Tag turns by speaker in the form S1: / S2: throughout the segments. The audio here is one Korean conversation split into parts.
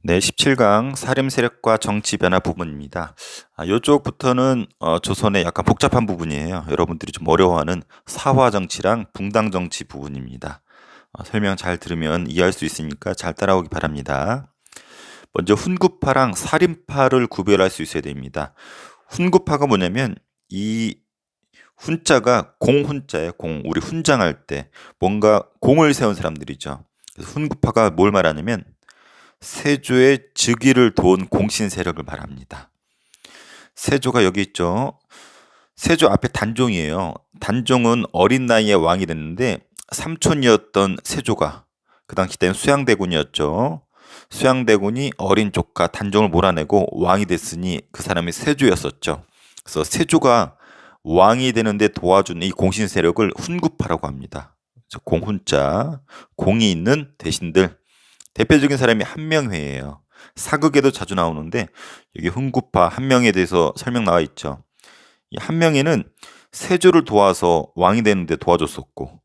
S1: 네, 17강 사림 세력과 정치 변화 부분입니다. 요쪽부터는 조선의 약간 복잡한 부분이에요. 여러분들이 좀 어려워하는 사화 정치랑 붕당 정치 부분입니다. 설명 잘 들으면 이해할 수 있으니까 잘 따라오기 바랍니다. 먼저 훈구파랑 사림파를 구별할 수 있어야 됩니다. 훈구파가 뭐냐면 이 훈자가 공훈자예요. 공. 우리 훈장할 때 뭔가 공을 세운 사람들이죠. 그래서 훈구파가 뭘 말하냐면 세조의 즉위를 도운 공신 세력을 말합니다. 세조가 여기 있죠. 세조 앞에 단종이에요. 단종은 어린 나이에 왕이 됐는데 삼촌이었던 세조가 그 당시 때는 수양대군이었죠. 수양대군이 어린 조카 단종을 몰아내고 왕이 됐으니 그 사람이 세조였었죠. 그래서 세조가 왕이 되는데 도와준 이 공신 세력을 훈구파라고 합니다. 공훈자, 공이 있는 대신들, 대표적인 사람이 한명회예요. 사극에도 자주 나오는데 여기 훈구파 한명에 대해서 설명 나와 있죠. 이 한명회는 세조를 도와서 왕이 되는데 도와줬었고,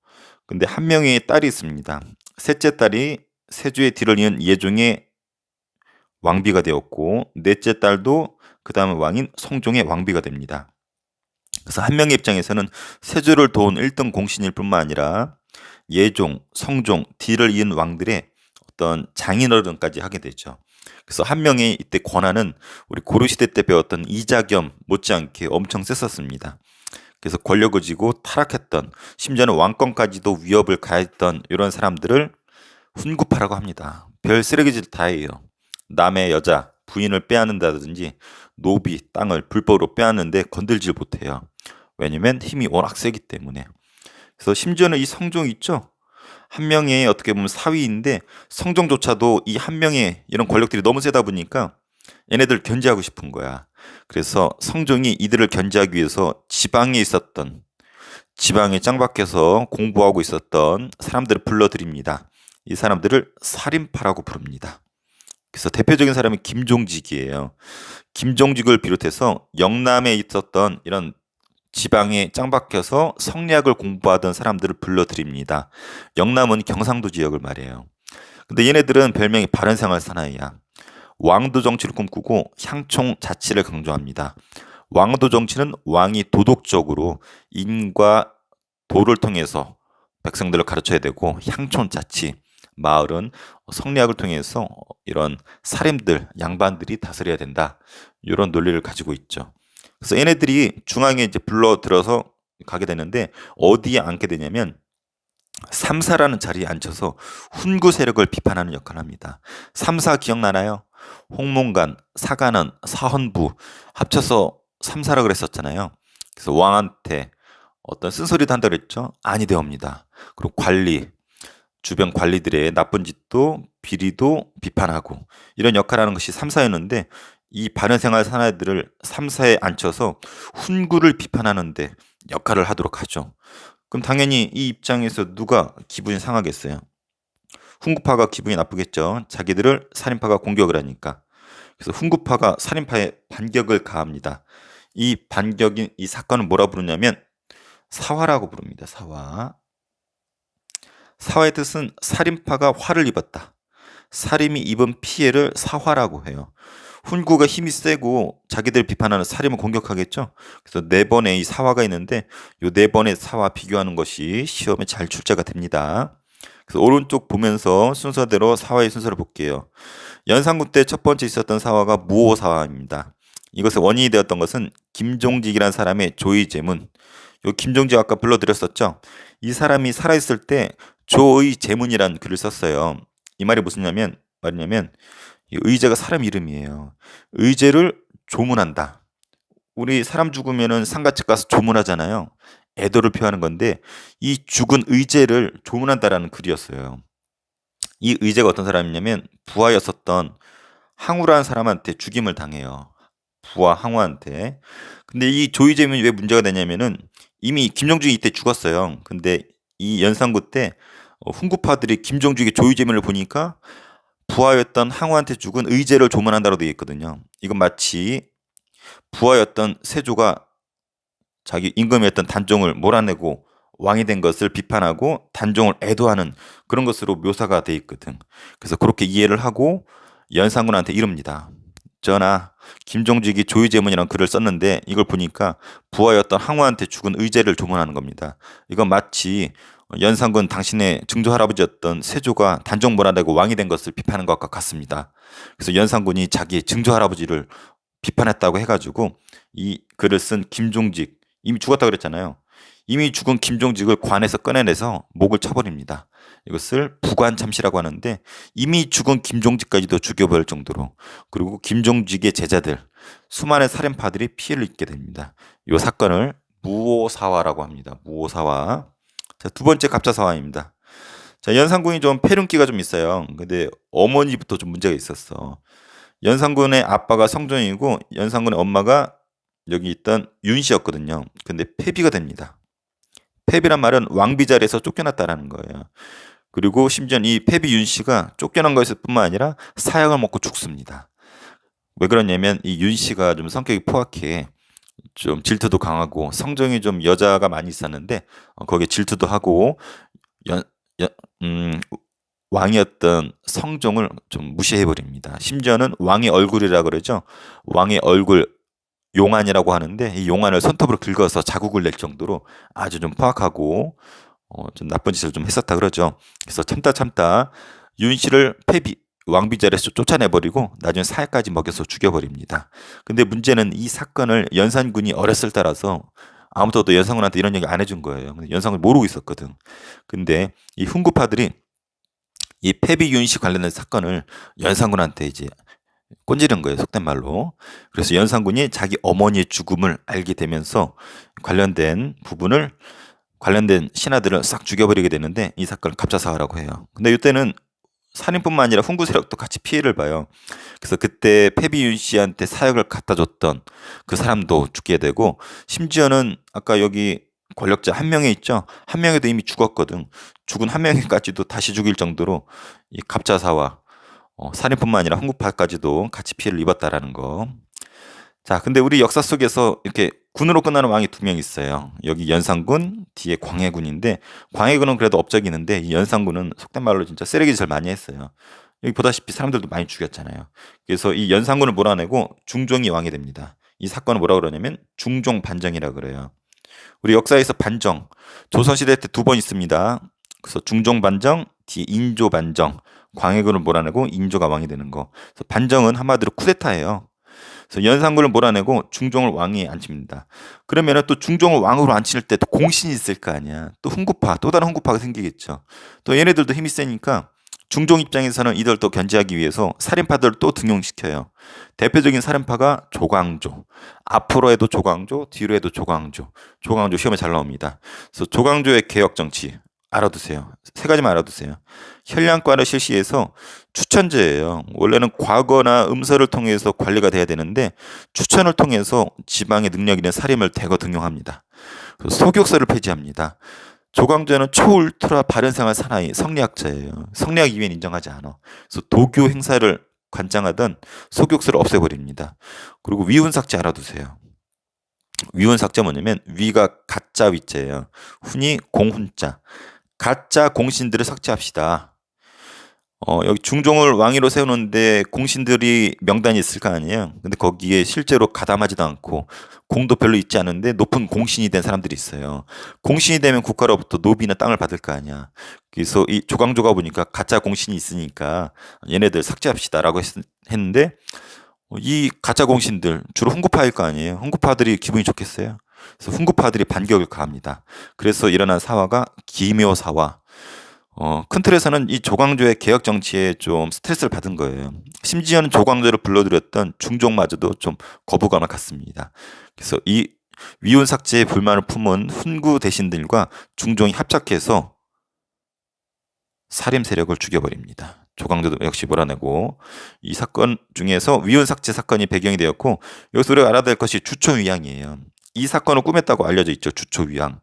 S1: 근데 한명회의 딸이 있습니다. 셋째 딸이 세조의 뒤를 이은 예종의 왕비가 되었고, 넷째 딸도 그 다음 왕인 성종의 왕비가 됩니다. 그래서 한명회 입장에서는 세조를 도운 1등 공신일 뿐만 아니라 예종, 성종, 뒤를 이은 왕들의 어떤 장인어른까지 하게 되죠. 그래서 한명의 이때 권한은 우리 고려시대 때 배웠던 이자겸 못지않게 엄청 셌었습니다. 그래서 권력을 쥐고 타락했던, 심지어는 왕권까지도 위협을 가했던 이런 사람들을 훈구파라고 합니다. 별 쓰레기질 다 해요. 남의 여자, 부인을 빼앗는다든지 노비, 땅을 불법으로 빼앗는데 건들질 못해요. 왜냐면 힘이 워낙 세기 때문에. 그래서 심지어는 이 성종 있죠? 한 명의 어떻게 보면 사위인데 성종조차도 이 한 명의 이런 권력들이 너무 세다 보니까 얘네들 견제하고 싶은 거야. 그래서 성종이 이들을 견제하기 위해서 지방에 있었던, 지방에 짱박혀서 공부하고 있었던 사람들을 불러들입니다. 이 사람들을 살인파라고 부릅니다. 그래서 대표적인 사람이 김종직이에요. 김종직을 비롯해서 영남에 있었던 이런 지방에 짱박혀서 성리학을 공부하던 사람들을 불러들입니다. 영남은 경상도 지역을 말해요. 근데 얘네들은 별명이 바른생활 사나이야. 왕도 정치를 꿈꾸고 향총 자치를 강조합니다. 왕도 정치는 왕이 도덕적으로 인과 도를 통해서 백성들을 가르쳐야 되고, 향촌 자치, 마을은 성리학을 통해서 이런 사림들, 양반들이 다스려야 된다. 이런 논리를 가지고 있죠. 그래서 얘네들이 중앙에 이제 불러들어서 가게 되는데 어디에 앉게 되냐면 삼사라는 자리에 앉혀서 훈구 세력을 비판하는 역할을 합니다. 삼사 기억나나요? 홍문관, 사관원, 사헌부 합쳐서 삼사라 그랬었잖아요. 그래서 왕한테 어떤 쓴소리도 한다 그랬죠? 아니되옵니다. 그리고 관리, 주변 관리들의 나쁜 짓도 비리도 비판하고 이런 역할을 하는 것이 삼사였는데, 이 바른생활 사나이들을 삼사에 앉혀서 훈구를 비판하는데 역할을 하도록 하죠. 그럼 당연히 이 입장에서 누가 기분이 상하겠어요? 훈구파가 기분이 나쁘겠죠. 자기들을 살인파가 공격을 하니까. 그래서 훈구파가 살인파에 반격을 가합니다. 이 반격인 이 사건을 뭐라 부르냐면 사화라고 부릅니다. 사화. 사화의 뜻은 살인파가 화를 입었다. 살인이 입은 피해를 사화라고 해요. 훈구가 힘이 세고 자기들 비판하는 살인을 공격하겠죠. 그래서 네 번의 이 사화가 있는데 이 네 번의 사화 비교하는 것이 시험에 잘 출제가 됩니다. 그래서 오른쪽 보면서 순서대로 사화의 순서를 볼게요. 연산군 때 첫 번째 있었던 사화가 무호사화입니다. 이것의 원인이 되었던 것은 김종직이라는 사람의 조의제문. 요 김종직 아까 불러드렸었죠. 이 사람이 살아있을 때 조의제문이라는 글을 썼어요. 이 말이 무슨 말이냐면 이 의제가 사람 이름이에요. 의제를 조문한다. 우리 사람 죽으면은 상가집 가서 조문하잖아요. 애도를 표하는 건데 이 죽은 의제를 조문한다라는 글이었어요. 이 의제가 어떤 사람이냐면 부하였었던 항우라는 사람한테 죽임을 당해요. 부하 항우한테. 근데 이 조의제문이 왜 문제가 되냐면은 이미 김정중이 이때 죽었어요. 근데 이 연산구 때 훈구파들이 김정중의 조의제문을 보니까 부하였던 항우한테 죽은 의제를 조문한다고 되어 있거든요. 이건 마치 부하였던 세조가 자기 임금이었던 단종을 몰아내고 왕이 된 것을 비판하고 단종을 애도하는 그런 것으로 묘사가 되어 있거든. 그래서 그렇게 이해를 하고 연산군한테 이릅니다. 전하, 김종직이 조의제문이라는 글을 썼는데 이걸 보니까 부하였던 항우한테 죽은 의제를 조문하는 겁니다. 이건 마치 연산군 당신의 증조 할아버지였던 세조가 단종을 안 하고 왕이 된 것을 비판한 것과 같습니다. 그래서 연산군이 자기의 증조 할아버지를 비판했다고 해가지고 이 글을 쓴 김종직, 이미 죽었다고 그랬잖아요. 이미 죽은 김종직을 관에서 꺼내내서 목을 쳐버립니다. 이것을 부관참시라고 하는데 이미 죽은 김종직까지도 죽여버릴 정도로, 그리고 김종직의 제자들, 수많은 살인파들이 피해를 입게 됩니다. 이 사건을 무오사화라고 합니다. 무오사화. 자, 두 번째 갑자사화입니다. 자, 연산군이 좀 폐륜기가 좀 있어요. 근데 어머니부터 좀 문제가 있었어. 연산군의 아빠가 성종이고 연산군의 엄마가 여기 있던 윤씨였거든요. 근데 폐비가 됩니다. 폐비란 말은 왕비 자리에서 쫓겨났다라는 거예요. 그리고 심지어 이 폐비 윤씨가 쫓겨난 것일 뿐만 아니라 사약을 먹고 죽습니다. 왜 그러냐면 이 윤씨가 좀 성격이 포악해. 좀 질투도 강하고, 성종이 좀 여자가 많이 있었는데 거기에 질투도 하고, 연, 연, 음, 왕이었던 성종을 좀 무시해버립니다. 심지어는 왕의 얼굴이라 그러죠. 왕의 얼굴, 용안이라고 하는데 이 용안을 손톱으로 긁어서 자국을 낼 정도로 아주 좀 포악하고 좀 나쁜 짓을 좀 했었다 그러죠. 그래서 참다 윤씨를 폐비, 왕비 자리에서 쫓아내버리고 나중에 사약까지 먹여서 죽여버립니다. 근데 문제는 이 사건을 연산군이 어렸을 때라서 아무도 연산군한테 이런 얘기 안 해준 거예요. 근데 연산군이 모르고 있었거든. 근데 이 훈구파들이 이 폐비 윤씨 관련된 사건을 연산군한테 이제 꼰지른 거예요, 속된 말로. 그래서 연산군이 자기 어머니의 죽음을 알게 되면서 관련된 부분을, 관련된 신하들을 싹 죽여버리게 되는데 이 사건을 갑자사화라고 해요. 근데 이때는 살인뿐만 아니라 훈구 세력도 같이 피해를 봐요. 그래서 그때 패비윤 씨한테 사역을 갖다 줬던 그 사람도 죽게 되고, 심지어는 아까 여기 권력자 한 명이 있죠. 한 명에도 이미 죽었거든. 죽은 한 명까지도 다시 죽일 정도로 이 갑자사화, 살인뿐만 아니라 훈구파까지도 같이 피해를 입었다라는 거. 자, 근데 우리 역사 속에서 이렇게 군으로 끝나는 왕이 두 명 있어요. 여기 연산군, 뒤에 광해군인데, 광해군은 그래도 업적이 있는데 이 연산군은 속된 말로 진짜 쓰레기 짓을 많이 했어요. 여기 보다시피 사람들도 많이 죽였잖아요. 그래서 이 연산군을 몰아내고 중종이 왕이 됩니다. 이 사건을 뭐라 그러냐면 중종 반정이라 그래요. 우리 역사에서 반정, 조선시대 때 두 번 있습니다. 그래서 중종 반정, 뒤에 인조 반정, 광해군을 몰아내고 인조가 왕이 되는 거. 그래서 반정은 한마디로 쿠데타예요. 그래서 연산군을 몰아내고 중종을 왕위에 앉힙니다. 그러면 또 중종을 왕으로 앉힐 때 또 공신이 있을 거 아니야. 또 훈구파, 또 다른 훈구파가 생기겠죠. 또 얘네들도 힘이 세니까 중종 입장에서는 이들 또 견제하기 위해서 살인파들을 또 등용시켜요. 대표적인 살인파가 조광조. 앞으로 해도 조광조, 뒤로 해도 조광조. 조광조 시험에 잘 나옵니다. 그래서 조광조의 개혁 정치 알아두세요. 세 가지만 알아두세요. 현량과를 실시해서 추천제예요. 원래는 과거나 음서를 통해서 관리가 돼야 되는데 추천을 통해서 지방의 능력 있는 사림을 대거 등용합니다. 소격서를 폐지합니다. 조광조는 초울트라 바른생활 사나이 성리학자예요. 성리학 이외엔 인정하지 않아. 그래서 도교 행사를 관장하던 소격서를 없애버립니다. 그리고 위훈삭제 알아두세요. 위훈삭제 뭐냐면 위가 가짜 위자예요. 훈이 공훈자. 가짜 공신들을 삭제합시다. 여기 중종을 왕위로 세우는데 공신들이 명단이 있을 거 아니에요. 근데 거기에 실제로 가담하지도 않고 공도 별로 있지 않은데 높은 공신이 된 사람들이 있어요. 공신이 되면 국가로부터 노비나 땅을 받을 거 아니야. 그래서 이 조광조가 보니까 가짜 공신이 있으니까 얘네들 삭제합시다라고 했는데 이 가짜 공신들 주로 훈구파일 거 아니에요. 훈구파들이 기분이 좋겠어요. 그래서 훈구파들이 반격을 가합니다. 그래서 일어난 사화가 기묘사화. 큰 틀에서는 이 조광조의 개혁 정치에 좀 스트레스를 받은 거예요. 심지어는 조광조를 불러들였던 중종마저도 좀 거부감을 갖습니다. 그래서 이 위훈 삭제에 불만을 품은 훈구 대신들과 중종이 합작해서 살림 세력을 죽여버립니다. 조광조도 역시 몰아내고, 이 사건 중에서 위훈 삭제 사건이 배경이 되었고, 여기서 우리가 알아야 될 것이 주초위양이에요. 이 사건을 꾸몄다고 알려져 있죠. 주초위양.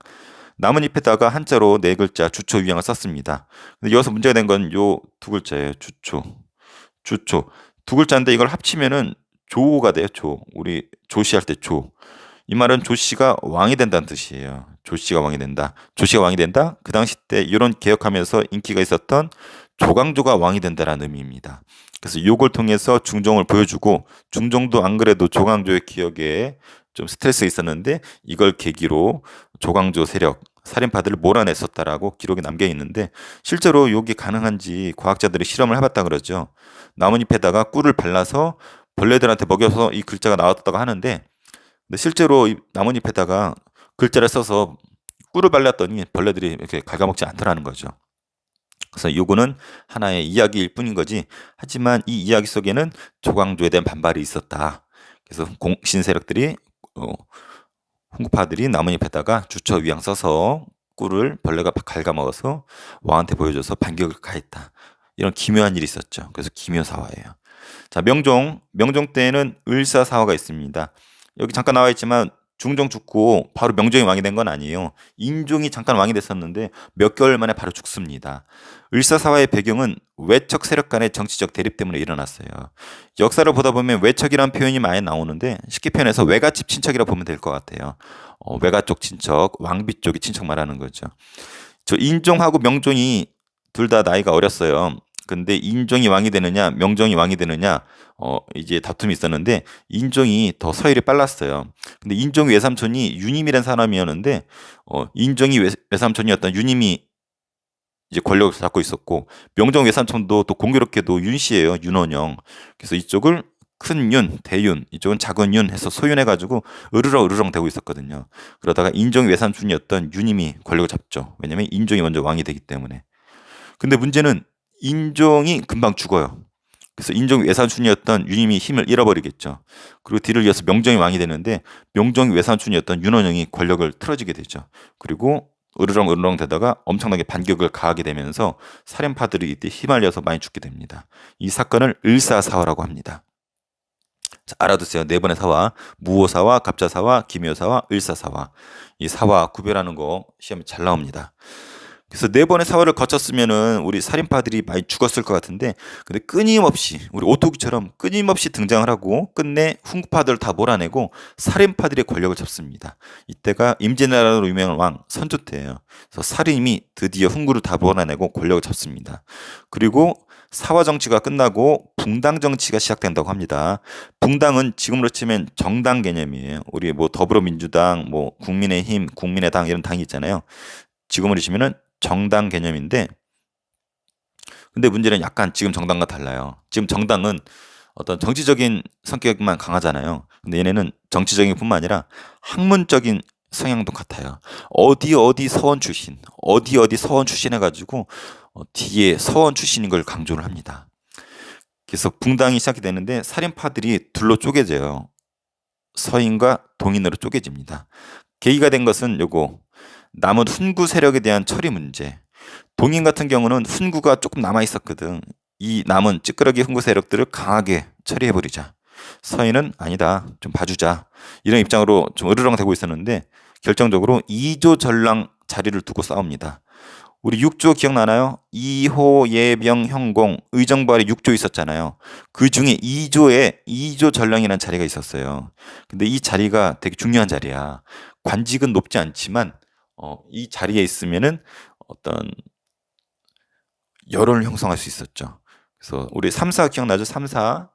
S1: 나뭇잎에다가 한자로 네 글자 주초위양을 썼습니다. 근데 여기서 문제가 된 건 요 두 글자예요. 주초. 두 글자인데 이걸 합치면은 조가 돼요. 조. 우리 조시할 때 조. 이 말은 조씨가 왕이 된다는 뜻이에요. 조씨가 왕이 된다. 조씨가 왕이 된다. 그 당시 때 이런 개혁하면서 인기가 있었던 조광조가 왕이 된다라는 의미입니다. 그래서 이걸 통해서 중종을 보여주고, 중종도 안 그래도 조광조의 기억에 좀 스트레스 있었는데 이걸 계기로 조광조 세력 살인파들을 몰아냈었다라고 기록이 남겨 있는데, 실제로 이게 가능한지 과학자들이 실험을 해봤다 그러죠. 나뭇잎에다가 꿀을 발라서 벌레들한테 먹여서 이 글자가 나왔다고 하는데, 근데 실제로 이 나뭇잎에다가 글자를 써서 꿀을 발랐더니 벌레들이 이렇게 갉아먹지 않더라는 거죠. 그래서 이거는 하나의 이야기일 뿐인 거지. 하지만 이 이야기 속에는 조광조에 대한 반발이 있었다. 그래서 공신 세력들이 홍구파들이 나뭇잎에다가 주처 위양 써서 꿀을 벌레가 갉아먹어서 왕한테 보여줘서 반격을 가했다. 이런 기묘한 일이 있었죠. 그래서 기묘사화예요. 자, 명종 때에는 을사사화가 있습니다. 여기 잠깐 나와 있지만 중종 죽고 바로 명종이 왕이 된 건 아니에요. 인종이 잠깐 왕이 됐었는데 몇 개월 만에 바로 죽습니다. 을사사화의 배경은 외척 세력 간의 정치적 대립 때문에 일어났어요. 역사를 보다 보면 외척이란 표현이 많이 나오는데 쉽게 표현해서 외가집 친척이라고 보면 될 것 같아요. 외가 쪽 친척, 왕비 쪽의 친척 말하는 거죠. 저 인종하고 명종이 둘 다 나이가 어렸어요. 근데 인종이 왕이 되느냐, 명종이 왕이 되느냐, 이제 다툼이 있었는데 인종이 더 서열이 빨랐어요. 근데 인종의 외삼촌이 윤임이라는 사람이었는데, 인종이 외삼촌이었던 윤임이 이제 권력을 잡고 있었고, 명종 외삼촌도 또 공교롭게도 윤씨예요, 윤원영. 그래서 이쪽을 큰 윤, 대윤, 이쪽은 작은 윤 해서 소윤해가지고 으르렁 되고 있었거든요. 그러다가 인종 외삼촌이었던 윤임이 권력을 잡죠. 왜냐면 인종이 먼저 왕이 되기 때문에. 근데 문제는 인종이 금방 죽어요. 그래서 인종 외삼촌이었던 윤임이 힘을 잃어버리겠죠. 그리고 뒤를 이어서 명종이 왕이 되는데, 명종이 외삼촌이었던 윤원영이 권력을 틀어지게 되죠. 그리고 으르렁 되다가 엄청나게 반격을 가하게 되면서 살인파들이 이때 휘말려서 많이 죽게 됩니다. 이 사건을 을사사화라고 합니다. 자, 알아두세요. 네 번의 사화: 무오사화, 갑자사화, 기묘사화, 을사사화. 이 사화 구별하는 거 시험에 잘 나옵니다. 그래서 네 번의 사화를 거쳤으면은 우리 살인파들이 많이 죽었을 것 같은데, 근데 끊임없이 우리 오토기처럼 끊임없이 등장을 하고 끝내 훈구파들을 다 몰아내고 살인파들의 권력을 잡습니다. 이때가 임진왜란으로 유명한 왕 선조 때예요. 그래서 살인이 드디어 훈구를 다 몰아내고 권력을 잡습니다. 그리고 사화 정치가 끝나고 붕당 정치가 시작된다고 합니다. 붕당은 지금으로 치면 정당 개념이에요. 우리 뭐 더불어민주당, 뭐 국민의힘, 국민의당 이런 당이 있잖아요. 지금으로 치면은 정당 개념인데, 근데 문제는 약간 지금 정당과 달라요. 지금 정당은 어떤 정치적인 성격만 강하잖아요. 근데 얘네는 정치적인 뿐만 아니라 학문적인 성향도 같아요. 어디 서원 출신, 어디 서원 출신 해가지고 뒤에 서원 출신인 걸 강조를 합니다. 그래서 붕당이 시작이 되는데 살인파들이 둘로 쪼개져요. 서인과 동인으로 쪼개집니다. 계기가 된 것은 요거, 남은 훈구 세력에 대한 처리 문제. 동인 같은 경우는 훈구가 조금 남아 있었거든. 이 남은 찌끄러기 훈구 세력들을 강하게 처리해버리자. 서인은 아니다, 좀 봐주자, 이런 입장으로 좀 으르렁대고 있었는데, 결정적으로 2조 전랑 자리를 두고 싸웁니다. 우리 6조 기억나나요? 이호, 예병, 형공, 의정부 아래 6조 있었잖아요. 그 중에 2조에 2조 전랑이라는 자리가 있었어요. 근데 이 자리가 되게 중요한 자리야. 관직은 높지 않지만 이 자리에 있으면은 어떤 여론을 형성할 수 있었죠. 그래서 우리 3사 기억나죠? 3사.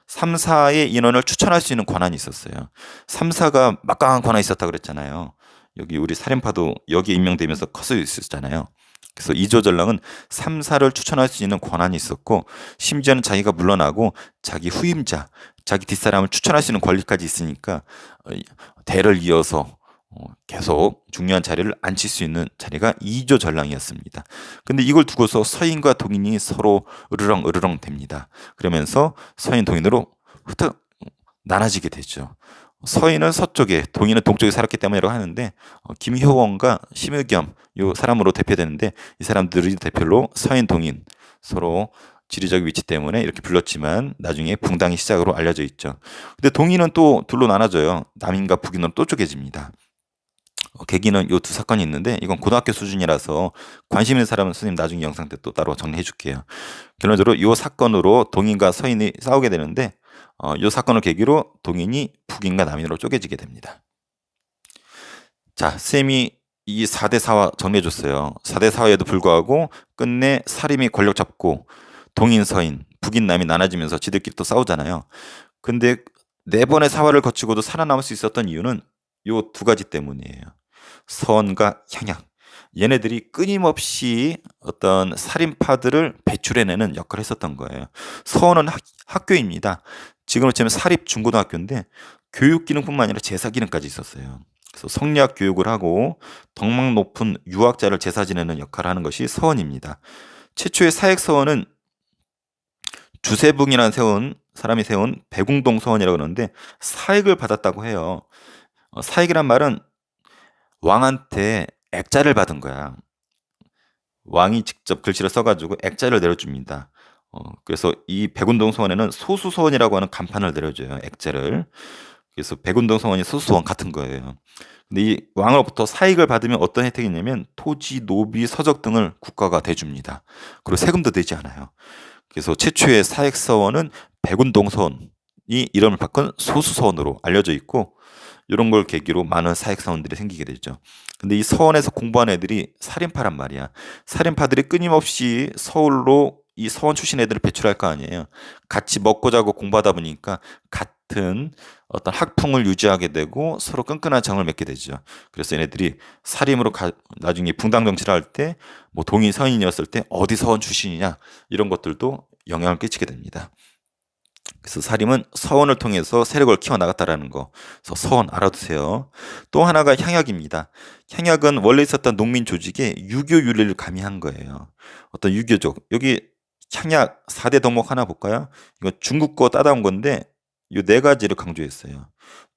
S1: 3사의 인원을 추천할 수 있는 권한이 있었어요. 3사가 막강한 권한이 있었다 그랬잖아요. 여기 우리 살인파도 여기에 임명되면서 커서 있었잖아요. 그래서 이조 전랑은 3사를 추천할 수 있는 권한이 있었고, 심지어는 자기가 물러나고 자기 후임자, 자기 뒷사람을 추천할 수 있는 권리까지 있으니까 대를 이어서 계속 중요한 자리를 앉힐 수 있는 자리가 2조 전랑이었습니다. 근데 이걸 두고서 서인과 동인이 서로 으르렁 됩니다. 그러면서 서인 동인으로 흩어 나눠지게 되죠. 서인은 서쪽에, 동인은 동쪽에 살았기 때문이라고 하는데, 김효원과 심의겸 이 사람으로 대표되는데, 이 사람들이 대표로 서인 동인 서로 지리적 위치 때문에 이렇게 불렀지만 나중에 붕당이 시작으로 알려져 있죠. 근데 동인은 또 둘로 나눠져요. 남인과 북인으로 또 쪼개집니다. 계기는 이 두 사건이 있는데, 이건 고등학교 수준이라서 관심 있는 사람은 선생님 나중에 영상 때 또 따로 정리해 줄게요. 결론적으로 이 사건으로 동인과 서인이 싸우게 되는데, 이 사건을 계기로 동인이 북인과 남인으로 쪼개지게 됩니다. 자, 쌤이 이 4대 사화 정리해줬어요. 4대 사화에도 불구하고 끝내 사림이 권력 잡고 동인 서인 북인 남이 나눠지면서 지들끼리 또 싸우잖아요. 근데 네 번의 사화를 거치고도 살아남을 수 있었던 이유는 요 두 가지 때문이에요. 서원과 향약. 얘네들이 끊임없이 어떤 살인파들을 배출해내는 역할을 했었던 거예요. 서원은 학교입니다. 지금으로 치면 사립 중고등학교인데 교육기능뿐만 아니라 제사기능까지 있었어요. 그래서 성리학 교육을 하고 덕망 높은 유학자를 제사 지내는 역할을 하는 것이 서원입니다. 최초의 사액 서원은 주세붕이라는 사람이 세운 백웅동 서원이라고 그러는데 사액을 받았다고 해요. 사액이란 말은 왕한테 액자를 받은 거야. 왕이 직접 글씨를 써가지고 액자를 내려줍니다. 그래서 이 백운동 서원에는 소수서원이라고 하는 간판을 내려줘요. 액자를. 그래서 백운동 서원이 소수서원 같은 거예요. 근데 이 왕으로부터 사익을 받으면 어떤 혜택이 있냐면 토지, 노비, 서적 등을 국가가 대줍니다. 그리고 세금도 내지 않아요. 그래서 최초의 사익서원은 백운동 서원이 이름을 바꾼 소수서원으로 알려져 있고 이런 걸 계기로 많은 사익서원들이 생기게 되죠. 근데 이 서원에서 공부한 애들이 살인파란 말이야. 살인파들이 끊임없이 서울로 이 서원 출신 애들을 배출할 거 아니에요. 같이 먹고 자고 공부하다 보니까 같은 어떤 학풍을 유지하게 되고 서로 끈끈한 정을 맺게 되죠. 그래서 얘네들이 살인으로 나중에 붕당 정치를 할 때 뭐 동인 서인이었을 때 어디 서원 출신이냐 이런 것들도 영향을 끼치게 됩니다. 그래서 사림은 서원을 통해서 세력을 키워나갔다라는 거. 그래서 서원 알아두세요. 또 하나가 향약입니다. 향약은 원래 있었던 농민 조직에 유교 윤리를 가미한 거예요. 어떤 유교적. 여기 향약 4대 덕목 하나 볼까요? 이거 중국 거 따다온 건데 이 네 가지를 강조했어요.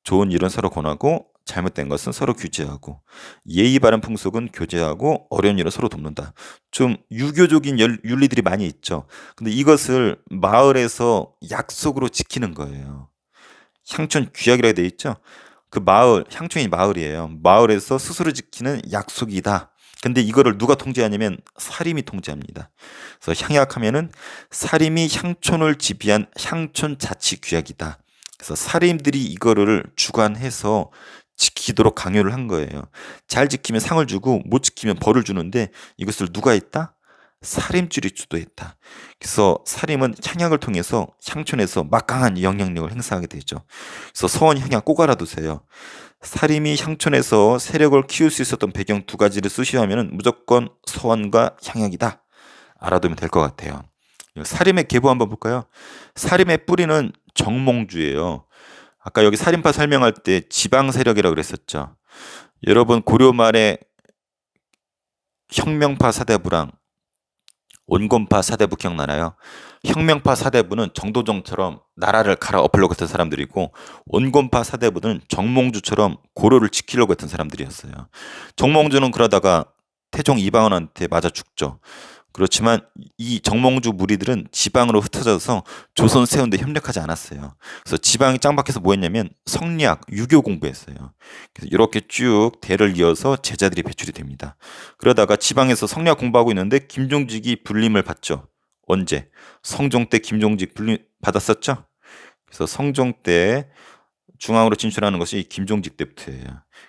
S1: 좋은 일은 서로 권하고 잘못된 것은 서로 규제하고 예의 바른 풍속은 교제하고 어려운 일은 서로 돕는다. 좀 유교적인 윤리들이 많이 있죠. 근데 이것을 마을에서 약속으로 지키는 거예요. 향촌 규약이라고 돼 있죠. 그 마을, 향촌이 마을이에요. 마을에서 스스로 지키는 약속이다. 근데 이거를 누가 통제하냐면 사림이 통제합니다. 그래서 향약하면은 사림이 향촌을 지배한 향촌 자치 규약이다. 그래서 사림들이 이거를 주관해서 지키도록 강요를 한 거예요. 잘 지키면 상을 주고 못 지키면 벌을 주는데 이것을 누가 했다? 사림줄이 주도했다. 그래서 사림은 향약을 통해서 향촌에서 막강한 영향력을 행사하게 되죠. 그래서 서원 향약 꼭 알아두세요. 사림이 향촌에서 세력을 키울 수 있었던 배경 두 가지를 수시하면 무조건 서원과 향약이다. 알아두면 될 것 같아요. 사림의 계보 한번 볼까요? 사림의 뿌리는 정몽주예요. 아까 여기 살인파 설명할 때 지방 세력이라고 그랬었죠. 여러분 고려 말에 혁명파 사대부랑 온건파 사대부 기억나나요? 혁명파 사대부는 정도정처럼 나라를 갈아엎으려고 했던 사람들이고 온건파 사대부는 정몽주처럼 고려를 지키려고 했던 사람들이었어요. 정몽주는 그러다가 태종 이방원한테 맞아 죽죠. 그렇지만 이 정몽주 무리들은 지방으로 흩어져서 조선 세운데 협력하지 않았어요. 그래서 지방이 짱박해서 뭐 했냐면 성리학, 유교 공부했어요. 그래서 이렇게 쭉 대를 이어서 제자들이 배출이 됩니다. 그러다가 지방에서 성리학 공부하고 있는데 김종직이 불림을 받죠. 언제? 성종 때 김종직 불림 받았었죠? 그래서 성종 때 중앙으로 진출하는 것이 김종직 때부터예요.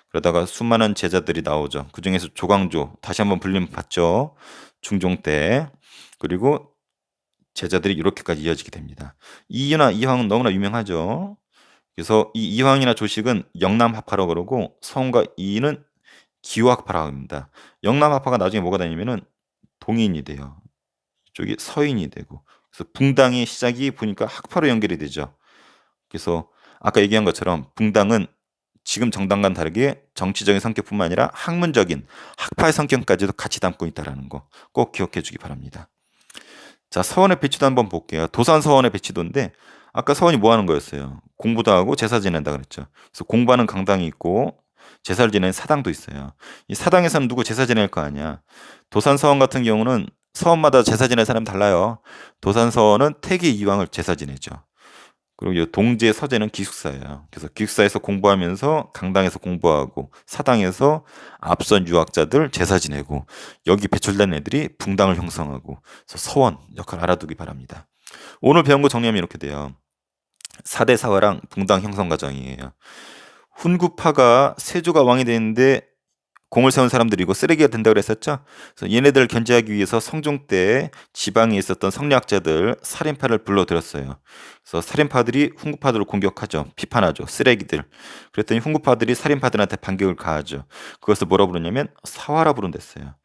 S1: 그러다가 수많은 제자들이 나오죠. 그중에서 조광조 다시 한번 불림 받죠. 중종 때. 그리고 제자들이 이렇게까지 이어지게 됩니다. 이유나 이황은 너무나 유명하죠. 그래서 이 이황이나 조식은 영남학파라고 그러고 성과 이는 기호학파라고 합니다. 영남학파가 나중에 뭐가 되냐면은 동인이 돼요. 이쪽이 서인이 되고. 그래서 붕당의 시작이 보니까 학파로 연결이 되죠. 그래서 아까 얘기한 것처럼 붕당은 지금 정당과는 다르게 정치적인 성격뿐만 아니라 학문적인 학파의 성격까지도 같이 담고 있다는 거 꼭 기억해 주기 바랍니다. 자, 서원의 배치도 한번 볼게요. 도산 서원의 배치도인데 아까 서원이 뭐 하는 거였어요? 공부도 하고 제사 지낸다 그랬죠. 그래서 공부하는 강당이 있고 제사를 지내는 사당도 있어요. 이 사당에서는 누구 제사 지낼 거 아니야. 도산 서원 같은 경우는 서원마다 제사 지낼 사람 달라요. 도산 서원은 태계 이왕을 제사 지내죠. 그리고 이 동제 서재는 기숙사예요. 그래서 기숙사에서 공부하면서 강당에서 공부하고 사당에서 앞선 유학자들 제사 지내고 여기 배출된 애들이 붕당을 형성하고 그래서 서원 역할 알아두기 바랍니다. 오늘 배운 거 정리하면 이렇게 돼요. 4대 사화랑 붕당 형성 과정이에요. 훈구파가 세조가 왕이 되는데 공을 세운 사람들이고 쓰레기가 된다고 그랬었죠. 그래서 얘네들을 견제하기 위해서 성종 때 지방에 있었던 성리학자들 살인파를 불러들였어요. 그래서 살인파들이 훈구파들을 공격하죠. 비판하죠. 쓰레기들. 그랬더니 훈구파들이 살인파들한테 반격을 가하죠. 그것을 뭐라 부르냐면 사화라 부른댔어요.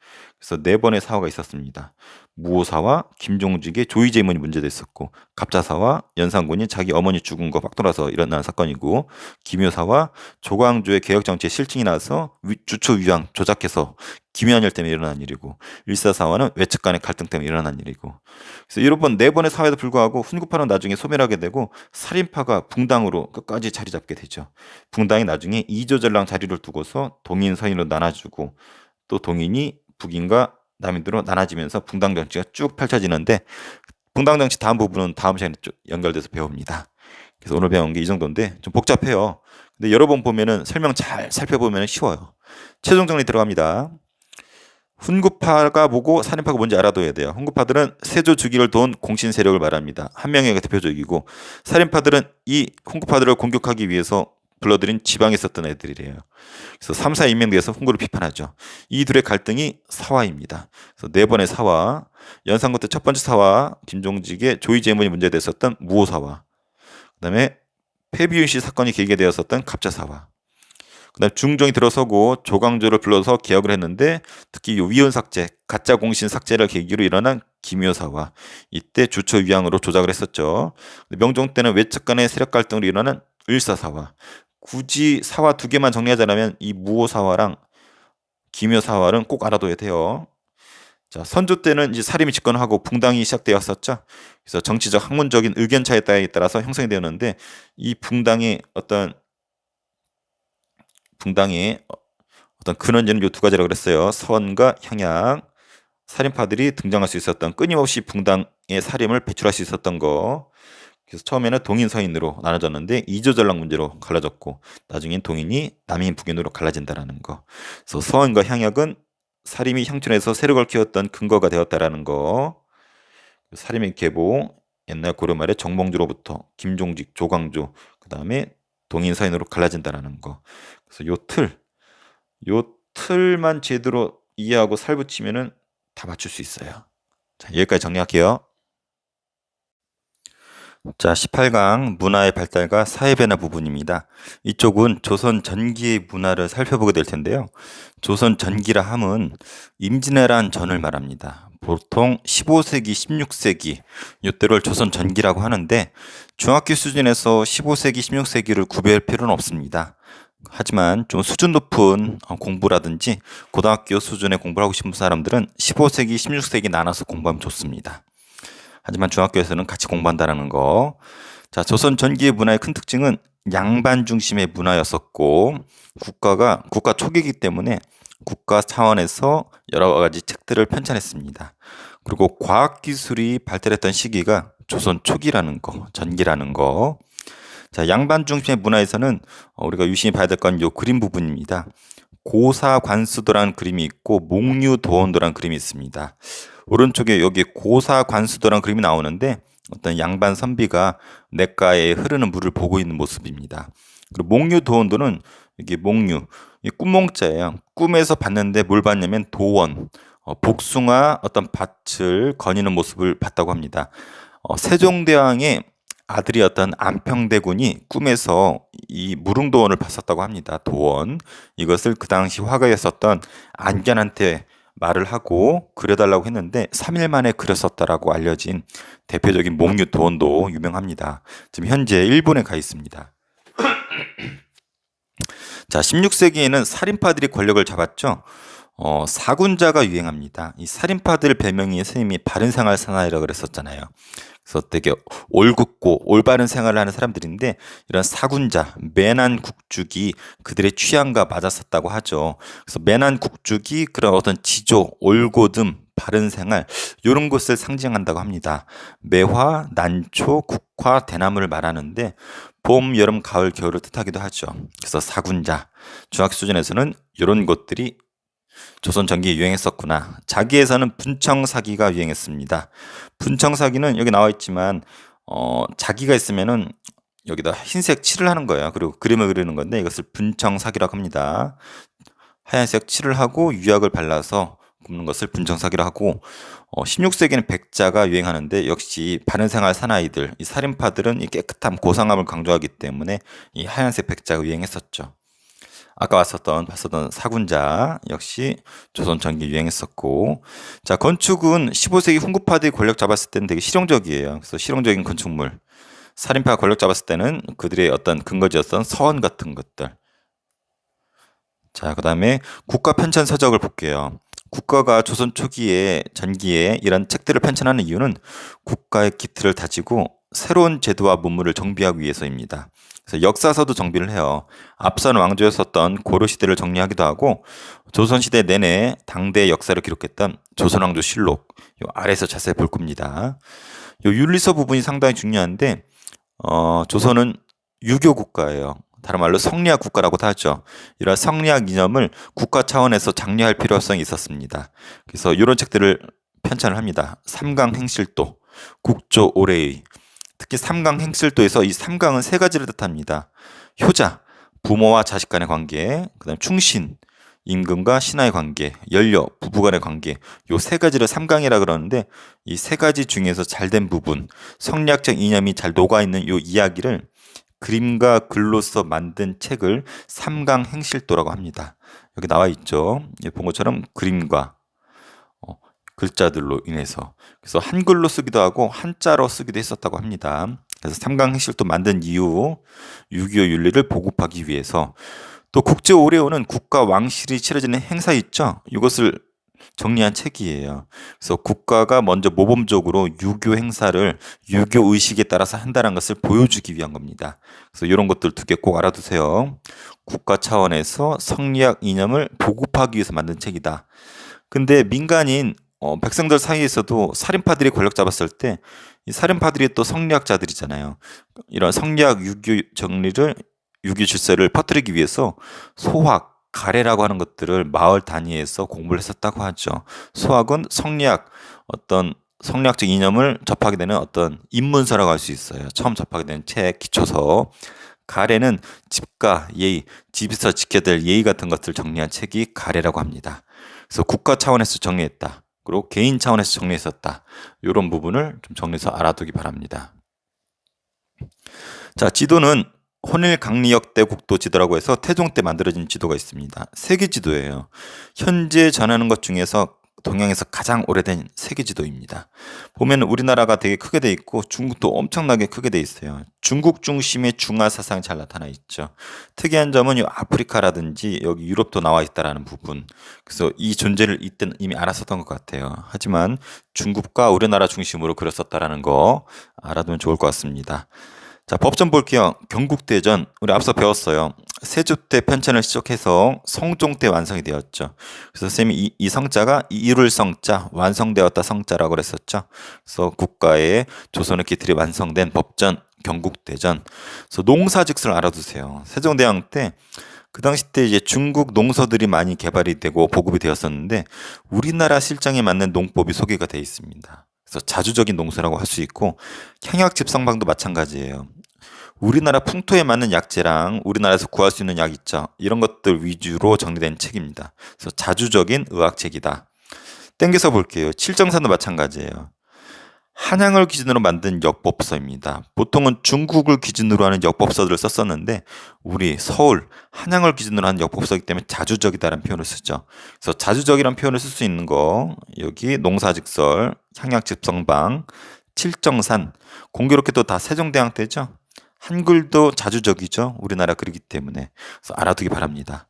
S1: 그래서 4번의 사화가 있었습니다. 무오사화, 김종직의 조의제문이 문제됐었고, 갑자사화, 연산군이 자기 어머니 죽은 거 빡돌아서 일어난 사건이고, 김효사화, 조광조의 개혁정치에 실증이 나서 주초위왕 조작해서 김연열 때문에 일어난 일이고, 일사사화는 외척 간의 갈등 때문에 일어난 일이고, 그래서 이번 4번의 사화에도 불구하고 훈구파는 나중에 소멸하게 되고 살인파가 붕당으로 끝까지 자리 잡게 되죠. 붕당이 나중에 이조전랑 자리를 두고서 동인 서인으로 나눠주고, 또 동인이 북인과 남인으로 나눠지면서 붕당 정치가 쭉 펼쳐지는데, 붕당 정치 다음 부분은 다음 시간에 쭉 연결돼서 배웁니다. 그래서 오늘 배운 게 이 정도인데 좀 복잡해요. 근데 여러 번 보면은 설명 잘 살펴보면 쉬워요. 최종 정리 들어갑니다. 훈구파가 뭐고 살인파가 뭔지 알아둬야 돼요. 훈구파들은 세조 주기를 도운 공신 세력을 말합니다. 한명회가 대표적이고, 살인파들은 이 훈구파들을 공격하기 위해서 불러들인 지방에 있었던 애들이래요. 그래서 3사 인명대에서 훈구를 비판하죠. 이 둘의 갈등이 사화입니다. 그래서 4번의 사화, 연산군 때 첫 번째 사화, 김종직의 조의제문이 문제됐었던 무오사화, 그 다음에 폐비윤씨 사건이 계기가 되었었던 갑자사화, 그 다음에 중종이 들어서고 조광조를 불러서 개혁을 했는데, 특히 위헌 삭제, 가짜 공신 삭제를 계기로 일어난 김효사화, 이때 주초 위양으로 조작을 했었죠. 명종 때는 외척 간의 세력 갈등으로 일어나는 을사사화. 굳이 사화 2개만 정리하자면 이 무오사화랑 김효사화는 꼭 알아둬야 돼요. 자, 선조 때는 이제 사림이 집권하고 붕당이 시작되었었죠. 그래서 정치적 학문적인 의견 차에 따라서 형성이 되었는데, 이 붕당의 어떤 근원지는 이 2가지라고 그랬어요. 선과 향양. 살인파들이 등장할 수 있었던, 끊임없이 붕당의 살인을 배출할 수 있었던 거. 그래서 처음에는 동인 서인으로 나눠졌는데 이조전락 문제로 갈라졌고, 나중엔 동인이 남인 북인으로 갈라진다라는 거. 그래서 서원과 향약은 살인이 향촌에서 세력을 키웠던 근거가 되었다라는 거. 살인의 계보, 옛날 고려 말에 정몽주로부터 김종직, 조광조, 그 다음에 동인 서인으로 갈라진다라는 거. 그래서 요 틀만 제대로 이해하고 살붙이면은 다 맞출 수 있어요. 자, 여기까지 정리할게요. 자, 18강 문화의 발달과 사회 변화 부분입니다. 이쪽은 조선 전기의 문화를 살펴보게 될 텐데요. 조선 전기라 함은 임진왜란 전을 말합니다. 보통 15세기, 16세기 이때를 조선 전기라고 하는데, 중학교 수준에서 15세기, 16세기를 구별할 필요는 없습니다. 하지만 좀 수준 높은 공부라든지 고등학교 수준의 공부를 하고 싶은 사람들은 15세기, 16세기 나눠서 공부하면 좋습니다. 하지만 중학교에서는 같이 공부한다는 거. 자, 조선 전기의 문화의 큰 특징은 양반 중심의 문화였었고, 국가 초기이기 때문에 국가 차원에서 여러 가지 책들을 편찬했습니다. 그리고 과학기술이 발달했던 시기가 조선 초기라는 거, 전기라는 거. 자, 양반 중심의 문화에서는 우리가 유심히 봐야 될 건 요 그림 부분입니다. 고사관수도라는 그림이 있고 몽유도원도라는 그림이 있습니다. 오른쪽에 여기 고사관수도라는 그림이 나오는데, 어떤 양반 선비가 냇가에 흐르는 물을 보고 있는 모습입니다. 그리고 몽유도원도는 이게 몽유, 이 꿈몽자예요. 꿈에서 봤는데 뭘 봤냐면 도원, 복숭아 어떤 밭을 거니는 모습을 봤다고 합니다. 세종대왕의 아들이었던 안평대군이 꿈에서 이 무릉도원을 봤었다고 합니다. 도원. 이것을 그 당시 화가에 썼던 안견한테 말을 하고 그려달라고 했는데 3일 만에 그렸었다라고 알려진 대표적인 몽유도원도 유명합니다. 지금 현재 일본에 가 있습니다. 자, 16세기에는 살인파들이 권력을 잡았죠. 사군자가 유행합니다. 이 살인파들 별명이 선생님이 바른생활 사나이라고 그랬었잖아요. 그래서 되게 올곧고 올바른 생활을 하는 사람들인데, 이런 사군자, 매난 국죽이 그들의 취향과 맞았었다고 하죠. 그래서 매난 국죽이 그런 어떤 지조, 올곧음, 바른 생활 이런 것을 상징한다고 합니다. 매화, 난초, 국화, 대나무를 말하는데 봄, 여름, 가을, 겨울을 뜻하기도 하죠. 그래서 사군자, 중학교 수준에서는 이런 것들이 조선 전기에 유행했었구나. 자기에서는 분청사기가 유행했습니다. 분청사기는 여기 나와 있지만 자기가 있으면은 여기다 흰색 칠을 하는 거예요. 그리고 그림을 그리는 건데 이것을 분청사기라고 합니다. 하얀색 칠을 하고 유약을 발라서 굽는 것을 분정사기로 하고 16세기는 백자가 유행하는데 역시 바른생활 사나이들, 이 살인파들은 이 깨끗함, 고상함을 강조하기 때문에 이 하얀색 백자가 유행했었죠. 아까 봤었던 사군자 역시 조선 전기 유행했었고, 자, 건축은 15세기 훈구파들이 권력 잡았을 때는 되게 실용적이에요. 그래서 실용적인 건축물. 살인파가 권력 잡았을 때는 그들의 어떤 근거지였던 서원 같은 것들. 자, 그 다음에 국가 편찬 서적을 볼게요. 국가가 조선 초기에 전기에 이런 책들을 편찬하는 이유는 국가의 기틀을 다지고 새로운 제도와 문물을 정비하기 위해서입니다. 그래서 역사서도 정비를 해요. 앞선 왕조였었던 고려시대를 정리하기도 하고 조선시대 내내 당대의 역사를 기록했던 조선왕조실록, 요 아래에서 자세히 볼 겁니다. 요 윤리서 부분이 상당히 중요한데 조선은 유교 국가예요. 다른 말로 성리학 국가라고도 하죠. 이런 성리학 이념을 국가 차원에서 장려할 필요성이 있었습니다. 그래서 이런 책들을 편찬을 합니다. 삼강 행실도, 국조 오래의. 특히 삼강 행실도에서 이 삼강은 세 가지를 뜻합니다. 효자, 부모와 자식 간의 관계, 그다음 충신, 임금과 신하의 관계, 연려, 부부 간의 관계, 요 세 가지를 삼강이라 그러는데 이 세 가지 중에서 잘된 부분, 성리학적 이념이 잘 녹아있는 요 이야기를 그림과 글로써 만든 책을 삼강 행실도라고 합니다. 여기 나와 있죠. 본 것처럼 그림과 글자들로 인해서. 그래서 한글로 쓰기도 하고 한자로 쓰기도 했었다고 합니다. 그래서 삼강 행실도 만든 이유, 6.25 윤리를 보급하기 위해서. 또 국제 오레오는 국가 왕실이 치러지는 행사 있죠. 이것을 정리한 책이에요. 그래서 국가가 먼저 모범적으로 유교 행사를 유교 의식에 따라서 한다는 것을 보여주기 위한 겁니다. 그래서 이런 것들 두 개 꼭 알아두세요. 국가 차원에서 성리학 이념을 보급하기 위해서 만든 책이다. 근데 민간인 백성들 사이에서도 살인파들이 권력 잡았을 때 이 살인파들이 또 성리학자들이잖아요. 이런 성리학 유교 정리를 유교 질서를 퍼뜨리기 위해서 소학, 가래라고 하는 것들을 마을 단위에서 공부를 했었다고 하죠. 소학은 성리학, 어떤 성리학적 이념을 접하게 되는 어떤 입문서라고 할 수 있어요. 처음 접하게 되는 책, 기초서. 가래는 집가, 예의, 집에서 지켜야 될 예의 같은 것들을 정리한 책이 가래라고 합니다. 그래서 국가 차원에서 정리했다. 그리고 개인 차원에서 정리했었다. 이런 부분을 좀 정리해서 알아두기 바랍니다. 자, 지도는 혼일 강리역대 국도 지도라고 해서 태종 때 만들어진 지도가 있습니다. 세계 지도예요. 현재 전하는 것 중에서 동양에서 가장 오래된 세계 지도입니다. 보면 우리나라가 되게 크게 돼 있고 중국도 엄청나게 크게 돼 있어요. 중국 중심의 중화 사상이 잘 나타나 있죠. 특이한 점은 이 아프리카라든지 여기 유럽도 나와 있다라는 부분. 그래서 이 존재를 이때는 이미 알았었던 것 같아요. 하지만 중국과 우리나라 중심으로 그렸었다라는 거 알아두면 좋을 것 같습니다. 자, 법전 볼게요. 경국대전, 우리 앞서 배웠어요. 세조 때 편찬을 시작해서 성종 때 완성이 되었죠. 그래서 쌤이 이 성자가 이룰 성자, 완성되었다 성자라고 그랬었죠. 그래서 국가의 조선의 기틀이 완성된 법전, 경국대전. 그래서 농사직설 알아두세요. 세종대왕 때 그 당시 때 이제 중국 농서들이 많이 개발이 되고 보급이 되었었는데 우리나라 실정에 맞는 농법이 소개가 되어 있습니다. 그래서 자주적인 농사라고 할 수 있고 향약 집성방도 마찬가지예요. 우리나라 풍토에 맞는 약재랑 우리나라에서 구할 수 있는 약 있죠. 이런 것들 위주로 정리된 책입니다. 그래서 자주적인 의학책이다. 땡겨서 볼게요. 칠정산도 마찬가지예요. 한양을 기준으로 만든 역법서입니다. 보통은 중국을 기준으로 하는 역법서들을 썼었는데 우리 서울, 한양을 기준으로 하는 역법서이기 때문에 자주적이다라는 표현을 쓰죠. 그래서 자주적이라는 표현을 쓸 수 있는 거 여기 농사직설, 향약집성방, 칠정산, 공교롭게도 다 세종대왕 때죠. 한글도 자주적이죠. 우리나라 글이기 때문에. 그래서 알아두기 바랍니다.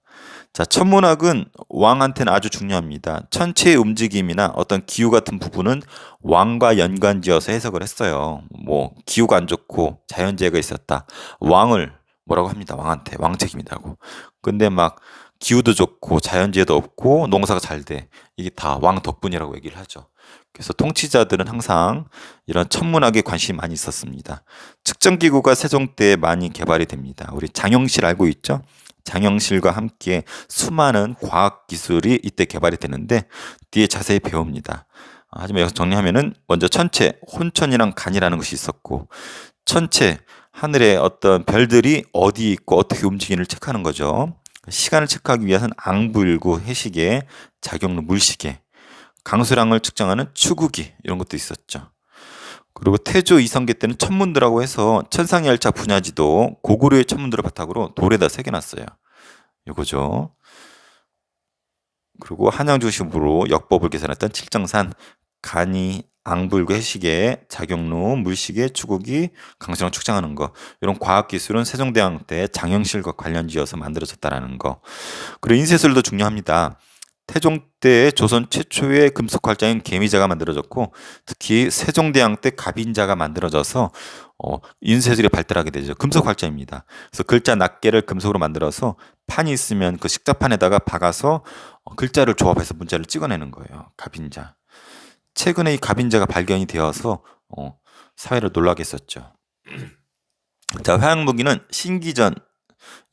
S1: 자, 천문학은 왕한테는 아주 중요합니다. 천체의 움직임이나 어떤 기후 같은 부분은 왕과 연관지어서 해석을 했어요. 뭐 기후가 안 좋고 자연재해가 있었다. 왕을 뭐라고 합니다. 왕한테 왕책임이라고. 근데 막 기후도 좋고 자연재해도 없고 농사가 잘 돼. 이게 다 왕 덕분이라고 얘기를 하죠. 그래서 통치자들은 항상 이런 천문학에 관심이 많이 있었습니다. 측정기구가 세종 때 많이 개발이 됩니다. 우리 장영실 알고 있죠? 장영실과 함께 수많은 과학기술이 이때 개발이 되는데 뒤에 자세히 배웁니다. 하지만 여기서 정리하면은 먼저 천체, 혼천이랑 간이라는 것이 있었고 천체, 하늘에 어떤 별들이 어디 있고 어떻게 움직이는지를 체크하는 거죠. 시간을 체크하기 위해서는 앙부일구 해시계, 자경루 물시계, 강수량을 측정하는 추구기 이런 것도 있었죠. 그리고 태조 이성계 때는 천문도라고 해서 천상열차 분야지도 고구려의 천문도를 바탕으로 돌에다 새겨놨어요. 이거죠. 그리고 한양 중심부로 역법을 계산했던 칠정산, 간이, 앙불구 해시계, 자경루, 물시계, 추구기, 강수량 측정하는 거 이런 과학기술은 세종대왕 때 장영실과 관련지어서 만들어졌다라는 거. 그리고 인쇄술도 중요합니다. 태종 때 조선 최초의 금속 활자인 개미자가 만들어졌고 특히 세종대왕 때 갑인자가 만들어져서 인쇄술이 발달하게 되죠. 금속 활자입니다. 그래서 글자 낱개를 금속으로 만들어서 판이 있으면 그 식자판에다가 박아서 글자를 조합해서 문자를 찍어내는 거예요. 갑인자. 최근에 이 갑인자가 발견이 되어서 사회를 놀라게 했었죠. 자, 화양무기는 신기전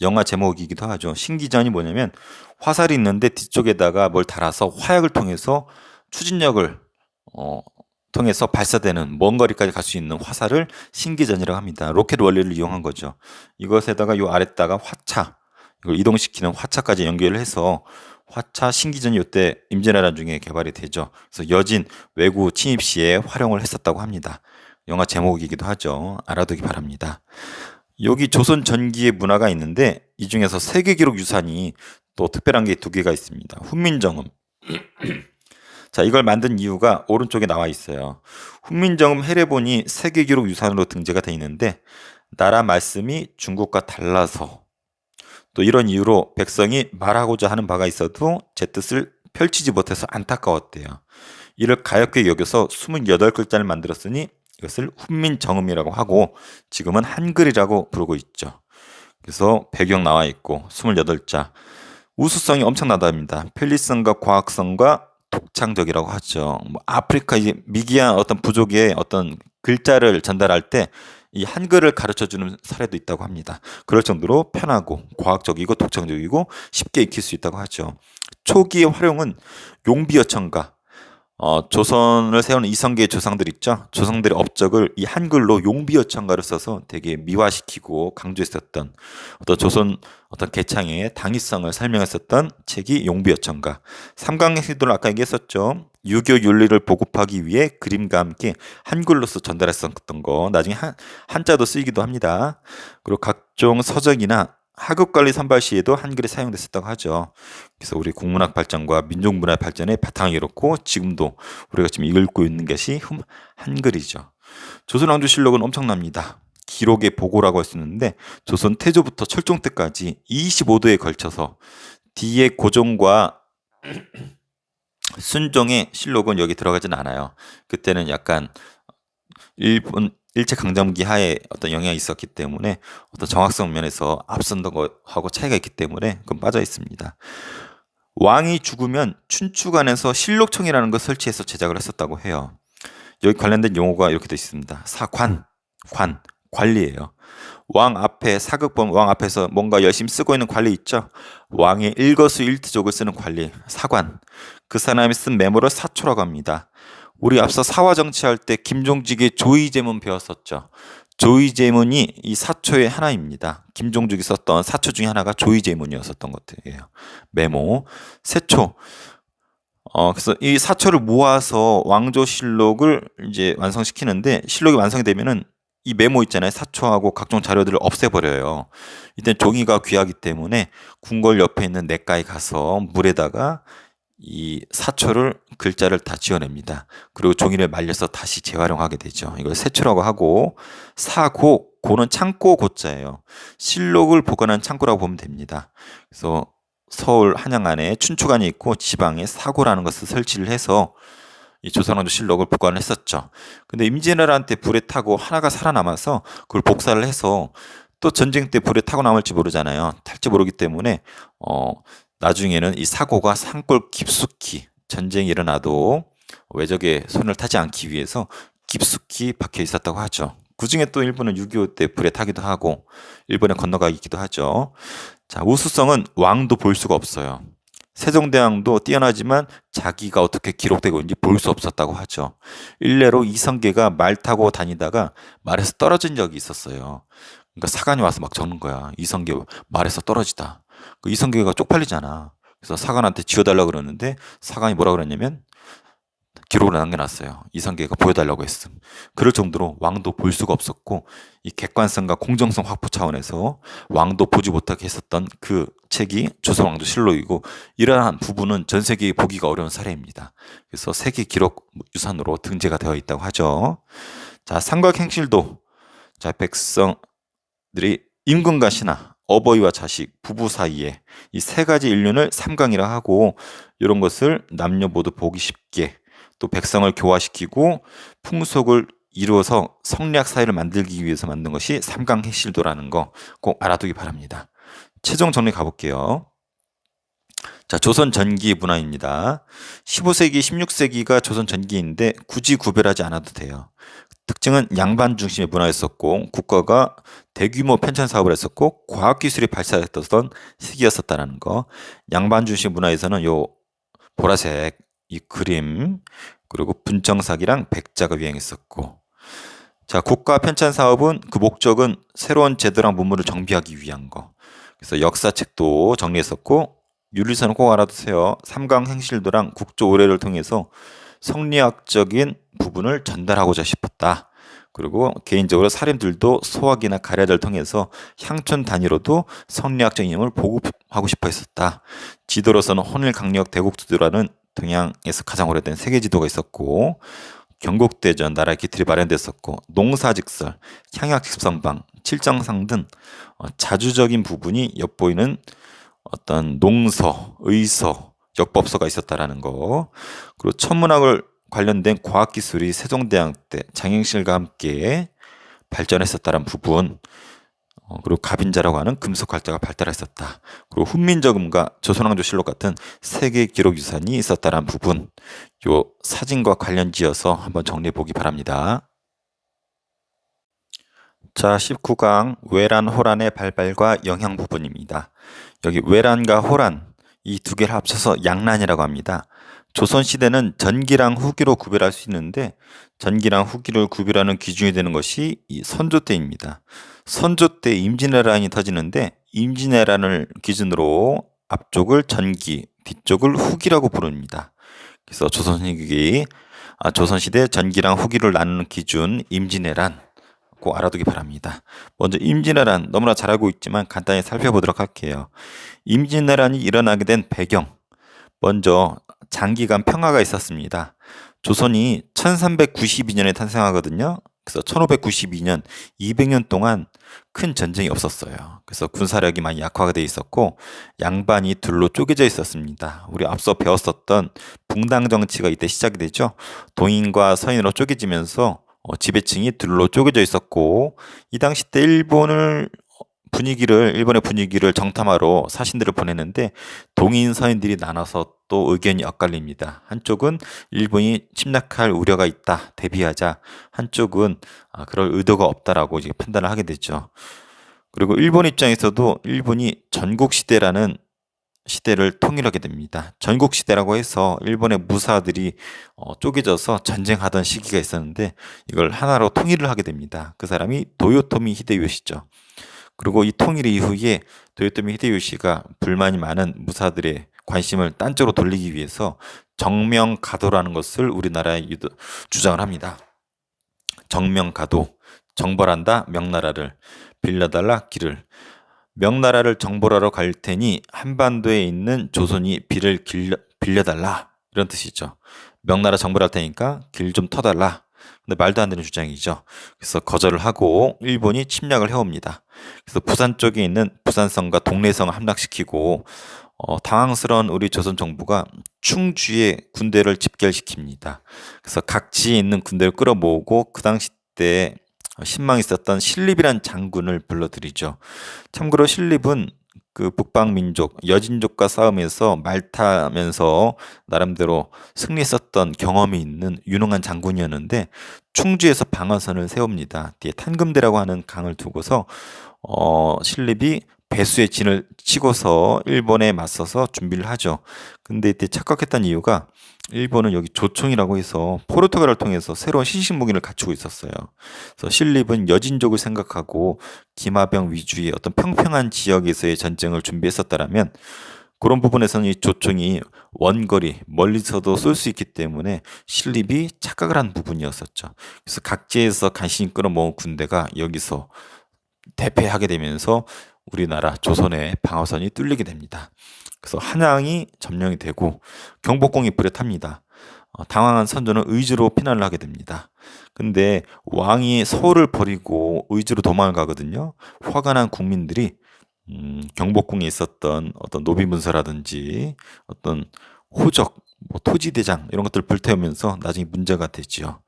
S1: 영화 제목이기도 하죠. 신기전이 뭐냐면 화살이 있는데 뒤쪽에다가 뭘 달아서 화약을 통해서 추진력을 통해서 발사되는 먼 거리까지 갈 수 있는 화살을 신기전이라고 합니다. 로켓 원리를 이용한 거죠. 이것에다가 요 아래다가 화차 이걸 이동시키는 화차까지 연결을 해서 화차 신기전이 이때 임진왜란 중에 개발이 되죠. 그래서 여진 외구 침입 시에 활용을 했었다고 합니다. 영화 제목이기도 하죠. 알아두기 바랍니다. 여기 조선 전기의 문화가 있는데 이 중에서 세계 기록 유산이 또 특별한 게 두 개가 있습니다. 훈민정음. 자, 이걸 만든 이유가 오른쪽에 나와 있어요. 훈민정음 해례본이 세계 기록 유산으로 등재가 돼 있는데 나라 말씀이 중국과 달라서 또 이런 이유로 백성이 말하고자 하는 바가 있어도 제 뜻을 펼치지 못해서 안타까웠대요. 이를 가엾게 여겨서 28글자를 만들었으니 이것을 훈민정음이라고 하고 지금은 한글이라고 부르고 있죠. 그래서 배경 나와 있고 28자. 우수성이 엄청나답니다. 편리성과 과학성과 독창적이라고 하죠. 뭐 아프리카 이제 미기한 어떤 부족의 어떤 글자를 전달할 때 이 한글을 가르쳐주는 사례도 있다고 합니다. 그럴 정도로 편하고 과학적이고 독창적이고 쉽게 익힐 수 있다고 하죠. 초기의 활용은 용비어천가 조선을 세우는 이성계의 조상들 있죠. 조상들의 업적을 이 한글로 용비어천가를 써서 되게 미화시키고 강조했었던 어떤 조선 어떤 개창의 당위성을 설명했었던 책이 용비어천가. 삼강해시도를 아까 얘기했었죠. 유교 윤리를 보급하기 위해 그림과 함께 한글로서 전달했었던 거. 나중에 한자도 쓰이기도 합니다. 그리고 각종 서적이나 하급관리 선발 시에도 한글이 사용됐었다고 하죠. 그래서 우리 국문학 발전과 민족문화 발전의 바탕이 이렇고 지금도 우리가 지금 읽고 있는 것이 한글이죠. 조선왕조실록은 엄청납니다. 기록의 보고라고 할 수 있는데 조선 태조부터 철종 때까지 25도에 걸쳐서 뒤에 고종과 순종의 실록은 여기 들어가진 않아요. 그때는 약간 일본 일제강점기 하에 어떤 영향이 있었기 때문에 어떤 정확성 면에서 앞선다고 하고 차이가 있기 때문에 그건 빠져 있습니다. 왕이 죽으면 춘추관에서 실록청이라는 걸 설치해서 제작을 했었다고 해요. 여기 관련된 용어가 이렇게 되어 있습니다. 사관, 관리예요. 왕 앞에 사극본 왕 앞에서 뭔가 열심히 쓰고 있는 관리 있죠. 왕의 일거수일투족을 쓰는 관리, 사관. 그 사람이 쓴 메모를 사초라고 합니다. 우리 앞서 사화 정치할 때 김종직의 조의제문 배웠었죠. 조의제문이 이 사초의 하나입니다. 김종직이 썼던 사초 중에 하나가 조의제문이었었던 것 같아요. 메모, 세초. 그래서 이 사초를 모아서 왕조실록을 이제 완성시키는데 실록이 완성이 되면은 이 메모 있잖아요. 사초하고 각종 자료들을 없애버려요. 이때 종이가 귀하기 때문에 궁궐 옆에 있는 냇가에 가서 물에다가 이 사초를 글자를 다 지어냅니다. 그리고 종이를 말려서 다시 재활용하게 되죠. 이걸 세초라고 하고 사고, 고는 창고 고자예요. 실록을 보관한 창고라고 보면 됩니다. 그래서 서울 한양 안에 춘추관이 있고 지방에 사고라는 것을 설치를 해서 이 조선왕조 실록을 보관을 했었죠. 근데 임진왜란 때 불에 타고 하나가 살아남아서 그걸 복사를 해서 또 전쟁 때 불에 타고 남을지 모르잖아요. 탈지 모르기 때문에 나중에는 이 사고가 산골 깊숙이 전쟁이 일어나도 외적의 손을 타지 않기 위해서 깊숙이 박혀 있었다고 하죠. 그 중에 또 일본은 6.25 때 불에 타기도 하고 일본에 건너가기도 하죠. 자, 우수성은 왕도 볼 수가 없어요. 세종대왕도 뛰어나지만 자기가 어떻게 기록되고 있는지 볼 수 없었다고 하죠. 일례로 이성계가 말 타고 다니다가 말에서 떨어진 적이 있었어요. 그러니까 사관이 와서 막 적는 거야. 이성계 말에서 떨어지다. 그 이성계가 쪽팔리잖아. 그래서 사관한테 지어달라고 그러는데 사관이 뭐라 그랬냐면 기록으로 남겨놨어요. 이성계가 보여달라고 했음. 그럴 정도로 왕도 볼 수가 없었고 이 객관성과 공정성 확보 차원에서 왕도 보지 못하게 했었던 그 책이 조선왕조실록이고 이러한 부분은 전 세계에 보기가 어려운 사례입니다. 그래서 세계 기록 유산으로 등재가 되어 있다고 하죠. 자, 삼각행실도 자 백성들이 임금과 신하, 어버이와 자식, 부부 사이에 이 세 가지 일륜을 삼강이라 하고 이런 것을 남녀 모두 보기 쉽게 또 백성을 교화시키고 풍속을 이루어서 성리학 사회를 만들기 위해서 만든 것이 삼강행실도라는 거 꼭 알아두기 바랍니다. 최종 정리 가볼게요. 자, 조선 전기 문화입니다. 15세기, 16세기가 조선 전기인데 굳이 구별하지 않아도 돼요. 특징은 양반 중심의 문화였었고 국가가 대규모 편찬 사업을 했었고 과학기술이 발달했던 시기였었다는 거. 양반 중심 문화에서는 요 보라색 이 그림 그리고 분청사기랑 백자가 유행했었고 자 국가 편찬 사업은 그 목적은 새로운 제도랑 문물을 정비하기 위한 거. 그래서 역사책도 정리했었고 윤리선은 꼭 알아두세요. 삼강행실도랑 국조 의례를 통해서 성리학적인 부분을 전달하고자 싶었다. 그리고 개인적으로 사람들도 소학이나 가래를 통해서 향촌 단위로도 성리학적인 힘을 보급하고 싶어 했었다. 지도로서는 혼일강력 대국지도라는 동양에서 가장 오래된 세계 지도가 있었고 경국대전 나라의 기틀이 마련됐었고 농사직설, 향약식성방, 칠정상 등 자주적인 부분이 엿보이는 어떤 농서, 의서, 역법서가 있었다라는 거. 그리고 천문학을 관련된 과학기술이 세종대왕 때 장영실과 함께 발전했었다는 부분. 그리고 갑인자라고 하는 금속활자가 발달했었다. 그리고 훈민정음과 조선왕조실록 같은 세계 기록 유산이 있었다는 부분. 요 사진과 관련지어서 한번 정리해 보기 바랍니다. 자, 19강 외란 호란의 발발과 영향 부분입니다. 여기 외란과 호란 이 두 개를 합쳐서 양란이라고 합니다. 조선시대는 전기랑 후기로 구별할 수 있는데 전기랑 후기를 구별하는 기준이 되는 것이 이 선조 때입니다. 선조 때 임진왜란이 터지는데 임진왜란을 기준으로 앞쪽을 전기, 뒤쪽을 후기라고 부릅니다. 그래서 조선시대 전기랑 후기를 나누는 기준 임진왜란 꼭 알아두기 바랍니다. 먼저 임진왜란 너무나 잘 알고 있지만 간단히 살펴보도록 할게요. 임진왜란이 일어나게 된 배경 먼저 장기간 평화가 있었습니다. 조선이 1392년에 탄생하거든요. 그래서 1592년 200년 동안 큰 전쟁이 없었어요. 그래서 군사력이 많이 약화가 돼 있었고 양반이 둘로 쪼개져 있었습니다. 우리 앞서 배웠었던 붕당 정치가 이때 시작이 되죠. 동인과 서인으로 쪼개지면서 지배층이 둘로 쪼개져 있었고 이 당시 때 일본의 분위기를 정탐하러 사신들을 보냈는데 동인 서인들이 나눠서 또 의견이 엇갈립니다. 한쪽은 일본이 침략할 우려가 있다, 대비하자. 한쪽은 그럴 의도가 없다라고 이제 판단을 하게 되죠. 그리고 일본 입장에서도 일본이 전국시대라는 시대를 통일하게 됩니다. 전국시대라고 해서 일본의 무사들이 쪼개져서 전쟁하던 시기가 있었는데 이걸 하나로 통일을 하게 됩니다. 그 사람이 도요토미 히데요시죠. 그리고 이 통일 이후에 도요토미 히데요시가 불만이 많은 무사들의 관심을 딴 쪽으로 돌리기 위해서 정명가도라는 것을 우리나라에 주장을 합니다. 정명가도, 정벌한다 명나라를, 빌려달라 길을. 명나라를 정벌하러 갈 테니 한반도에 있는 조선이 비를 빌려달라 이런 뜻이죠. 명나라 정벌할 테니까 길 좀 터달라. 근데 말도 안 되는 주장이죠. 그래서 거절을 하고 일본이 침략을 해옵니다. 그래서 부산 쪽에 있는 부산성과 동래성을 함락시키고 당황스러운 우리 조선 정부가 충주에 군대를 집결시킵니다. 그래서 각지에 있는 군대를 끌어모으고 그 당시 때 신망이 있었던 신립이란 장군을 불러들이죠. 참고로 신립은 그 북방민족, 여진족과 싸움에서 말타면서 나름대로 승리했었던 경험이 있는 유능한 장군이었는데 충주에서 방어선을 세웁니다. 뒤에 탄금대라고 하는 강을 두고서 신립이 배수의 진을 치고서 일본에 맞서서 준비를 하죠. 근데 이때 착각했던 이유가 일본은 여기 조총이라고 해서 포르투갈을 통해서 새로운 신식 무기를 갖추고 있었어요. 그래서 신립은 여진족을 생각하고 기마병 위주의 어떤 평평한 지역에서의 전쟁을 준비했었다라면 그런 부분에서는 이 조총이 원거리 멀리서도 쏠 수 있기 때문에 신립이 착각을 한 부분이었었죠. 그래서 각지에서 간신히 끌어모은 군대가 여기서 대패하게 되면서 우리나라 조선의 방어선이 뚫리게 됩니다. 그래서 한양이 점령이 되고 경복궁이 불에 탑니다. 당황한 선조는 의주로 피난을 하게 됩니다. 근데 왕이 서울을 버리고 의주로 도망을 가거든요. 화가 난 국민들이 경복궁에 있었던 어떤 노비문서라든지 어떤 호적, 뭐 토지대장 이런 것들을 불태우면서 나중에 문제가 되지요.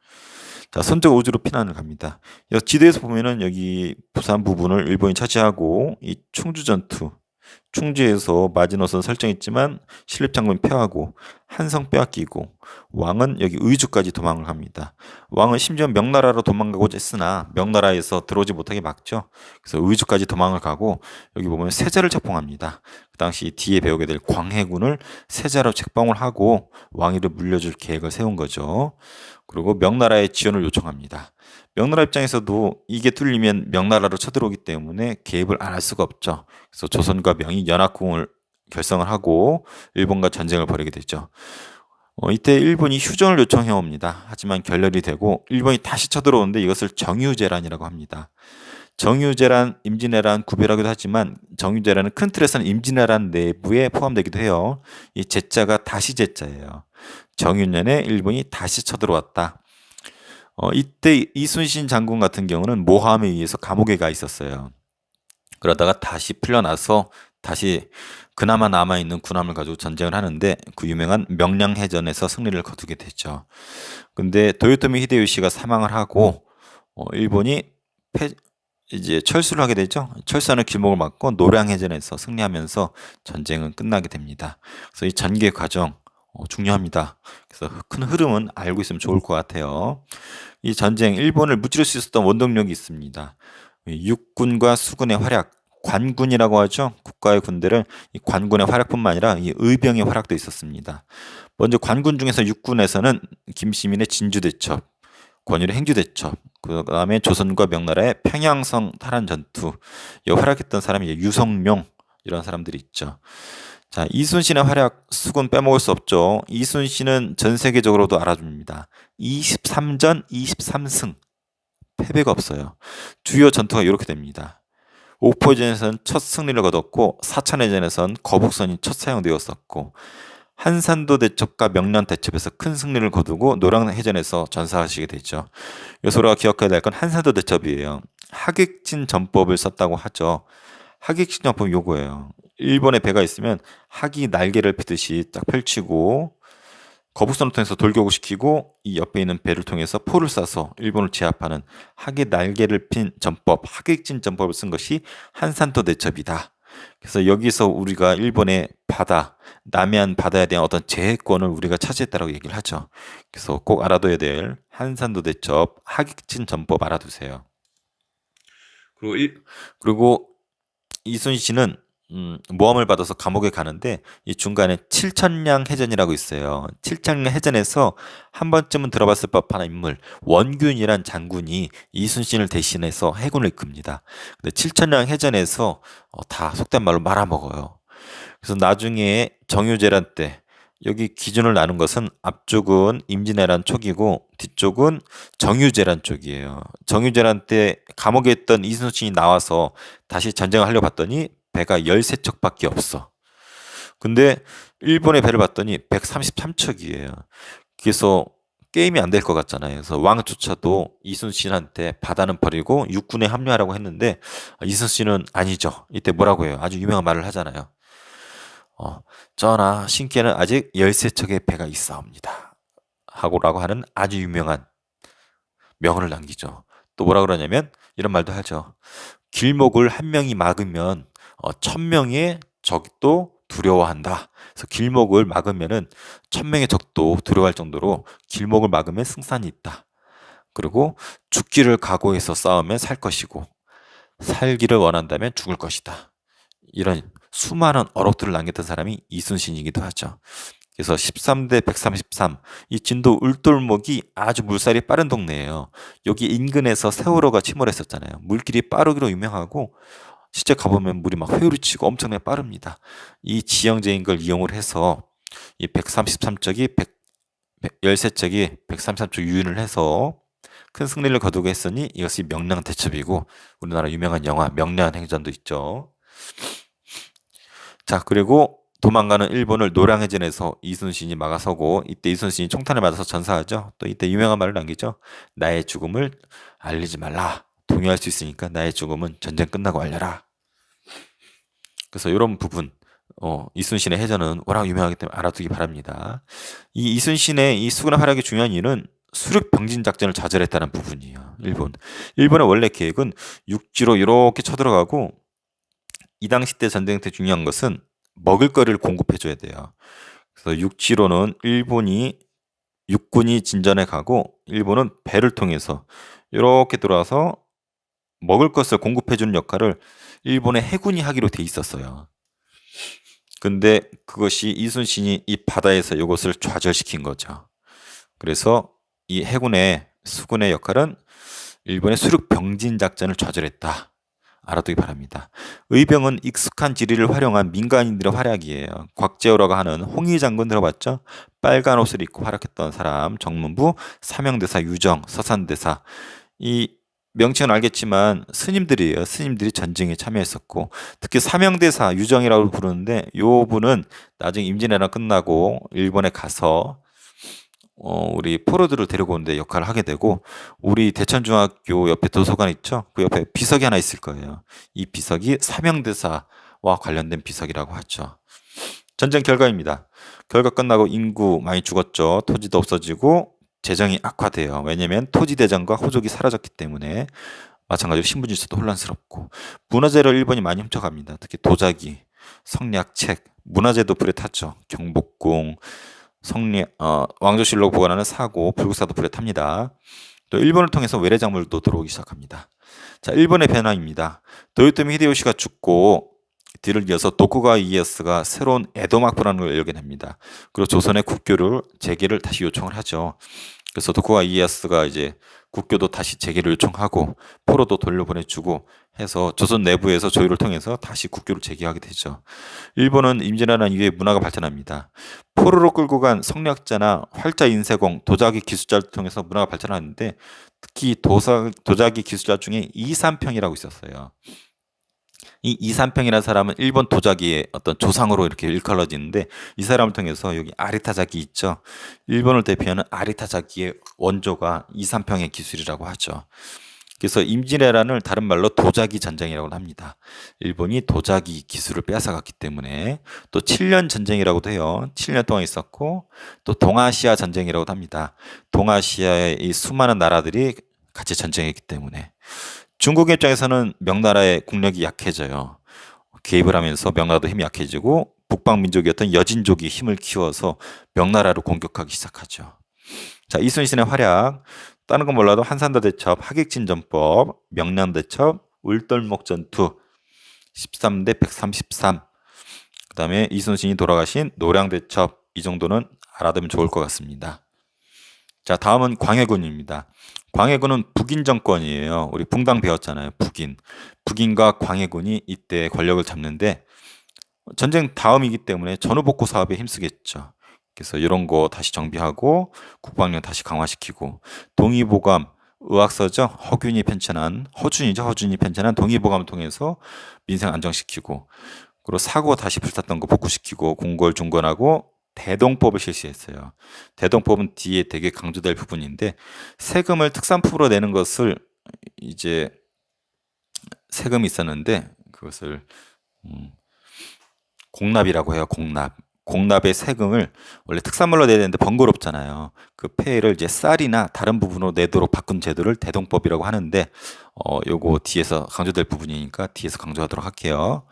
S1: 자, 선조가 우주로 피난을 갑니다. 지도에서 보면은 여기 부산 부분을 일본이 차지하고 이 충주 전투, 충주에서 마지노선 설정했지만 신립장군 패하고 한성 빼앗기고 왕은 여기 의주까지 도망을 합니다. 왕은 심지어 명나라로 도망가고자 했으나 명나라에서 들어오지 못하게 막죠. 그래서 의주까지 도망을 가고 여기 보면 세자를 책봉합니다. 그 당시 뒤에 배우게 될 광해군을 세자로 책봉을 하고 왕위를 물려줄 계획을 세운 거죠. 그리고 명나라의 지원을 요청합니다. 명나라 입장에서도 이게 뚫리면 명나라로 쳐들어오기 때문에 개입을 안 할 수가 없죠. 그래서 조선과 명이 연합군을 결성을 하고 일본과 전쟁을 벌이게 되죠. 이때 일본이 휴전을 요청해 옵니다. 하지만 결렬이 되고 일본이 다시 쳐들어오는데 이것을 정유재란이라고 합니다. 정유재란, 임진왜란 구별하기도 하지만 정유재란은 큰 틀에서는 임진왜란 내부에 포함되기도 해요. 이 제자가 다시 제자예요. 정유년에 일본이 다시 쳐들어왔다. 이때 이순신 장군 같은 경우는 모함에 의해서 감옥에 가 있었어요. 그러다가 다시 풀려나서 다시 그나마 남아있는 군함을 가지고 전쟁을 하는데 그 유명한 명량해전에서 승리를 거두게 되죠. 근데 도요토미 히데요시가 사망을 하고 일본이 이제 철수를 하게 되죠. 철수하는 길목을 막고 노량해전에서 승리하면서 전쟁은 끝나게 됩니다. 그래서 이 전개 과정 중요합니다. 그래서 큰 흐름은 알고 있으면 좋을 것 같아요. 이 전쟁 일본을 무찌를 수 있었던 원동력이 있습니다. 육군과 수군의 활약, 관군이라고 하죠. 국가의 군대를 이 관군의 활약뿐만 아니라 이 의병의 활약도 있었습니다. 먼저 관군 중에서 육군에서는 김시민의 진주대첩, 권율의 행주대첩, 그 다음에 조선과 명나라의 평양성 탈환 전투, 이 활약했던 사람이 유성룡 이런 사람들이 있죠. 자, 이순신의 활약 수군 빼먹을 수 없죠. 이순신은 전 세계적으로도 알아줍니다. 23전 23승 패배가 없어요. 주요 전투가 이렇게 됩니다. 옥포전에서는 첫 승리를 거뒀고 사천해전에선 거북선이 첫 사용되었었고 한산도 대첩과 명량 대첩에서 큰 승리를 거두고 노량해전에서 전사하시게 되죠. 여기서 우리가 기억해야 될 건 한산도 대첩이에요. 하객진 전법을 썼다고 하죠. 하객진 전법 요거예요. 일본의 배가 있으면 학이 날개를 피듯이 딱 펼치고 거북선을 통해서 돌격을 시키고 이 옆에 있는 배를 통해서 포를 쏴서 일본을 제압하는 학의 날개를 핀 전법, 하객진 전법을 쓴 것이 한산도 대첩이다. 그래서 여기서 우리가 일본의 바다, 남해안 바다에 대한 어떤 제해권을 우리가 차지했다라고 얘기를 하죠. 그래서 꼭 알아둬야 될 한산도 대첩, 하객진 전법 알아두세요. 그리고 이순신은 모함을 받아서 감옥에 가는데 이 중간에 칠천량 해전이라고 있어요. 칠천량 해전에서 한 번쯤은 들어봤을 법한 인물 원균이란 장군이 이순신을 대신해서 해군을 이끕니다. 근데 칠천량 해전에서 다 속된 말로 말아먹어요. 그래서 나중에 정유재란 때 여기 기준을 나눈 것은 앞쪽은 임진왜란 초기고 뒤쪽은 정유재란 쪽이에요. 정유재란 때 감옥에 있던 이순신이 나와서 다시 전쟁을 하려고 봤더니 배가 13척밖에 없어. 근데 일본의 배를 봤더니 133척이에요. 그래서 게임이 안 될 것 같잖아요. 그래서 왕조차도 이순신한테 바다는 버리고 육군에 합류하라고 했는데 이순신은 아니죠. 이때 뭐라고 해요? 아주 유명한 말을 하잖아요. 전하 신께는 아직 13척의 배가 있사옵니다. 하고라고 하는 아주 유명한 명언을 남기죠. 또 뭐라 그러냐면 이런 말도 하죠. 길목을 한 명이 막으면 1000명의 적도 두려워한다. 그래서 길목을 막으면은 1000명의 적도 두려워할 정도로 길목을 막으면 승산이 있다. 그리고 죽기를 각오해서 싸우면 살 것이고 살기를 원한다면 죽을 것이다. 이런 수많은 어록들을 남겼던 사람이 이순신이기도 하죠. 그래서 13대 133, 이 진도 울돌목이 아주 물살이 빠른 동네예요. 여기 인근에서 세월호가 침몰했었잖아요. 물길이 빠르기로 유명하고 실제 가보면 물이 막 회오리치고 엄청나게 빠릅니다. 이 지형적인 걸 이용을 해서 이 133척이 13척이 133척 유인을 해서 큰 승리를 거두게 했으니 이것이 명량대첩이고, 우리나라 유명한 영화 명량행전도 있죠. 자, 그리고 도망가는 일본을 노량해전에서 이순신이 막아서고, 이때 이순신이 총탄을 맞아서 전사하죠. 또 이때 유명한 말을 남기죠. 나의 죽음을 알리지 말라. 동요할 수 있으니까 나의 죽음은 전쟁 끝나고 알려라. 그래서 이런 부분, 이순신의 해전은 워낙 유명하기 때문에 알아두기 바랍니다. 이 이순신의 이 수군의 활약이 중요한 이유는 수륙 병진 작전을 좌절했다는 부분이에요. 일본의 원래 계획은 육지로 이렇게 쳐들어가고, 이 당시 때 전쟁 때 중요한 것은 먹을거리를 공급해줘야 돼요. 그래서 육지로는 육군이 진전해 가고, 일본은 배를 통해서 이렇게 들어와서 먹을 것을 공급해주는 역할을 일본의 해군이 하기로 돼 있었어요. 근데 그것이 이순신이 이 바다에서 이것을 좌절시킨 거죠. 그래서 이 수군의 역할은 일본의 수륙 병진 작전을 좌절했다. 알아두기 바랍니다. 의병은 익숙한 지리를 활용한 민간인들의 활약이에요. 곽재우라고 하는 홍위 장군 들어봤죠? 빨간 옷을 입고 활약했던 사람, 정문부, 사명대사 유정, 서산대사. 이 명칭은 알겠지만 스님들이에요. 스님들이 전쟁에 참여했었고, 특히 사명대사 유정이라고 부르는데, 요 분은 나중에 임진왜란 끝나고 일본에 가서 우리 포로들을 데리고 오는데 역할을 하게 되고, 우리 대천중학교 옆에 도서관 있죠? 그 옆에 비석이 하나 있을 거예요. 이 비석이 사명대사와 관련된 비석이라고 하죠. 전쟁 결과입니다. 결과 끝나고 인구 많이 죽었죠. 토지도 없어지고 재정이 악화돼요. 왜냐면 토지대전과 호족이 사라졌기 때문에. 마찬가지로 신분 질서도 혼란스럽고, 문화재를 일본이 많이 훔쳐갑니다. 특히 도자기, 성리학 책, 문화재도 불에 탔죠. 경복궁, 왕조실록 보관하는 사고, 불국사도 불에 탑니다. 또 일본을 통해서 외래작물도 들어오기 시작합니다. 자, 일본의 변화입니다. 도요토미 히데요시가 죽고 뒤를 이어서 도쿠가와 이에야스가 새로운 에도 막부라는 걸 열게 됩니다. 그리고 조선의 국교를 재개를 다시 요청을 하죠. 그래서 도쿠가와 이에야스가 이제 국교도 다시 재개를 요청하고 포로도 돌려보내주고 해서 조선 내부에서 조율을 통해서 다시 국교를 재개하게 되죠. 일본은 임진왜란 이후에 문화가 발전합니다. 포로로 끌고 간 성리학자나 활자 인쇄공, 도자기 기술자를 통해서 문화가 발전하는데, 특히 도자기 기술자 중에 이삼평이라고 있었어요. 이 이삼평이라는 사람은 일본 도자기의 어떤 조상으로 이렇게 일컬어지는데, 이 사람을 통해서 여기 아리타자기 있죠. 일본을 대표하는 아리타자기의 원조가 이삼평의 기술이라고 하죠. 그래서 임진왜란을 다른 말로 도자기 전쟁이라고 합니다. 일본이 도자기 기술을 빼앗아갔기 때문에. 또 7년 전쟁이라고도 해요. 7년 동안 있었고, 또 동아시아 전쟁이라고도 합니다. 동아시아의 이 수많은 나라들이 같이 전쟁했기 때문에. 중국 입장에서는 명나라의 국력이 약해져요. 개입을 하면서 명나라도 힘이 약해지고, 북방민족이었던 여진족이 힘을 키워서 명나라를 공격하기 시작하죠. 자, 이순신의 활약. 다른 건 몰라도 한산도 대첩, 하객진전법, 명량대첩, 울돌목 전투, 13대 133. 그 다음에 이순신이 돌아가신 노량대첩. 이 정도는 알아두면 좋을 것 같습니다. 자, 다음은 광해군입니다. 광해군은 북인 정권이에요. 우리 붕당 배웠잖아요. 북인과 광해군이 이때 권력을 잡는데, 전쟁 다음이기 때문에 전후복구 사업에 힘쓰겠죠. 그래서 이런 거 다시 정비하고 국방력 다시 강화시키고, 동의보감, 의학서죠. 허준이 편찬한 동의보감을 통해서 민생 안정시키고, 그리고 사고 다시 불탔던 거 복구시키고, 공고를 중건하고 대동법을 실시했어요. 대동법은 뒤에 되게 강조될 부분인데, 세금을 특산품으로 내는 것을 이제 세금이 있었는데 그것을 공납이라고 해요. 공납의 세금을 원래 특산물로 내야 되는데 번거롭잖아요. 그 폐를 이제 쌀이나 다른 부분으로 내도록 바꾼 제도를 대동법이라고 하는데, 요거 뒤에서 강조될 부분이니까 뒤에서 강조하도록 할게요.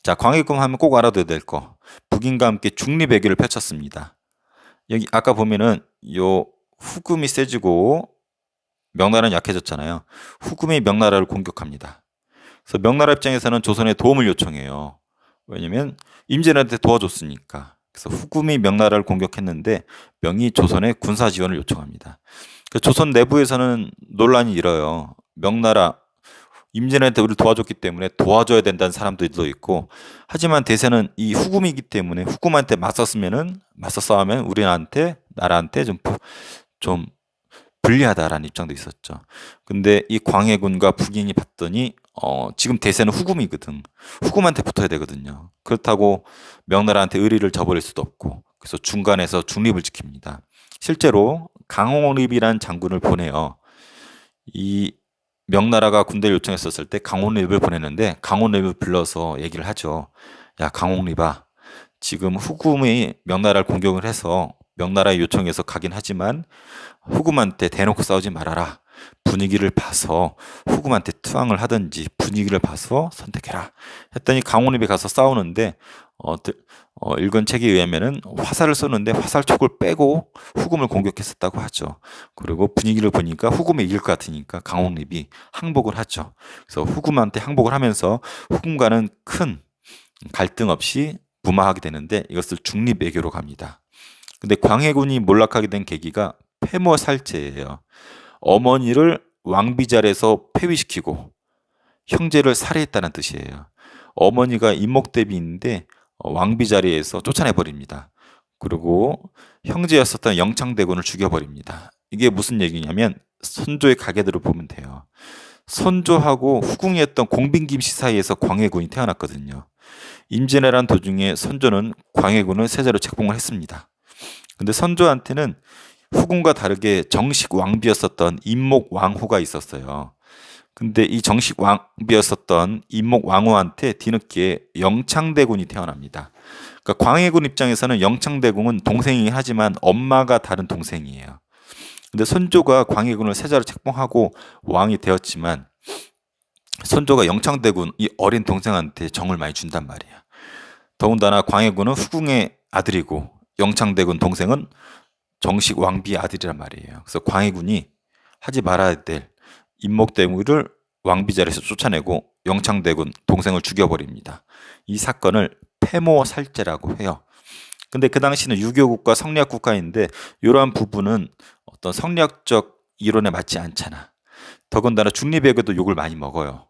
S1: 자, 광해군 하면 꼭 알아둬야 될 거. 북인과 함께 중립외교를 펼쳤습니다. 여기 아까 보면은 요 후금이 세지고 명나라는 약해졌잖아요. 후금이 명나라를 공격합니다. 그래서 명나라 입장에서는 조선에 도움을 요청해요. 왜냐면 임진왜란때 도와줬으니까. 그래서 후금이 명나라를 공격했는데 명이 조선에 군사 지원을 요청합니다. 조선 내부에서는 논란이 일어요. 명나라 임진왜란 때 우리를 도와줬기 때문에 도와줘야 된다는 사람들도 있고, 하지만 대세는 이 후금이기 때문에 후금한테 맞서 싸우면 나라한테 좀 불리하다라는 입장도 있었죠. 근데 이 광해군과 북인이 봤더니 지금 대세는 후금이거든. 후금한테 붙어야 되거든요. 그렇다고 명나라한테 의리를 저버릴 수도 없고, 그래서 중간에서 중립을 지킵니다. 실제로 강홍립이란 장군을 보내요. 이 명나라가 군대를 요청했었을 때 강홍립을 보냈는데, 강홍립을 불러서 얘기를 하죠. 야, 강홍립아, 지금 후금이 명나라를 공격을 해서 명나라의 요청에서 가긴 하지만 후금한테 대놓고 싸우지 말아라. 분위기를 봐서 후금한테 투항을 하든지 분위기를 봐서 선택해라. 했더니 강홍립이 가서 싸우는데 읽은 책에 의하면은 화살을 쏘는데 화살촉을 빼고 후금을 공격했었다고 하죠. 그리고 분위기를 보니까 후금이 이길 것 같으니까 강홍립이 항복을 하죠. 그래서 후금한테 항복을 하면서 후금과는 큰 갈등 없이 무마하게 되는데, 이것을 중립외교로 갑니다. 근데 광해군이 몰락하게 된 계기가 폐모살제예요. 어머니를 왕비자리에서 폐위시키고 형제를 살해했다는 뜻이에요. 어머니가 임목대비인데 왕비자리에서 쫓아내버립니다. 그리고 형제였었던 영창대군을 죽여버립니다. 이게 무슨 얘기냐면 선조의 가계들을 보면 돼요. 선조하고 후궁이었던 공빈김씨 사이에서 광해군이 태어났거든요. 임진왜란 도중에 선조는 광해군을 세자로 책봉을 했습니다. 근데 선조한테는 후궁과 다르게 정식 왕비였었던 임목왕후가 있었어요. 근데 이 정식 왕비였었던 임목왕후한테 뒤늦게 영창대군이 태어납니다. 그러니까 광해군 입장에서는 영창대군은 동생이긴 하지만 엄마가 다른 동생이에요. 근데 선조가 광해군을 세자로 책봉하고 왕이 되었지만 선조가 영창대군 이 어린 동생한테 정을 많이 준단 말이야. 더군다나 광해군은 후궁의 아들이고 영창대군 동생은 정식 왕비의 아들이란 말이에요. 그래서 광해군이 하지 말아야 될 임목대무를 왕비 자리에서 쫓아내고 영창대군 동생을 죽여버립니다. 이 사건을 폐모살제라고 해요. 근데 그 당시는 유교국가 성리학국가인데 이러한 부분은 어떤 성리학적 이론에 맞지 않잖아. 더군다나 중립외교도 욕을 많이 먹어요.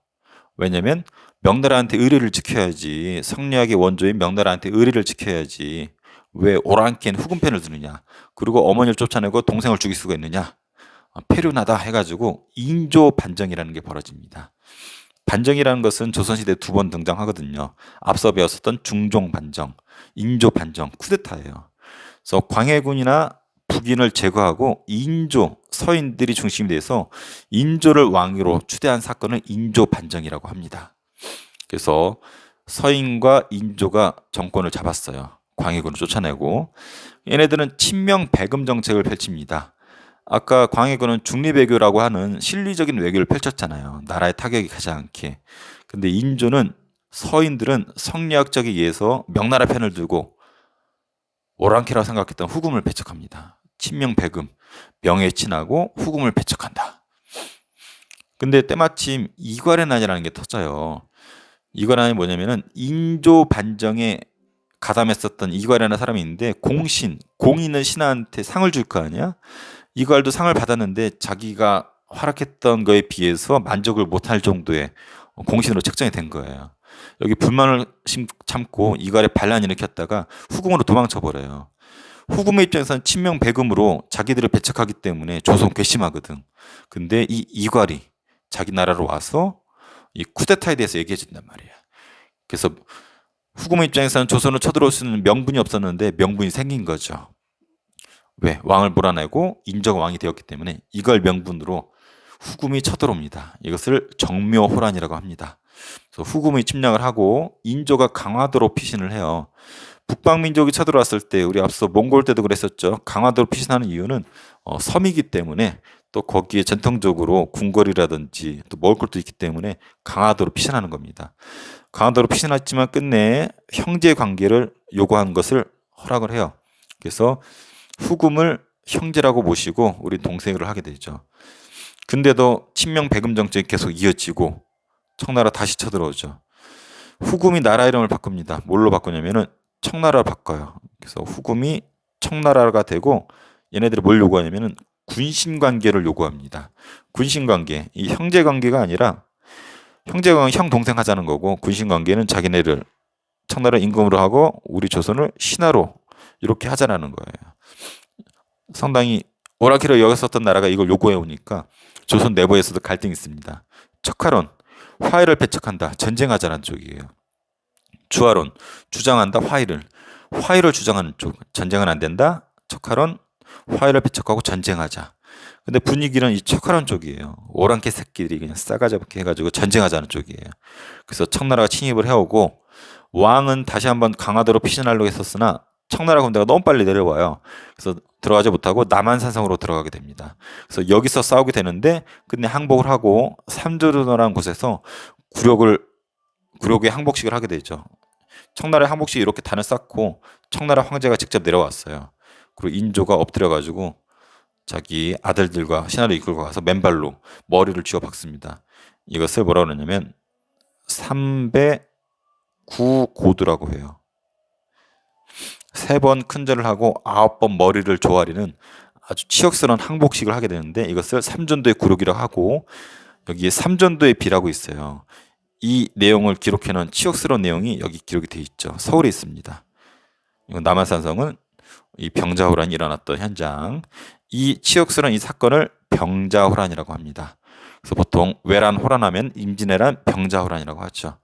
S1: 왜냐면 명나라한테 의리를 지켜야지, 성리학의 원조인 명나라한테 의리를 지켜야지 왜 오랑캐는 후금 편을 드느냐, 그리고 어머니를 쫓아내고 동생을 죽일 수가 있느냐, 폐륜하다 해가지고 인조 반정이라는 게 벌어집니다. 반정이라는 것은 조선시대 2번 등장하거든요. 앞서 배웠었던 중종 반정, 인조 반정, 쿠데타예요. 그래서 광해군이나 북인을 제거하고 인조, 서인들이 중심이 돼서 인조를 왕위로 추대한 사건을 인조 반정이라고 합니다. 그래서 서인과 인조가 정권을 잡았어요. 광해군을 쫓아내고, 얘네들은 친명 배금 정책을 펼칩니다. 아까 광해군은 중립외교라고 하는 실리적인 외교를 펼쳤잖아요. 나라에 타격이 가지 않게. 근데 인조는, 서인들은 성리학적에 의해서 명나라 편을 들고 오랑캐라고 생각했던 후금을 배척합니다. 친명 배금, 명예에 친하고 후금을 배척한다. 근데 때마침 이괄해난이라는 게 터져요. 이괄해난이 뭐냐면은 인조 반정에 가담했었던 이괄이라는 사람이 있는데, 공이 있는 신하한테 상을 줄 거 아니야? 이괄도 상을 받았는데 자기가 활약했던 거에 비해서 만족을 못할 정도의 공신으로 책정이 된 거예요. 여기 불만을 참고 이괄에 반란을 일으켰다가 후금으로 도망쳐 버려요. 후금의 입장에서는 친명 배금으로 자기들을 배척하기 때문에 조선 괘씸하거든. 근데 이 이괄이 자기 나라로 와서 이 쿠데타에 대해서 얘기해 준단 말이야. 그래서 후금의 입장에서는 조선을 쳐들어올 수 있는 명분이 없었는데 명분이 생긴 거죠. 왜? 왕을 몰아내고 인조가 왕이 되었기 때문에 이걸 명분으로 후금이 쳐들어옵니다. 이것을 정묘호란이라고 합니다. 그래서 후금이 침략을 하고 인조가 강화도로 피신을 해요. 북방민족이 쳐들어왔을 때, 우리 앞서 몽골 때도 그랬었죠. 강화도로 피신하는 이유는 섬이기 때문에, 또 거기에 전통적으로 궁궐이라든지 또 먹을 것도 있기 때문에 강화도로 피신하는 겁니다. 강화도로 피신했지만 끝내 형제 관계를 요구한 것을 허락을 해요. 그래서 후금을 형제라고 모시고 우리 동생을 하게 되죠. 근데도 친명 배금 정책이 계속 이어지고 청나라 다시 쳐들어오죠. 후금이 나라 이름을 바꿉니다. 뭘로 바꾸냐면은 청나라로 바꿔요. 그래서 후금이 청나라가 되고 얘네들이 뭘 요구하냐면은 군신관계를 요구합니다. 군신관계, 이 형제관계가 아니라 형제관계 형 동생 하자는 거고 군신관계는 자기네를 청나라 임금으로 하고 우리 조선을 신하로 이렇게 하자라는 거예요. 상당히 오라키를 여겼었던 나라가 이걸 요구해 오니까 조선 내부에서도 갈등이 있습니다. 척하론, 화해를 배척한다, 전쟁하자는 쪽이에요. 주하론, 주장한다, 화해를 주장하는 쪽, 전쟁은 안 된다. 척하론, 화해를 배척하고 전쟁하자. 근데 분위기는 이 척하론 쪽이에요. 오랑캐 새끼들이 그냥 싸가지 없게 해가지고 전쟁하자는 쪽이에요. 그래서 청나라가 침입을 해오고 왕은 다시 한번 강화도로 피신하려고 했었으나 청나라 군대가 너무 빨리 내려와요. 그래서 들어가지 못하고 남한산성으로 들어가게 됩니다. 그래서 여기서 싸우게 되는데 근데 항복을 하고 삼조도라는 곳에서 굴욕의 항복식을 하게 되죠. 청나라의 항복식이 이렇게 단을 쌓고 청나라 황제가 직접 내려왔어요. 그리고 인조가 엎드려가지고 자기 아들들과 신하를 이끌고 가서 맨발로 머리를 쥐어 박습니다. 이것을 뭐라 그러냐면 삼배구고두라고 해요. 3번 큰절을 하고 9번 머리를 조아리는 아주 치욕스러운 항복식을 하게 되는데 이것을 삼전도의 굴욕이라고 하고 여기에 삼전도의 비라고 있어요. 이 내용을 기록해놓은 치욕스러운 내용이 여기 기록이 되어 있죠. 서울에 있습니다. 이건 남한산성은 이 병자호란이 일어났던 현장. 이 치욕스러운 이 사건을 병자호란이라고 합니다. 그래서 보통 외란호란하면 임진왜란 병자호란이라고 하죠.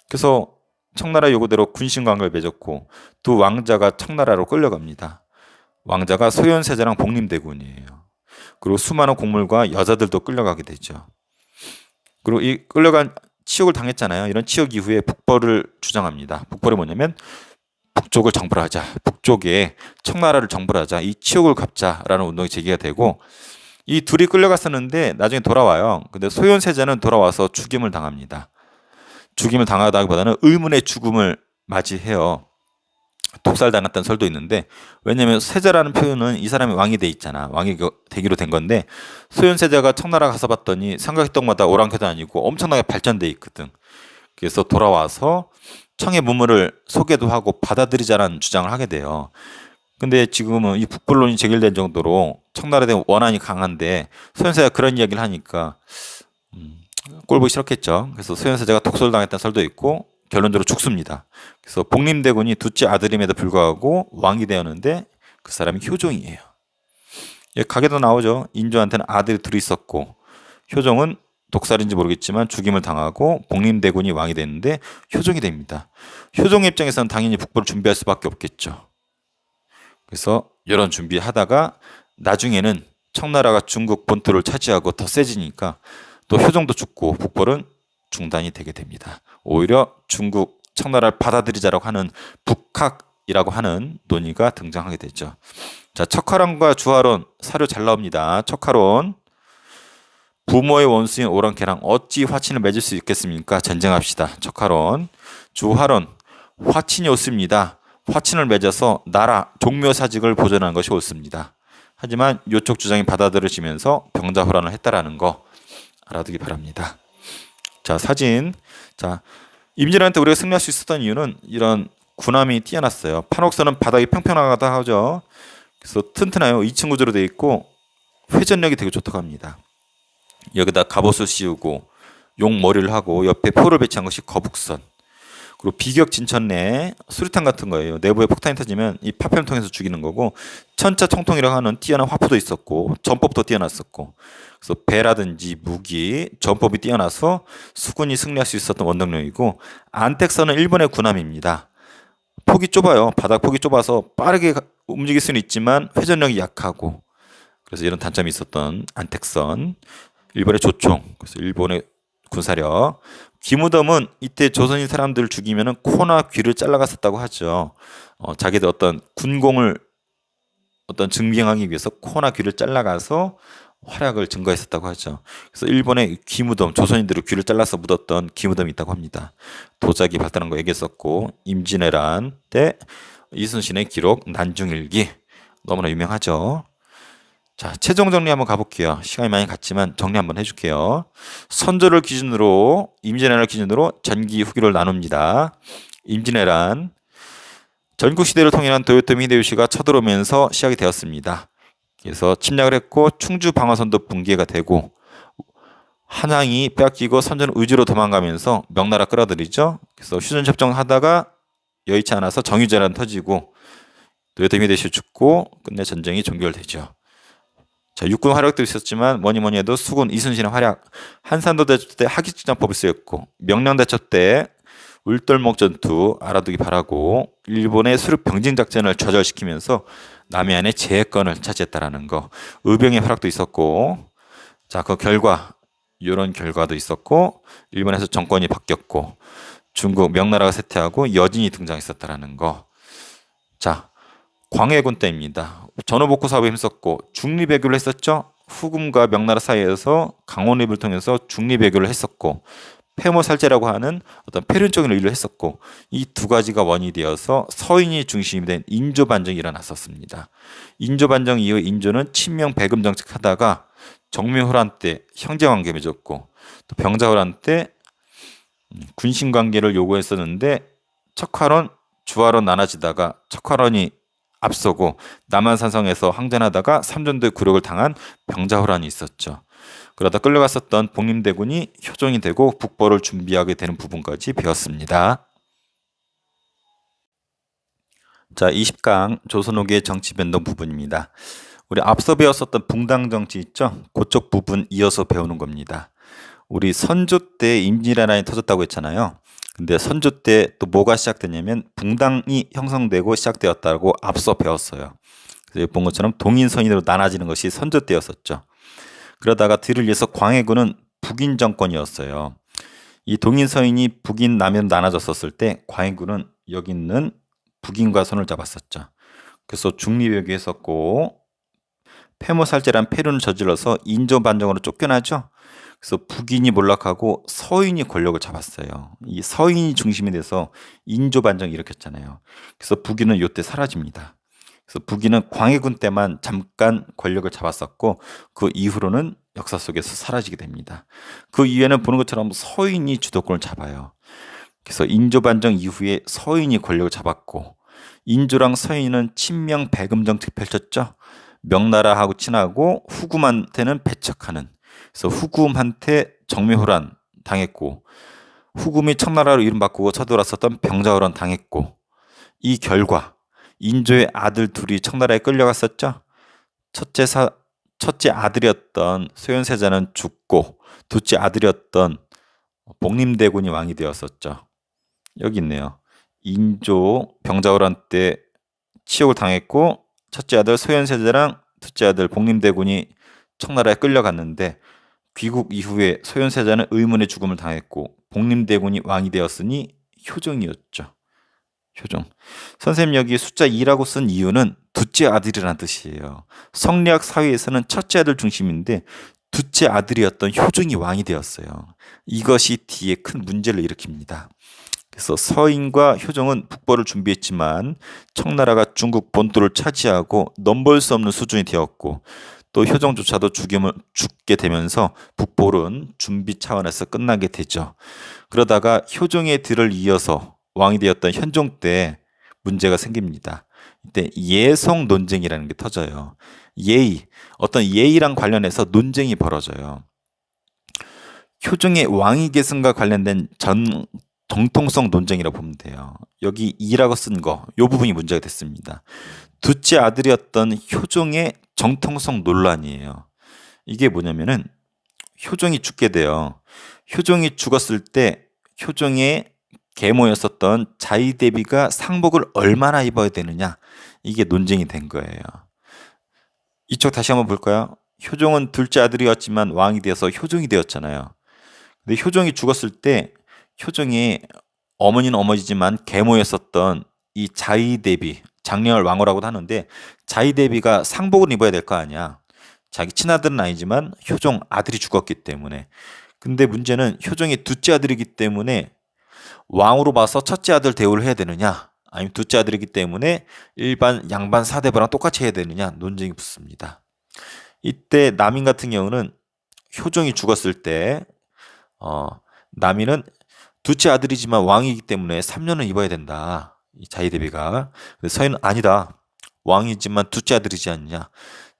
S1: 그래서 청나라 요구대로 군신관계를 맺었고 두 왕자가 청나라로 끌려갑니다. 왕자가 소현세자랑 복림대군이에요. 그리고 수많은 곡물과 여자들도 끌려가게 되죠. 그리고 이 끌려간 치욕을 당했잖아요. 이런 치욕 이후에 북벌을 주장합니다. 북벌이 뭐냐면 북쪽을 정벌 하자. 북쪽에 청나라를 정벌하자. 이 치욕을 갚자라는 운동이 제기가 되고 이 둘이 끌려갔었는데 나중에 돌아와요. 근데 소현세자는 돌아와서 죽임을 당합니다. 죽임을 당하다기보다는 의문의 죽음을 맞이해요. 독살당했다는 설도 있는데 왜냐하면 세자라는 표현은 이 사람이 왕이 돼 있잖아. 왕이 되기로 된 건데 소현세자가 청나라 가서 봤더니 삼각동 마다 오랑캐도 아니고 엄청나게 발전돼 있거든. 그래서 돌아와서 청의 문물을 소개도 하고 받아들이자라는 주장을 하게 돼요. 근데 지금은 이 북불론이 제기된 정도로 청나라에 대한 원한이 강한데 소현세자가 그런 이야기를 하니까 꼴보기 싫었겠죠. 그래서 소현세자가 독설당했다는 설도 있고 결론적으로 죽습니다. 그래서 복림대군이 둘째 아들임에도 불구하고 왕이 되었는데 그 사람이 효종이에요. 가게도 나오죠. 인조한테는 아들이 둘이 있었고 효종은 독살인지 모르겠지만 죽임을 당하고 복림대군이 왕이 됐는데 효종이 됩니다. 효종 입장에서는 당연히 북벌을 준비할 수밖에 없겠죠. 그래서 이런 준비하다가 나중에는 청나라가 중국 본토를 차지하고 더 세지니까 또 효종도 죽고 북벌은 중단이 되게 됩니다. 오히려 중국 청나라를 받아들이자라고 하는 북학이라고 하는 논의가 등장하게 되죠. 자, 척하론과 주하론 사료 잘 나옵니다. 척하론 부모의 원수인 오랑캐랑 어찌 화친을 맺을 수 있겠습니까? 전쟁합시다. 척하론. 주하론 화친이 옳습니다. 화친을 맺어서 나라 종묘사직을 보존하는 것이 옳습니다. 하지만 이쪽 주장이 받아들여지면서 병자호란을 했다라는 거 알아두기 바랍니다. 자, 사진. 자, 임진왜란 때 우리가 승리할 수 있었던 이유는 이런 군함이 뛰어났어요. 판옥선은 바닥이 평평하다 하죠. 그래서 튼튼해요. 2층 구조로 되어 있고 회전력이 되게 좋다고 합니다. 여기다 갑옷을 씌우고 용 머리를 하고 옆에 포를 배치한 것이 거북선. 그리고 비격 진천 내에 수류탄 같은 거예요. 내부에 폭탄이 터지면 이 파편을 통해서 죽이는 거고 천차총통이라고 하는 뛰어난 화포도 있었고 전법도 뛰어났었고 그래서 배라든지 무기, 전법이 뛰어나서 수군이 승리할 수 있었던 원동력이고 안택선은 일본의 군함입니다. 폭이 좁아요. 바닥 폭이 좁아서 빠르게 움직일 수는 있지만 회전력이 약하고 그래서 이런 단점이 있었던 안택선. 일본의 조총, 그래서 일본의 군사력. 기무덤은 이때 조선인 사람들을 죽이면 코나 귀를 잘라갔었다고 하죠. 자기들 어떤 군공을 증명하기 위해서 코나 귀를 잘라가서 활약을 증거했었다고 하죠. 그래서 일본의 기무덤, 조선인들을 귀를 잘라서 묻었던 기무덤이 있다고 합니다. 도자기 발달한 거 얘기했었고 임진왜란 때 이순신의 기록 난중일기 너무나 유명하죠. 자, 최종 정리 한번 가볼게요. 시간이 많이 갔지만 정리 한번 해줄게요. 선조를 기준으로, 임진왜란을 기준으로 전기 후기를 나눕니다. 임진왜란, 전국시대를 통일한 도요토미 히데요시가 쳐들어오면서 시작이 되었습니다. 그래서 침략을 했고 충주 방어선도 붕괴가 되고 한양이 빼앗기고 선조는 의주로 도망가면서 명나라 끌어들이죠. 그래서 휴전협정하다가 여의치 않아서 정유재란 터지고 도요토미 히데요시 죽고 끝내 전쟁이 종결되죠. 자, 육군 활약도 있었지만 뭐니 해도 수군 이순신의 활약, 한산도 대첩 때 하기직전법을 쓰였고 명량대첩 때 울돌목 전투 알아두기 바라고 일본의 수륙 병진 작전을 좌절시키면서 남해안의 제해권을 차지했다라는 거, 의병의 활약도 있었고, 자, 그 결과 이런 결과도 있었고 일본에서 정권이 바뀌었고 중국 명나라가 쇠퇴하고 여진이 등장했었다라는 거. 자, 광해군 때입니다. 전후복구 사업에 힘썼고 중립외교를 했었죠. 후금과 명나라 사이에서 강원립을 통해서 중립외교를 했었고 폐모살제라고 하는 어떤 폐륜적인 일을 했었고 이 두 가지가 원인이 되어서 서인이 중심이 된 인조반정이 일어났었습니다. 인조반정 이후 인조는 친명 배금 정책하다가 정묘호란 때 형제관계 맺었고 또 병자호란 때 군신관계를 요구했었는데 척화론, 주화론 나눠지다가 척화론이 앞서고 남한산성에서 항전하다가 삼전도의 굴욕을 당한 병자호란이 있었죠. 그러다 끌려갔었던 복림대군이 효종이 되고 북벌을 준비하게 되는 부분까지 배웠습니다. 자, 20강 조선 후기의 정치 변동 부분입니다. 우리 앞서 배웠었던 붕당 정치 있죠? 그쪽 부분 이어서 배우는 겁니다. 우리 선조 때 임진왜란이 터졌다고 했잖아요. 근데 선조 때 또 뭐가 시작됐냐면 붕당이 형성되고 시작되었다고 앞서 배웠어요. 그래서 본 것처럼 동인선인으로 나눠지는 것이 선조 때였었죠. 그러다가 뒤를 이어서 광해군은 북인 정권이었어요. 이 동인서인이 북인 남인 나눠졌었을 때 광해군은 여기 있는 북인과 손을 잡았었죠. 그래서 중립외교했었고 폐모살제란 폐륜을 저질러서 인조반정으로 쫓겨나죠. 그래서 북인이 몰락하고 서인이 권력을 잡았어요. 이 서인이 중심이 돼서 인조반정을 일으켰잖아요. 그래서 북인은 이때 사라집니다. 그래서 북인은 광해군 때만 잠깐 권력을 잡았었고 그 이후로는 역사 속에서 사라지게 됩니다. 그 이후에는 보는 것처럼 서인이 주도권을 잡아요. 그래서 인조반정 이후에 서인이 권력을 잡았고 인조랑 서인은 친명 배금 정책 펼쳤죠. 명나라하고 친하고 후금한테는 배척하는. 그래서 후금한테 정묘호란 당했고 후금이 청나라로 이름 바꾸고 쳐들어왔었던 병자호란 당했고 이 결과 인조의 아들 둘이 청나라에 끌려갔었죠. 첫째 아들이었던 소현세자는 죽고 둘째 아들이었던 복림대군이 왕이 되었었죠. 여기 있네요. 인조 병자호란 때 치욕을 당했고 첫째 아들 소현세자랑 둘째 아들 복림대군이 청나라에 끌려갔는데 귀국 이후에 소현세자는 의문의 죽음을 당했고 복림대군이 왕이 되었으니 효종이었죠. 효종. 선생님 여기 숫자 2라고 쓴 이유는 둘째 아들이라는 뜻이에요. 성리학 사회에서는 첫째 아들 중심인데 둘째 아들이었던 효종이 왕이 되었어요. 이것이 뒤에 큰 문제를 일으킵니다. 그래서 서인과 효종은 북벌을 준비했지만 청나라가 중국 본토를 차지하고 넘볼 수 없는 수준이 되었고 또 효종조차도 죽게 되면서 북벌은 준비 차원에서 끝나게 되죠. 그러다가 효종의 뒤를 이어서 왕이 되었던 현종 때 문제가 생깁니다. 이때 예성 논쟁이라는 게 터져요. 예의, 어떤 예의랑 관련해서 논쟁이 벌어져요. 효종의 왕위 계승과 관련된 정통성 논쟁이라고 보면 돼요. 여기 2라고 쓴 거, 이 부분이 문제가 됐습니다. 둘째 아들이었던 효종의 정통성 논란이에요. 이게 뭐냐면은 효종이 죽게 돼요. 효종이 죽었을 때 효종의 계모였었던 자의대비가 상복을 얼마나 입어야 되느냐, 이게 논쟁이 된 거예요. 이쪽 다시 한번 볼까요? 효종은 둘째 아들이었지만 왕이 되어서 효종이 되었잖아요. 근데 효종이 죽었을 때 효종의 어머니는 어머니지만 계모였었던 이 자의대비, 장렬 왕후라고도 하는데 자의대비가 상복을 입어야 될 거 아니야. 자기 친아들은 아니지만 효종 아들이 죽었기 때문에. 근데 문제는 효종이 둘째 아들이기 때문에 왕으로 봐서 첫째 아들 대우를 해야 되느냐, 아니면 둘째 아들이기 때문에 일반 양반 사대부랑 똑같이 해야 되느냐 논쟁이 붙습니다. 이때 남인 같은 경우는 효종이 죽었을 때 남인은 둘째 아들이지만 왕이기 때문에 3년은 입어야 된다. 이 자의대비가. 근데 서인은 아니다. 왕이지만 둘째 아들이지 않냐.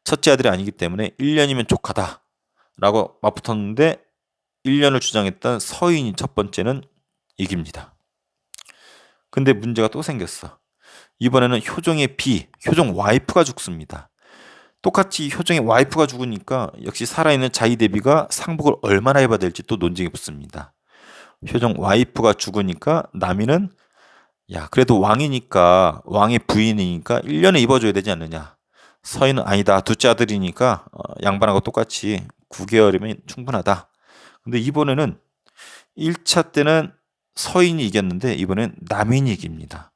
S1: 첫째 아들이 아니기 때문에 1년이면 족하다. 라고 맞붙었는데 1년을 주장했던 서인이 첫 번째는 이깁니다. 근데 문제가 또 생겼어. 이번에는 효종의 효종 와이프가 죽습니다. 똑같이 효종의 와이프가 죽으니까 역시 살아있는 자의대비가 상복을 얼마나 해봐야 될지 또 논쟁이 붙습니다. 효종 와이프가 죽으니까 남인은 야 그래도 왕이니까 왕의 부인이니까 1년에 입어줘야 되지 않느냐. 서인은 아니다. 둘째 아들이니까 양반하고 똑같이 9개월이면 충분하다. 근데 이번에는 1차 때는 서인이 이겼는데 이번엔 남인이 이깁니다.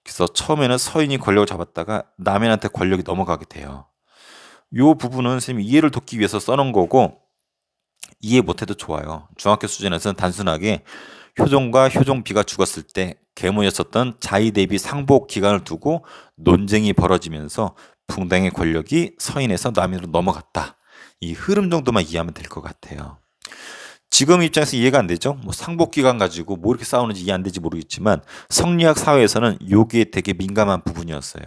S1: 그래서 처음에는 서인이 권력을 잡았다가 남인한테 권력이 넘어가게 돼요. 이 부분은 선생님이 이해를 돕기 위해서 써놓은 거고 이해 못해도 좋아요. 중학교 수준에서는 단순하게 효종과 효종비가 죽었을 때 계모였었던 자의대비 상복 기간을 두고 논쟁이 벌어지면서 붕당의 권력이 서인에서 남인으로 넘어갔다. 이 흐름 정도만 이해하면 될 것 같아요. 지금 입장에서 이해가 안 되죠? 뭐 상복 기간 가지고 뭐 이렇게 싸우는지 이해 안 되지 모르겠지만 성리학 사회에서는 요게 되게 민감한 부분이었어요.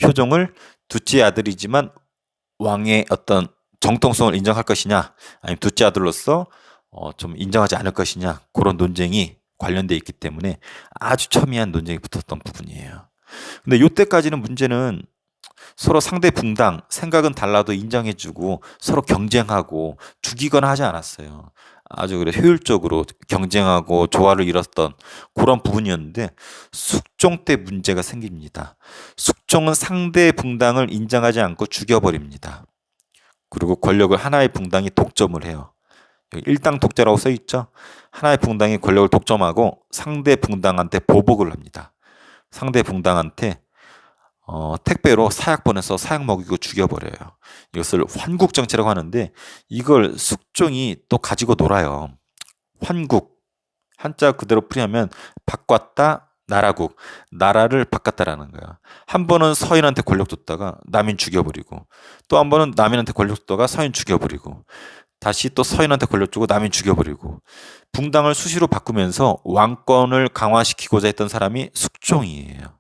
S1: 효종을 둘째 아들이지만 왕의 어떤 정통성을 인정할 것이냐 아니면 둘째 아들로서 좀 인정하지 않을 것이냐 그런 논쟁이 관련돼 있기 때문에 아주 첨예한 논쟁이 붙었던 부분이에요. 근데 요때까지는 문제는 서로 상대 붕당 생각은 달라도 인정해주고 서로 경쟁하고 죽이거나 하지 않았어요. 아주 그래 효율적으로 경쟁하고 조화를 이뤘던 그런 부분이었는데 숙종 때 문제가 생깁니다. 숙종은 상대 붕당을 인정하지 않고 죽여버립니다. 그리고 권력을 하나의 붕당이 독점을 해요. 일당 독재라고 써 있죠. 하나의 붕당이 권력을 독점하고 상대 붕당한테 보복을 합니다. 상대 붕당한테 택배로 사약 보내서 사약 먹이고 죽여버려요. 이것을 환국정치라고 하는데 이걸 숙종이 또 가지고 놀아요. 환국 한자 그대로 풀이하면 바꿨다 나라국 나라를 바꿨다라는 거야. 한 번은 서인한테 권력 줬다가 남인 죽여버리고 또 한 번은 남인한테 권력 줬다가 서인 죽여버리고 다시 또 서인한테 권력 주고 남인 죽여버리고 붕당을 수시로 바꾸면서 왕권을 강화시키고자 했던 사람이 숙종이에요.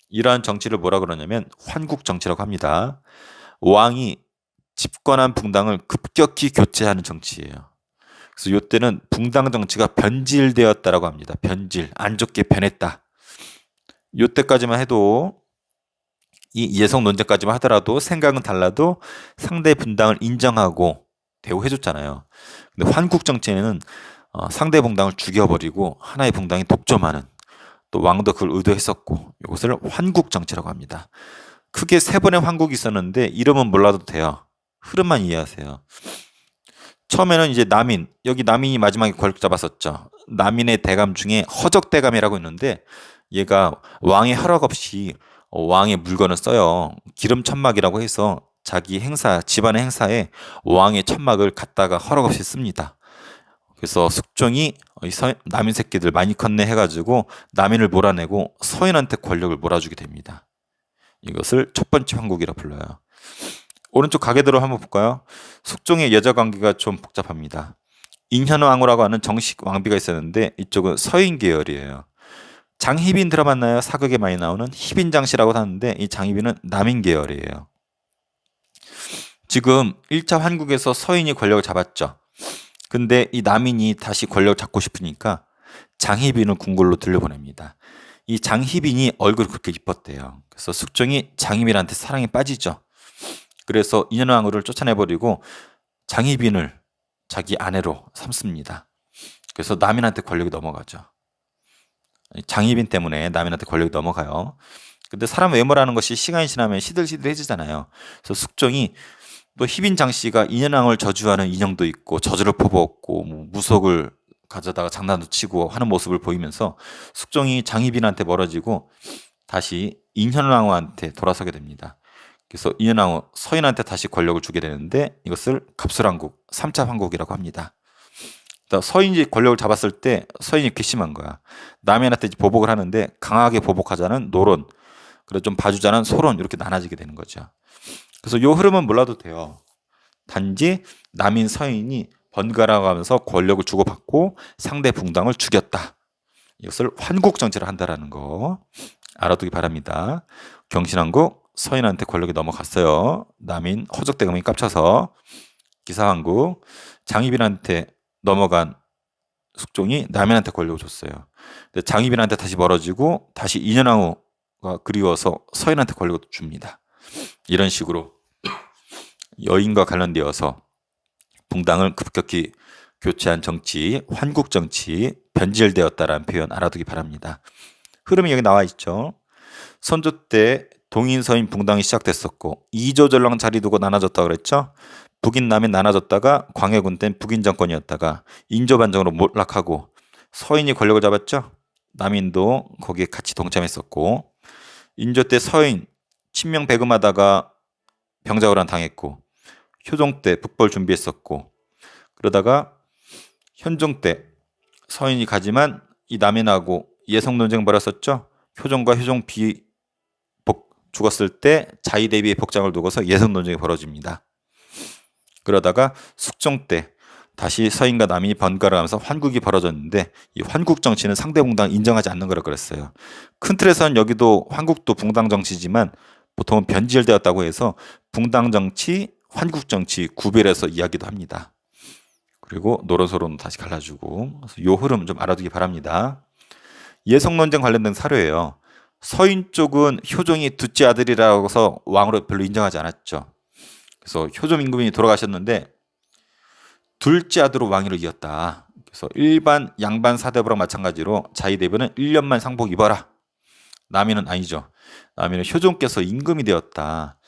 S1: 이러한 정치를 뭐라 그러냐면 환국정치라고 합니다. 왕이 집권한 붕당을 급격히 교체하는 정치예요. 그래서 이때는 붕당 정치가 변질되었다라고 합니다. 변질, 안 좋게 변했다. 이때까지만 해도 이 예성 논쟁까지만 하더라도 생각은 달라도 상대 분당을 인정하고 대우해줬잖아요. 근데 환국 정치에는 상대 붕당을 죽여버리고 하나의 붕당이 독점하는 또 왕도 그걸 의도했었고 이것을 환국 정치라고 합니다. 크게 세 번의 환국이 있었는데 이름은 몰라도 돼요. 흐름만 이해하세요. 처음에는 이제 남인, 여기 남인이 마지막에 권력 잡았었죠. 남인의 대감 중에 허적대감이라고 있는데 얘가 왕의 허락 없이 왕의 물건을 써요. 기름 천막이라고 해서 자기 행사, 집안의 행사에 왕의 천막을 갖다가 허락 없이 씁니다. 그래서 숙종이 남인 새끼들 많이 컸네 해가지고 남인을 몰아내고 서인한테 권력을 몰아주게 됩니다. 이것을 첫 번째 황국이라 불러요. 오른쪽 가계대로 한번 볼까요? 숙종의 여자 관계가 좀 복잡합니다. 인현왕후라고 하는 정식 왕비가 있었는데 이쪽은 서인 계열이에요. 장희빈 들어봤나요? 사극에 많이 나오는 희빈장씨라고 하는데 이 장희빈은 남인 계열이에요. 지금 1차 환국에서 서인이 권력을 잡았죠. 근데 이 남인이 다시 권력을 잡고 싶으니까 장희빈을 궁궐로 들려보냅니다. 이 장희빈이 얼굴이 그렇게 이뻤대요. 그래서 숙종이 장희빈한테 사랑에 빠지죠. 그래서 인현왕후를 쫓아내버리고 장희빈을 자기 아내로 삼습니다. 그래서 남인한테 권력이 넘어가죠. 장희빈 때문에 남인한테 권력이 넘어가요. 근데 사람 외모라는 것이 시간이 지나면 시들시들해지잖아요. 그래서 숙종이 또 희빈 장씨가 인현왕후를 저주하는 인형도 있고 저주를 퍼부었고 뭐 무속을 가져다가 장난도 치고 하는 모습을 보이면서 숙종이 장희빈한테 멀어지고 다시 인현왕후한테 돌아서게 됩니다. 그래서 인현왕후 서인한테 다시 권력을 주게 되는데 이것을 갑술왕국 3차 황국이라고 합니다. 서인이 권력을 잡았을 때 서인이 괘씸한 거야. 남인한테 보복을 하는데 강하게 보복하자는 노론, 그래 좀 봐주자는 소론 이렇게 나눠지게 되는 거죠. 그래서 이 흐름은 몰라도 돼요. 단지 남인 서인이 번갈아 가면서 권력을 주고받고 상대 붕당을 죽였다. 이것을 환국정치를 한다라는 거 알아두기 바랍니다. 경신왕국 서인한테 권력이 넘어갔어요. 남인 허적대감이 깝쳐서 기사왕국 장희빈한테 넘어간 숙종이 남인한테 권력을 줬어요. 근데 장희빈한테 다시 멀어지고 다시 인현왕후가 그리워서 서인한테 권력을 줍니다. 이런 식으로 여인과 관련되어서 붕당을 급격히 교체한 정치, 환국정치, 변질되었다라는 표현 알아두기 바랍니다. 흐름이 여기 나와 있죠. 선조 때 동인 서인 붕당이 시작됐었고 이조전랑 자리 두고 나눠졌다고 그랬죠. 북인 남인 나눠졌다가 광해군 땐 북인 정권이었다가 인조반정으로 몰락하고 서인이 권력을 잡았죠. 남인도 거기에 같이 동참했었고 인조 때 서인 친명 배금하다가 병자호란 당했고 효종 때 북벌 준비했었고 그러다가 현종 때 서인이 가지만 이 남인하고 예성 논쟁 벌였었죠. 효종과 효종 죽었을 때 자위 대비의 복장을 두고서 예성 논쟁이 벌어집니다. 그러다가 숙종 때 다시 서인과 남인이 번갈아 가면서 환국이 벌어졌는데 이 환국 정치는 상대 붕당 인정하지 않는 거라고 그랬어요. 큰 틀에서는 여기도 환국도 붕당 정치지만 보통은 변질되었다고 해서 붕당 정치, 환국 정치 구별해서 이야기도 합니다. 그리고 노론소론 다시 갈라주고 그래서 이 흐름 좀 알아두기 바랍니다. 예성 논쟁 관련된 사료예요. 서인 쪽은 효종이 둘째 아들이라고 해서 왕으로 별로 인정하지 않았죠. 그래서 효종 임금이 돌아가셨는데 둘째 아들로 왕위를 이었다. 그래서 일반 양반 사대부랑 마찬가지로 자위 대비는 1년만 상복 입어라. 남인은 아니죠. 남인은 효종께서 임금이 되었다.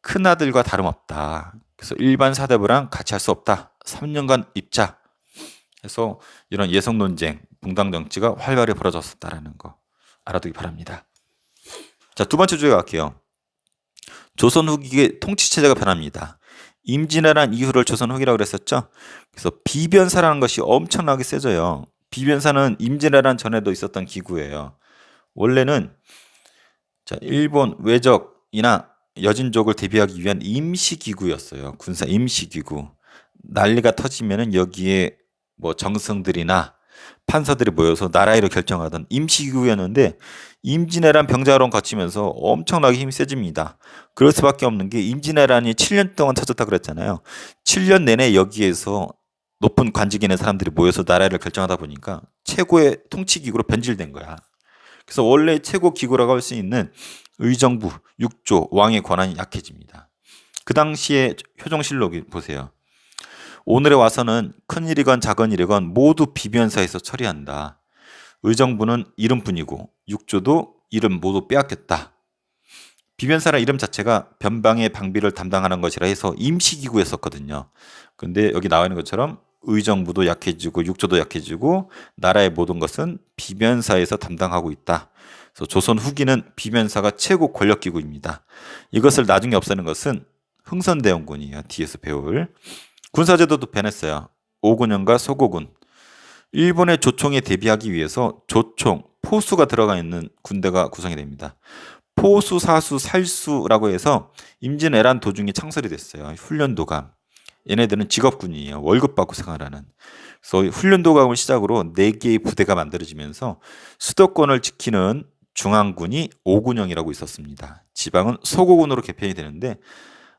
S1: 큰아들과 다름없다. 그래서 일반 사대부랑 같이 할 수 없다. 3년간 입자. 해서 이런 예성 논쟁, 붕당 정치가 활발히 벌어졌었다라는 거 알아두기 바랍니다. 자, 두 번째 주제 갈게요. 조선 후기의 통치 체제가 변합니다. 임진왜란 이후를 조선 후기라고 그랬었죠. 그래서 비변사라는 것이 엄청나게 세져요. 비변사는 임진왜란 전에도 있었던 기구예요. 원래는 일본 외적이나 여진족을 대비하기 위한 임시기구였어요. 군사 임시기구. 난리가 터지면은 여기에 뭐 정승들이나 판사들이 모여서 나라 일을 결정하던 임시기구였는데 임진왜란 병자호란 거치면서 엄청나게 힘이 세집니다. 그럴 수밖에 없는 게 임진왜란이 7년 동안 터졌다 그랬잖아요. 7년 내내 여기에서 높은 관직에 있는 사람들이 모여서 나라를 결정하다 보니까 최고의 통치기구로 변질된 거야. 그래서 원래 최고 기구라고 할 수 있는 의정부, 육조, 왕의 권한이 약해집니다. 그 당시에 효종실록이 보세요. 오늘에 와서는 큰일이건 작은일이건 모두 비변사에서 처리한다. 의정부는 이름뿐이고 육조도 이름 모두 빼앗겼다. 비변사라 이름 자체가 변방의 방비를 담당하는 것이라 해서 임시기구였었거든요. 근데 여기 나와 있는 것처럼 의정부도 약해지고 육조도 약해지고 나라의 모든 것은 비변사에서 담당하고 있다. 그래서 조선 후기는 비변사가 최고 권력기구입니다. 이것을 나중에 없애는 것은 흥선대원군이에요. 뒤에서 배울. 군사제도도 변했어요. 오군현과 소고군. 일본의 조총에 대비하기 위해서 조총, 포수가 들어가 있는 군대가 구성이 됩니다. 포수, 사수, 살수라고 해서 임진왜란 도중에 창설이 됐어요. 훈련도감. 얘네들은 직업군이에요. 월급 받고 생활하는. 그래서 훈련도감을 시작으로 4개의 부대가 만들어지면서 수도권을 지키는 중앙군이 오군영이라고 있었습니다. 지방은 소고군으로 개편이 되는데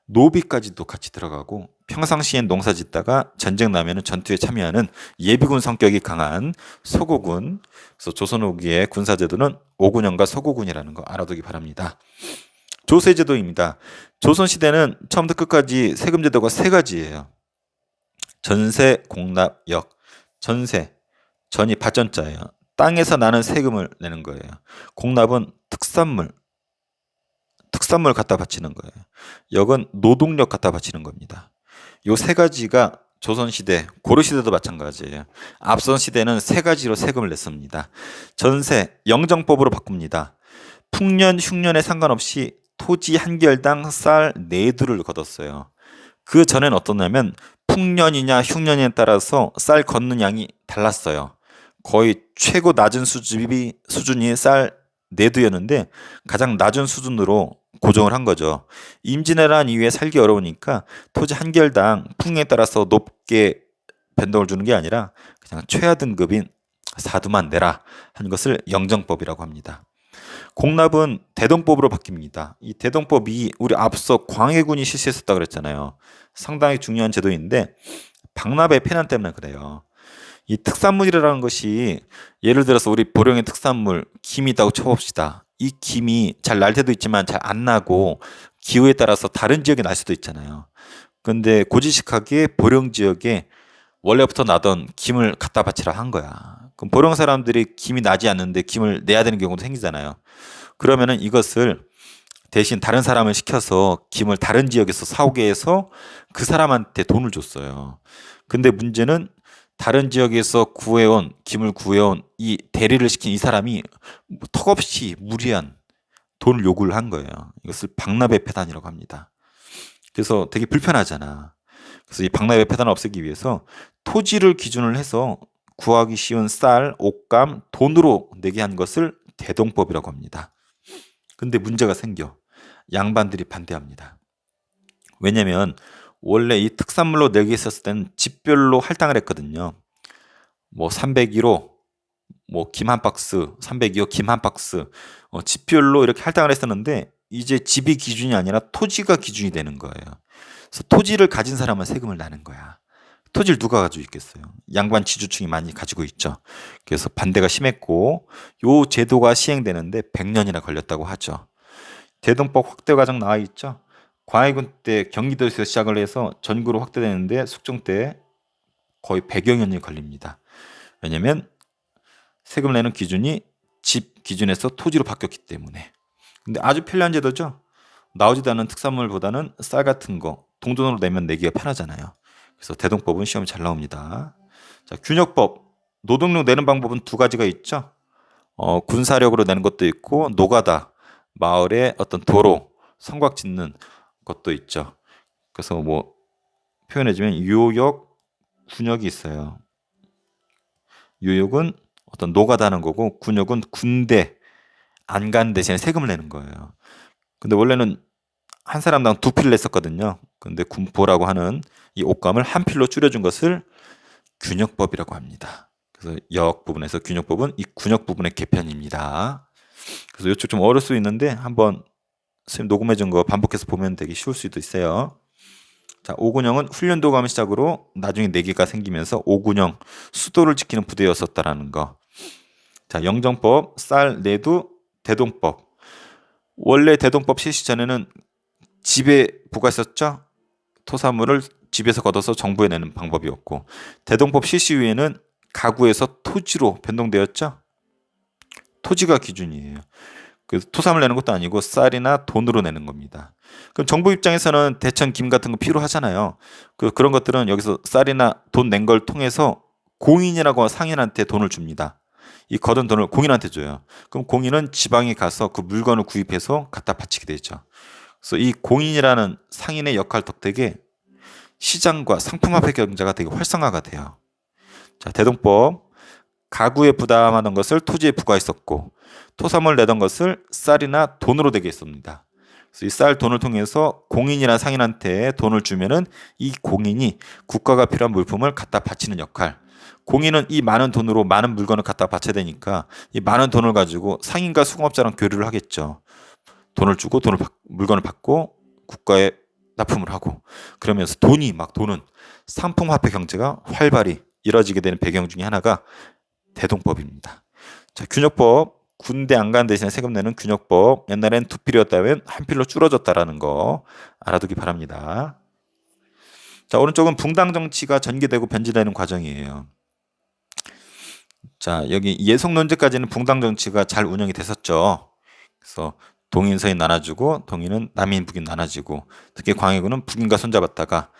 S1: 노비까지도 같이 들어가고 평상시엔 농사 짓다가 전쟁 나면은 전투에 참여하는 예비군 성격이 강한 소고군. 그래서 조선 후기의 군사제도는 오군영과 소고군이라는 거 알아두기 바랍니다. 조세제도입니다. 조선시대는 처음부터 끝까지 세금제도가 3가지예요. 전세, 공납, 역. 전세, 전이 발전자예요. 땅에서 나는 세금을 내는 거예요. 공납은 특산물 갖다 바치는 거예요. 역은 노동력 갖다 바치는 겁니다. 이 3가지가 조선시대, 고려시대도 마찬가지예요. 앞선 시대는 3가지로 세금을 냈습니다. 전세, 영정법으로 바꿉니다. 풍년, 흉년에 상관없이 토지 한 개월당 쌀 4두를 걷었어요. 그 전에는 어떻냐면 풍년이냐 흉년에 따라서 쌀 걷는 양이 달랐어요. 거의 최고 낮은 수준이 쌀 4두였는데 가장 낮은 수준으로 고정을 한 거죠. 임진왜란 이후에 살기 어려우니까 토지 한 결당 풍에 따라서 높게 변동을 주는 게 아니라 그냥 최하 등급인 사두만 내라 하는 것을 영정법이라고 합니다. 공납은 대동법으로 바뀝니다. 이 대동법이 우리 앞서 광해군이 실시했었다 그랬잖아요. 상당히 중요한 제도인데 박납의 폐난 때문에 그래요. 이 특산물이라는 것이 예를 들어서 우리 보령의 특산물 김이 있다고 쳐봅시다. 이 김이 잘 날 때도 있지만 잘 안 나고 기후에 따라서 다른 지역에 날 수도 있잖아요. 근데 고지식하게 보령 지역에 원래부터 나던 김을 갖다 바치라 한 거야. 그럼 보령 사람들이 김이 나지 않는데 김을 내야 되는 경우도 생기잖아요. 그러면은 이것을 대신 다른 사람을 시켜서 김을 다른 지역에서 사오게 해서 그 사람한테 돈을 줬어요. 근데 문제는 다른 지역에서 구해온 김을 구해온 이 대리를 시킨 이 사람이 턱없이 무리한 돈을 요구를 한 거예요. 이것을 박납의 폐단이라고 합니다. 그래서 되게 불편하잖아. 그래서 이 박납의 폐단을 없애기 위해서 토지를 기준을 해서 구하기 쉬운 쌀, 옷감, 돈으로 내게 한 것을 대동법이라고 합니다. 근데 문제가 생겨. 양반들이 반대합니다. 왜냐면 원래 이 특산물로 내게 있었을 때는 집별로 할당을 했거든요. 뭐 301호 뭐 김 한 박스, 302호 김 한 박스 집별로 이렇게 할당을 했었는데 이제 집이 기준이 아니라 토지가 기준이 되는 거예요. 그래서 토지를 가진 사람은 세금을 내는 거야. 토지를 누가 가지고 있겠어요? 양반 지주층이 많이 가지고 있죠. 그래서 반대가 심했고 요 제도가 시행되는데 100년이나 걸렸다고 하죠. 대동법 확대 과정 나와 있죠. 광해군 때 경기도에서 시작을 해서 전국으로 확대되는데 숙종 때 거의 100여 년이 걸립니다. 왜냐면 세금 내는 기준이 집 기준에서 토지로 바뀌었기 때문에. 근데 아주 편리한 제도죠. 나오지도 않는 특산물보다는 쌀 같은 거 동전으로 내면 내기가 편하잖아요. 그래서 대동법은 시험이 잘 나옵니다. 자, 균역법. 노동력 내는 방법은 두 가지가 있죠. 군사력으로 내는 것도 있고 노가다, 마을에 어떤 도로, 성곽 짓는 것도 있죠. 그래서 뭐 표현해주면 요역, 군역이 있어요. 요역은 어떤 노가다는 거고 군역은 군대 안 간 대신에 세금을 내는 거예요. 근데 원래는 한 사람당 두 필을 냈었거든요. 근데 군포라고 하는 이 옷감을 한 필로 줄여준 것을 균역법이라고 합니다. 그래서 역 부분에서 균역법은 이 군역 부분의 개편입니다. 그래서 이쪽 좀 어려울 수 있는데 한번 선생님 녹음해 준 거 반복해서 보면 되게 쉬울 수도 있어요. 자, 오군영은 훈련도감 시작으로 나중에 4개가 생기면서 오군영 수도를 지키는 부대였었다라는 거. 자, 영정법, 쌀, 내두, 대동법. 원래 대동법 실시 전에는 집에 부과했었죠. 토사물을 집에서 걷어서 정부에 내는 방법이었고 대동법 실시 후에는 가구에서 토지로 변동되었죠. 토지가 기준이에요. 그래서 토사물 내는 것도 아니고 쌀이나 돈으로 내는 겁니다. 그럼 정부 입장에서는 대천 김 같은 거 필요하잖아요. 그런 것들은 여기서 쌀이나 돈 낸 걸 통해서 공인이라고 상인한테 돈을 줍니다. 이 거둔 돈을 공인한테 줘요. 그럼 공인은 지방에 가서 그 물건을 구입해서 갖다 바치게 되죠. 그래서 이 공인이라는 상인의 역할 덕택에 시장과 상품화폐 경제가 되게 활성화가 돼요. 자, 대동법. 가구에 부담하는 것을 토지에 부과했었고 토사물 내던 것을 쌀이나 돈으로 되게 했습니다. 그래서 이 쌀 돈을 통해서 공인이나 상인한테 돈을 주면은 이 공인이 국가가 필요한 물품을 갖다 바치는 역할. 공인은 이 많은 돈으로 많은 물건을 갖다 바쳐야 되니까 이 많은 돈을 가지고 상인과 수공업자랑 교류를 하겠죠. 돈을 주고 물건을 받고 국가에 납품을 하고 그러면서 돈은 상품화폐 경제가 활발히 이뤄지게 되는 배경 중에 하나가 대동법입니다. 자, 균역법. 군대 안 간 대신에 세금 내는 균역법. 옛날엔 두 필이었다면 한 필로 줄어졌다라는 거 알아두기 바랍니다. 자, 오른쪽은 붕당 정치가 전개되고 변질되는 과정이에요. 자, 여기 예속 논제까지는 붕당 정치가 잘 운영이 됐었죠. 그래서 동인 서인 나눠주고 동인은 남인 북인 나눠지고 특히 광해군은 북인과 손잡았다가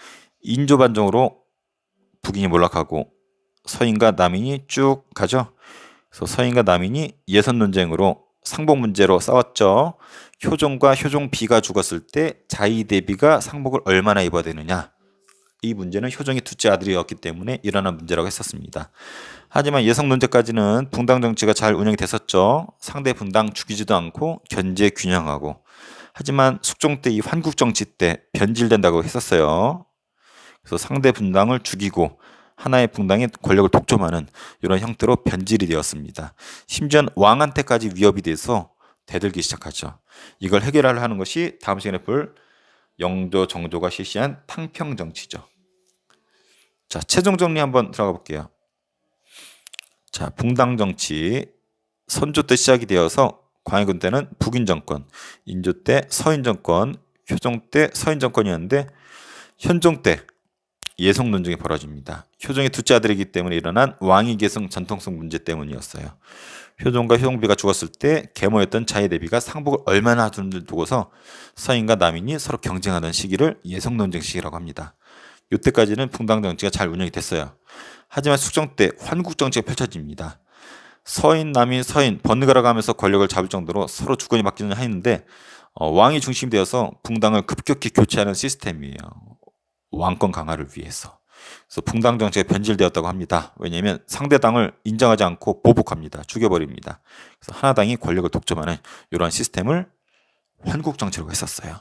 S1: 인조반정으로 북인이 몰락하고 서인과 남인이 쭉 가죠. 그래서 서인과 남인이 예선 논쟁으로 상복 문제로 싸웠죠. 효종과 효종비가 죽었을 때 자의 대비가 상복을 얼마나 입어야 되느냐. 이 문제는 효종의 둘째 아들이었기 때문에 일어난 문제라고 했었습니다. 하지만 예성 논제까지는 붕당 정치가 잘 운영이 됐었죠. 상대 분당 죽이지도 않고 견제 균형하고 하지만 숙종 때 이 환국정치 때 변질된다고 했었어요. 그래서 상대 분당을 죽이고 하나의 분당의 권력을 독점하는 이런 형태로 변질이 되었습니다. 심지어 왕한테까지 위협이 돼서 대들기 시작하죠. 이걸 해결하려 하는 것이 다음 시간에 볼 영조 정조가 실시한 탕평 정치죠. 자, 최종 정리 한번 들어가 볼게요. 자, 붕당 정치 선조 때 시작이 되어서 광해군 때는 북인 정권, 인조 때 서인 정권, 효종 때 서인 정권이었는데 현종 때 예성 논쟁이 벌어집니다. 효종의 둘째 아들이기 때문에 일어난 왕위 계승 전통성 문제 때문이었어요. 효종과 효종비가 죽었을 때 계모였던 자의대비가 상복을 얼마나 두고서 서인과 남인이 서로 경쟁하던 시기를 예성 논쟁 시기라고 합니다. 이때까지는 붕당 정치가 잘 운영이 됐어요. 하지만 숙종 때 환국 정치가 펼쳐집니다. 서인, 남인, 서인 번갈아 가면서 권력을 잡을 정도로 서로 주권이 바뀌는 하였는데 왕이 중심이 되어서 붕당을 급격히 교체하는 시스템이에요. 왕권 강화를 위해서. 그래서 붕당 정치가 변질되었다고 합니다. 왜냐하면 상대 당을 인정하지 않고 보복합니다. 죽여버립니다. 그래서 하나 당이 권력을 독점하는 이러한 시스템을 환국 정치라고 했었어요.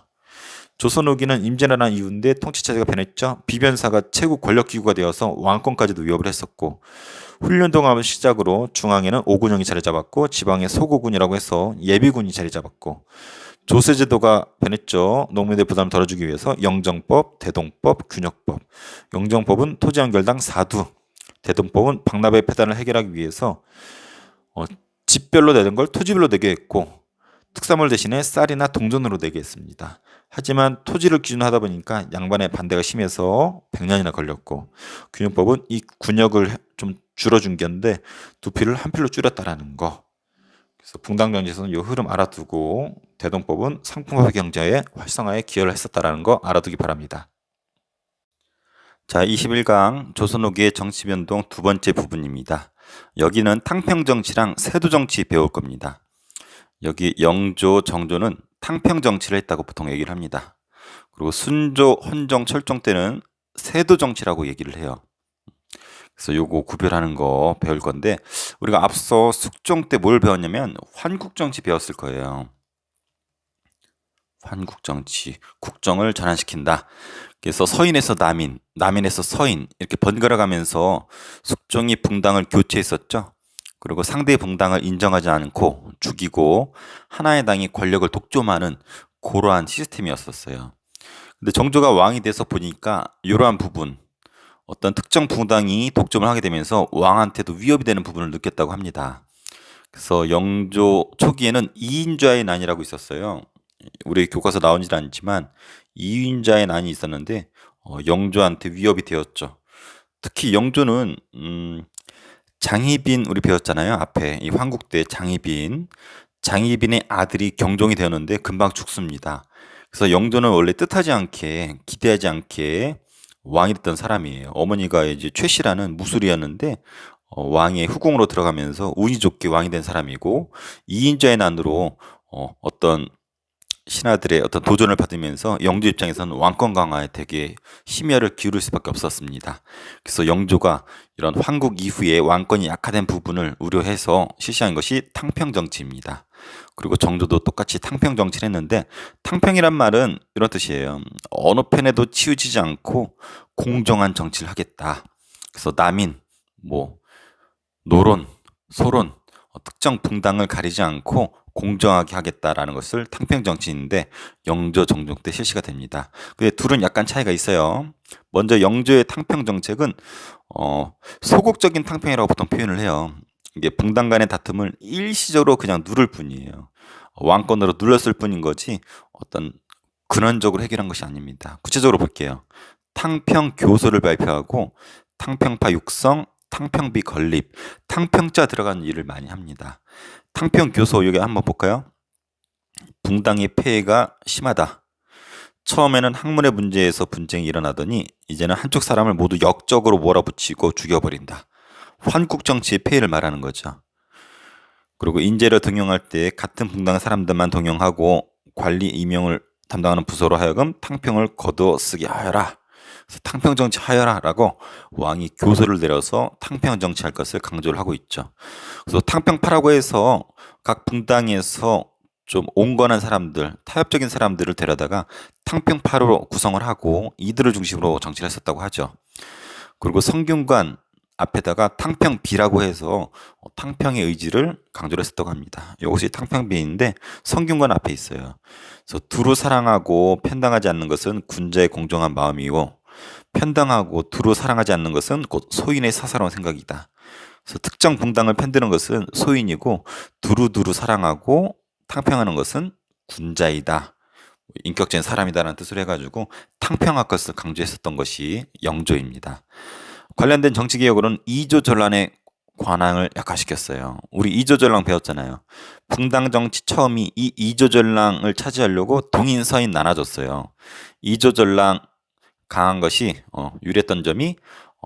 S1: 조선 후기는 임진왜란 이후인데 통치체제가 변했죠. 비변사가 최고 권력기구가 되어서 왕권까지도 위협을 했었고 훈련동합을 시작으로 중앙에는 오군영이 자리 잡았고 지방에 소고군이라고 해서 예비군이 자리 잡았고 조세제도가 변했죠. 농민들 부담을 덜어주기 위해서 영정법, 대동법, 균역법. 영정법은 토지연결당 4두, 대동법은 박납의 폐단을 해결하기 위해서 집별로 내는 걸 토지별로 내게 했고 특산물 대신에 쌀이나 동전으로 내게 했습니다. 하지만 토지를 기준으로 하다 보니까 양반의 반대가 심해서 100년이나 걸렸고 균역법은 이 군역을 좀 줄여준 건데 두 필을 한 필로 줄였다라는 거. 그래서 붕당 정치에서는 이 흐름 알아두고 대동법은 상품화 경제의 활성화에 기여를 했었다라는 거 알아두기 바랍니다. 자, 21강 조선 후기의 정치 변동 두 번째 부분입니다. 여기는 탕평 정치랑 세도 정치 배울 겁니다. 여기 영조, 정조는 탕평 정치를 했다고 보통 얘기를 합니다. 그리고 순조, 헌종, 철종 때는 세도 정치라고 얘기를 해요. 그래서 요거 구별하는 거 배울 건데 우리가 앞서 숙종 때 뭘 배웠냐면 환국 정치 배웠을 거예요. 환국 정치, 국정을 전환시킨다. 그래서 서인에서 남인, 남인에서 서인 이렇게 번갈아 가면서 숙종이 붕당을 교체했었죠. 그리고 상대의 붕당을 인정하지 않고 죽이고 하나의 당이 권력을 독점하는 그러한 시스템이었었어요. 근데 정조가 왕이 돼서 보니까 이러한 부분, 어떤 특정 붕당이 독점을 하게 되면서 왕한테도 위협이 되는 부분을 느꼈다고 합니다. 그래서 영조 초기에는 이인자의 난이라고 있었어요. 우리 교과서 나오질 않지만 이인자의 난이 있었는데 영조한테 위협이 되었죠. 특히 영조는 장희빈 우리 배웠잖아요. 앞에 이 황국대 장희빈의 아들이 경종이 되었는데 금방 죽습니다. 그래서 영조는 원래 뜻하지 않게 기대하지 않게 왕이 됐던 사람이에요. 어머니가 이제 최씨라는 무술이었는데 왕의 후궁으로 들어가면서 운이 좋게 왕이 된 사람이고 이인자의 난으로 어떤 신하들의 어떤 도전을 받으면서 영조 입장에서는 왕권 강화에 되게 심혈을 기울일 수밖에 없었습니다. 그래서 영조가 이런 환국 이후에 왕권이 약화된 부분을 우려해서 실시한 것이 탕평 정치입니다. 그리고 정조도 똑같이 탕평 정치를 했는데 탕평이란 말은 이런 뜻이에요. 어느 편에도 치우치지 않고 공정한 정치를 하겠다. 그래서 남인, 노론, 소론, 특정 붕당을 가리지 않고 공정하게 하겠다라는 것을 탕평 정치인데 영조, 정종 때 실시가 됩니다. 근데 둘은 약간 차이가 있어요. 먼저 영조의 탕평 정책은 소극적인 탕평이라고 보통 표현을 해요. 이게 붕당 간의 다툼을 일시적으로 그냥 누를 뿐이에요. 왕권으로 눌렀을 뿐인 거지 어떤 근원적으로 해결한 것이 아닙니다. 구체적으로 볼게요. 탕평 교서를 발표하고 탕평파 육성, 탕평비 건립, 탕평자 들어간 일을 많이 합니다. 탕평 교서 여기 한번 볼까요? 붕당의 폐해가 심하다. 처음에는 학문의 문제에서 분쟁이 일어나더니 이제는 한쪽 사람을 모두 역적으로 몰아붙이고 죽여버린다. 환국 정치의 폐해를 말하는 거죠. 그리고 인재를 등용할 때 같은 붕당 사람들만 등용하고 관리 임용을 담당하는 부서로 하여금 탕평을 거두어 쓰게 하여라. 그래서 탕평 정치 하여라라고 왕이 교서를 내려서 탕평 정치할 것을 강조를 하고 있죠. 그래서 탕평파라고 해서 각 붕당에서 좀 온건한 사람들, 타협적인 사람들을 데려다가 탕평파로 구성을 하고 이들을 중심으로 정치를 했었다고 하죠. 그리고 성균관 앞에다가 탕평비라고 해서 탕평의 의지를 강조를 했었다고 합니다. 이것이 탕평비인데 성균관 앞에 있어요. 그래서 두루 사랑하고 편당하지 않는 것은 군자의 공정한 마음이고 편당하고 두루 사랑하지 않는 것은 곧 소인의 사사로운 생각이다. 그래서 특정 붕당을 편드는 것은 소인이고 두루두루 사랑하고 탕평하는 것은 군자이다. 인격적인 사람이다라는 뜻으로 해가지고 탕평할 것을 강조했었던 것이 영조입니다. 관련된 정치개혁으로는 이조전란의 관항을 약화시켰어요. 우리 이조전랑 배웠잖아요. 붕당 정치 처음이 이 이조전랑을 차지하려고 동인 서인 나눠줬어요. 이조전랑 강한 것이 유리했던 점이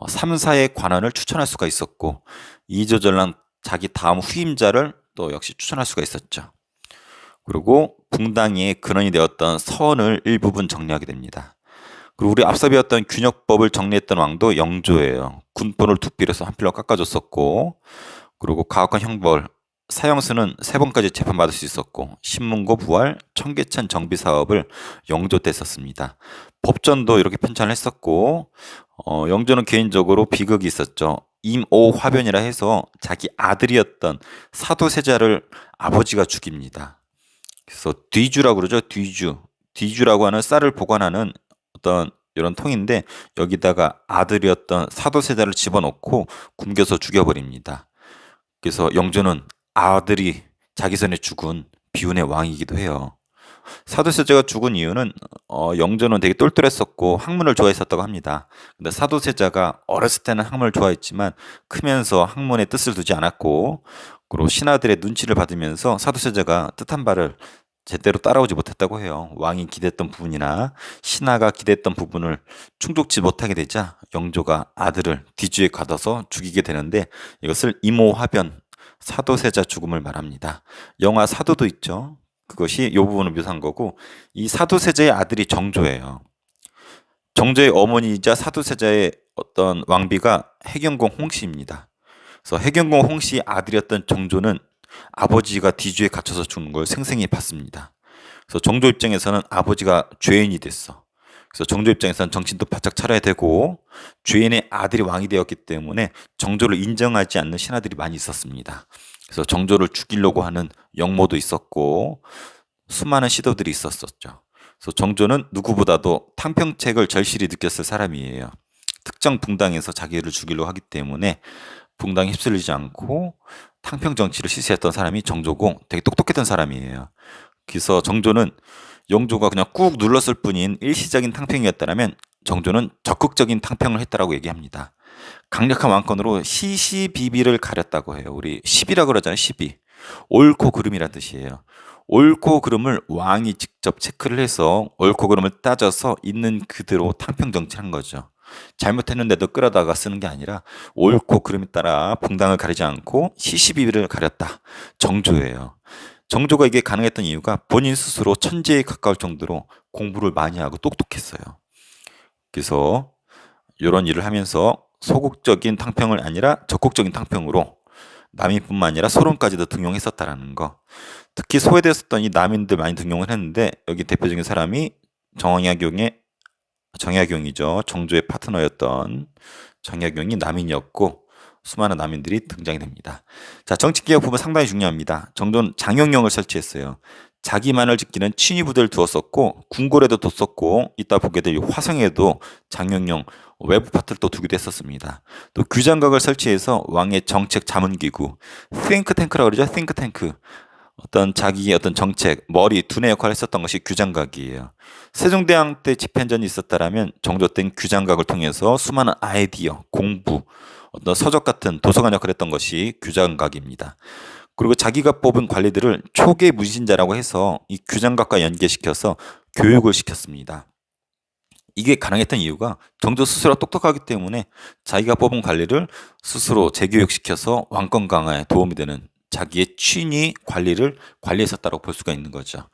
S1: 3사의 관원을 추천할 수가 있었고 이조전랑 자기 다음 후임자를 또 역시 추천할 수가 있었죠. 그리고 붕당의 근원이 되었던 서원을 일부분 정리하게 됩니다. 그리고 우리 앞서 배웠던 균역법을 정리했던 왕도 영조예요. 군포를 두 필에서 한 필로 깎아줬었고, 그리고 가혹한 형벌, 사형수는 3번까지 재판받을 수 있었고, 신문고 부활, 청계천 정비 사업을 영조 때 썼습니다. 법전도 이렇게 편찬을 했었고, 영조는 개인적으로 비극이 있었죠. 임오화변이라 해서 자기 아들이었던 사도세자를 아버지가 죽입니다. 그래서 뒤주라고 그러죠. 뒤주라고 하는 쌀을 보관하는 어떤 이런 통인데 여기다가 아들이었던 사도세자를 집어넣고 굶겨서 죽여버립니다. 그래서 영조는 아들이 자기 전에 죽은 비운의 왕이기도 해요. 사도세자가 죽은 이유는 영조는 되게 똘똘했었고 학문을 좋아했었다고 합니다. 근데 사도세자가 어렸을 때는 학문을 좋아했지만 크면서 학문에 뜻을 두지 않았고 그리고 신하들의 눈치를 받으면서 사도세자가 뜻한 바를 제대로 따라오지 못했다고 해요. 왕이 기대했던 부분이나 신하가 기대했던 부분을 충족지 못하게 되자 영조가 아들을 뒤주에 가둬서 죽이게 되는데 이것을 임오화변, 사도세자 죽음을 말합니다. 영화 사도도 있죠. 그것이 이 부분을 묘사한 거고 이 사도세자의 아들이 정조예요. 정조의 어머니이자 사도세자의 어떤 왕비가 해경공 홍씨입니다. 그래서 해경공 홍씨의 아들이었던 정조는 아버지가 뒤주에 갇혀서 죽는 걸 생생히 봤습니다. 그래서 정조 입장에서는 아버지가 죄인이 됐어. 그래서 정조 입장에서는 정신도 바짝 차려야 되고 죄인의 아들이 왕이 되었기 때문에 정조를 인정하지 않는 신하들이 많이 있었습니다. 그래서 정조를 죽이려고 하는 영모도 있었고 수많은 시도들이 있었었죠. 그래서 정조는 누구보다도 탕평책을 절실히 느꼈을 사람이에요. 특정 붕당에서 자기를 죽이려고 하기 때문에 붕당에 휩쓸리지 않고 탕평 정치를 실시했던 사람이 정조고 되게 똑똑했던 사람이에요. 그래서 정조는 영조가 그냥 꾹 눌렀을 뿐인 일시적인 탕평이었다면 정조는 적극적인 탕평을 했다라고 얘기합니다. 강력한 왕권으로 시시비비를 가렸다고 해요. 우리 시비라 그러잖아요. 시비. 옳고 그름이란 뜻이에요. 옳고 그름을 왕이 직접 체크를 해서 옳고 그름을 따져서 있는 그대로 탕평 정치를 한 거죠. 잘못했는데도 끌어다가 쓰는 게 아니라 옳고 그름에 따라 붕당을 가리지 않고 시시비비를 가렸다. 정조예요. 정조가 이게 가능했던 이유가 본인 스스로 천재에 가까울 정도로 공부를 많이 하고 똑똑했어요. 그래서 이런 일을 하면서 소극적인 탕평을 아니라 적극적인 탕평으로 남인뿐만 아니라 소론까지도 등용했었다라는 거. 특히 소외되었었던 이 남인들 많이 등용을 했는데 여기 대표적인 사람이 정약용이죠. 정조의 파트너였던 정약용이 남인이었고 수많은 남인들이 등장이 됩니다. 자, 정치개혁 부분 상당히 중요합니다. 정조는 장영령을 설치했어요. 자기만을 지키는 친위부대를 두었었고 궁궐에도 뒀었고 이따 보게 될 화성에도 장영령 외부 파트를 또 두기도 했었습니다. 또 규장각을 설치해서 왕의 정책 자문기구 띵크탱크라고 그러죠. 띵크탱크 어떤 자기의 어떤 정책, 머리, 두뇌 역할을 했었던 것이 규장각이에요. 세종대왕 때 집현전이 있었다라면 정조 때는 규장각을 통해서 수많은 아이디어, 공부, 어떤 서적 같은 도서관 역할을 했던 것이 규장각입니다. 그리고 자기가 뽑은 관리들을 초계 무신자라고 해서 이 규장각과 연계시켜서 교육을 시켰습니다. 이게 가능했던 이유가 정조 스스로 똑똑하기 때문에 자기가 뽑은 관리를 스스로 재교육시켜서 왕권 강화에 도움이 되는 자기의 친위 관리를 관리했었다고 볼 수가 있는 거죠.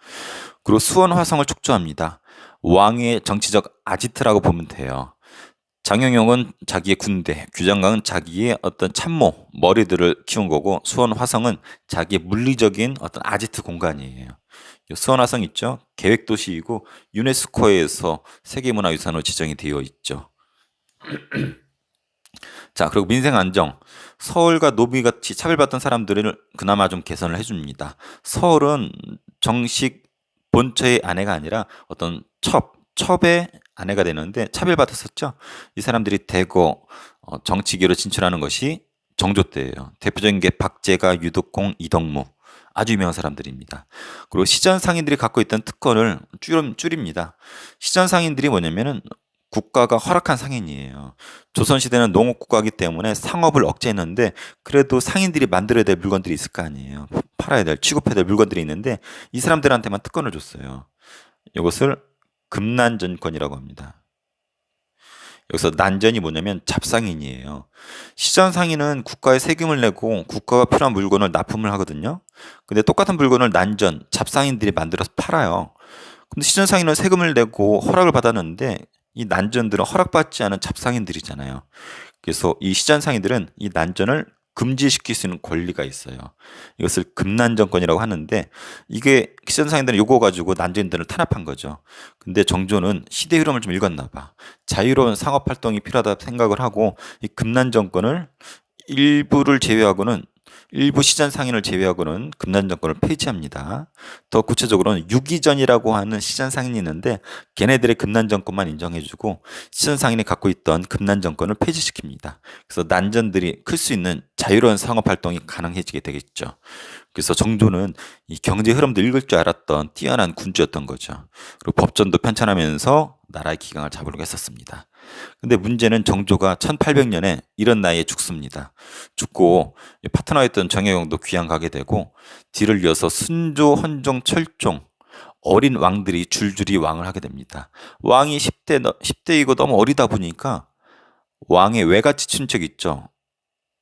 S1: 그리고 수원 화성을 촉조합니다. 왕의 정치적 아지트라고 보면 돼요. 장영용은 자기의 군대, 규장각은 자기의 어떤 참모, 머리들을 키운 거고, 수원화성은 자기의 물리적인 어떤 아지트 공간이에요. 수원화성 있죠? 계획도시이고 유네스코에서 세계문화유산으로 지정이 되어 있죠. 자, 그리고 민생안정. 서울과 노비같이 차별받던 사람들을 그나마 좀 개선을 해줍니다. 서울은 정식 본처의 아내가 아니라 어떤 첩의 아내가 되는데 차별받았었죠. 이 사람들이 대거 정치계로 진출하는 것이 정조 때예요. 대표적인 게 박제가, 유덕공, 이덕무. 아주 유명한 사람들입니다. 그리고 시전 상인들이 갖고 있던 특권을 줄입니다. 시전 상인들이 뭐냐면은 국가가 허락한 상인이에요. 조선시대는 농업국가이기 때문에 상업을 억제했는데 그래도 상인들이 만들어야 될 물건들이 있을 거 아니에요. 팔아야 될, 취급해야 될 물건들이 있는데 이 사람들한테만 특권을 줬어요. 이것을 금난전권이라고 합니다. 여기서 난전이 뭐냐면 잡상인이에요. 시전 상인은 국가에 세금을 내고 국가가 필요한 물건을 납품을 하거든요. 근데 똑같은 물건을 난전, 잡상인들이 만들어서 팔아요. 근데 시전 상인은 세금을 내고 허락을 받았는데 이 난전들은 허락받지 않은 잡상인들이잖아요. 그래서 이 시전 상인들은 이 난전을 금지시킬 수 있는 권리가 있어요. 이것을 금난전권이라고 하는데 이게 시전 상인들은 요거 가지고 난전들을 탄압한 거죠. 근데 정조는 시대 흐름을 좀 읽었나 봐. 자유로운 상업 활동이 필요하다 생각을 하고 이 금난정권을 일부 시전 상인을 제외하고는 금난정권을 폐지합니다. 더 구체적으로는 유기전이라고 하는 시전 상인이 있는데 걔네들의 금난정권만 인정해주고 시전 상인이 갖고 있던 금난정권을 폐지시킵니다. 그래서 난전들이 클 수 있는 자유로운 상업 활동이 가능해지게 되겠죠. 그래서 정조는 이 경제 흐름도 읽을 줄 알았던 뛰어난 군주였던 거죠. 그리고 법전도 편찬하면서 나라의 기강을 잡으려고 했었습니다. 근데 문제는 정조가 1800년에 이런 나이에 죽습니다. 죽고 파트너였던 정혜영도 귀양 가게 되고 뒤를 이어서 순조, 헌종, 철종 어린 왕들이 줄줄이 왕을 하게 됩니다. 왕이 10대이고 너무 어리다 보니까 왕의 외갓집 친척 있죠.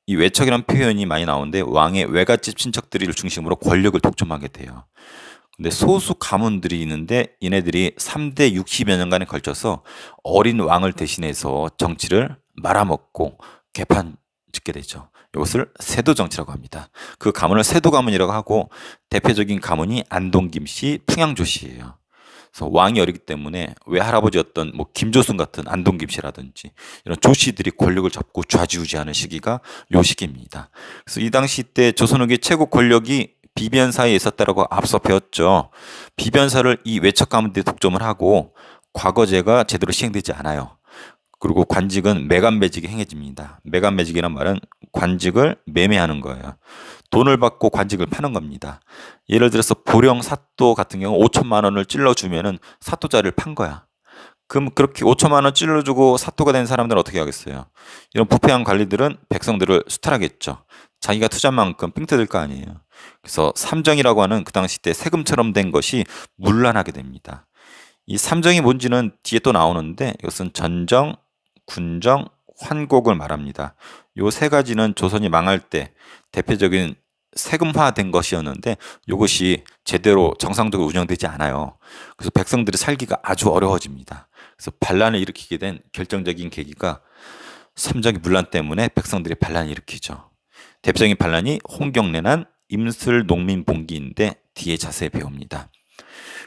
S1: 이 외척이라는 표현이 많이 나오는데 왕의 외갓집 친척들을 중심으로 권력을 독점하게 돼요. 근데 소수 가문들이 있는데 얘네들이 3대 60여 년간에 걸쳐서 어린 왕을 대신해서 정치를 말아먹고 개판 짓게 되죠. 이것을 세도정치라고 합니다. 그 가문을 세도가문이라고 하고 대표적인 가문이 안동 김씨, 풍양조 씨예요. 그래서 왕이 어리기 때문에 외할아버지였던 뭐 김조순 같은 안동 김씨라든지 이런 조씨들이 권력을 잡고 좌지우지하는 시기가 요 시기입니다. 그래서 이 당시 때 조선후기 최고 권력이 비변사에 있었다라고 앞서 배웠죠. 비변사를 이 외척 가문들이 독점을 하고 과거제가 제대로 시행되지 않아요. 그리고 관직은 매간매직이 행해집니다. 매간매직이란 말은 관직을 매매하는 거예요. 돈을 받고 관직을 파는 겁니다. 예를 들어서 보령 사또 같은 경우 5천만 원을 찔러주면은 사또자를 판 거야. 그럼 그렇게 5천만 원 찔러주고 사또가 된 사람들은 어떻게 하겠어요? 이런 부패한 관리들은 백성들을 수탈하겠죠. 자기가 투자한 만큼 삥 뜯을 거 아니에요. 그래서 삼정이라고 하는 그 당시 때 세금처럼 된 것이 문란하게 됩니다. 이 삼정이 뭔지는 뒤에 또 나오는데 이것은 전정, 군정, 환곡을 말합니다. 요 세 가지는 조선이 망할 때 대표적인 세금화된 것이었는데 이것이 제대로 정상적으로 운영되지 않아요. 그래서 백성들이 살기가 아주 어려워집니다. 그래서 반란을 일으키게 된 결정적인 계기가 삼정의 문란 때문에 백성들이 반란을 일으키죠. 대표적인 반란이 홍경래난 임슬 농민 봉기인데 뒤에 자세히 배웁니다.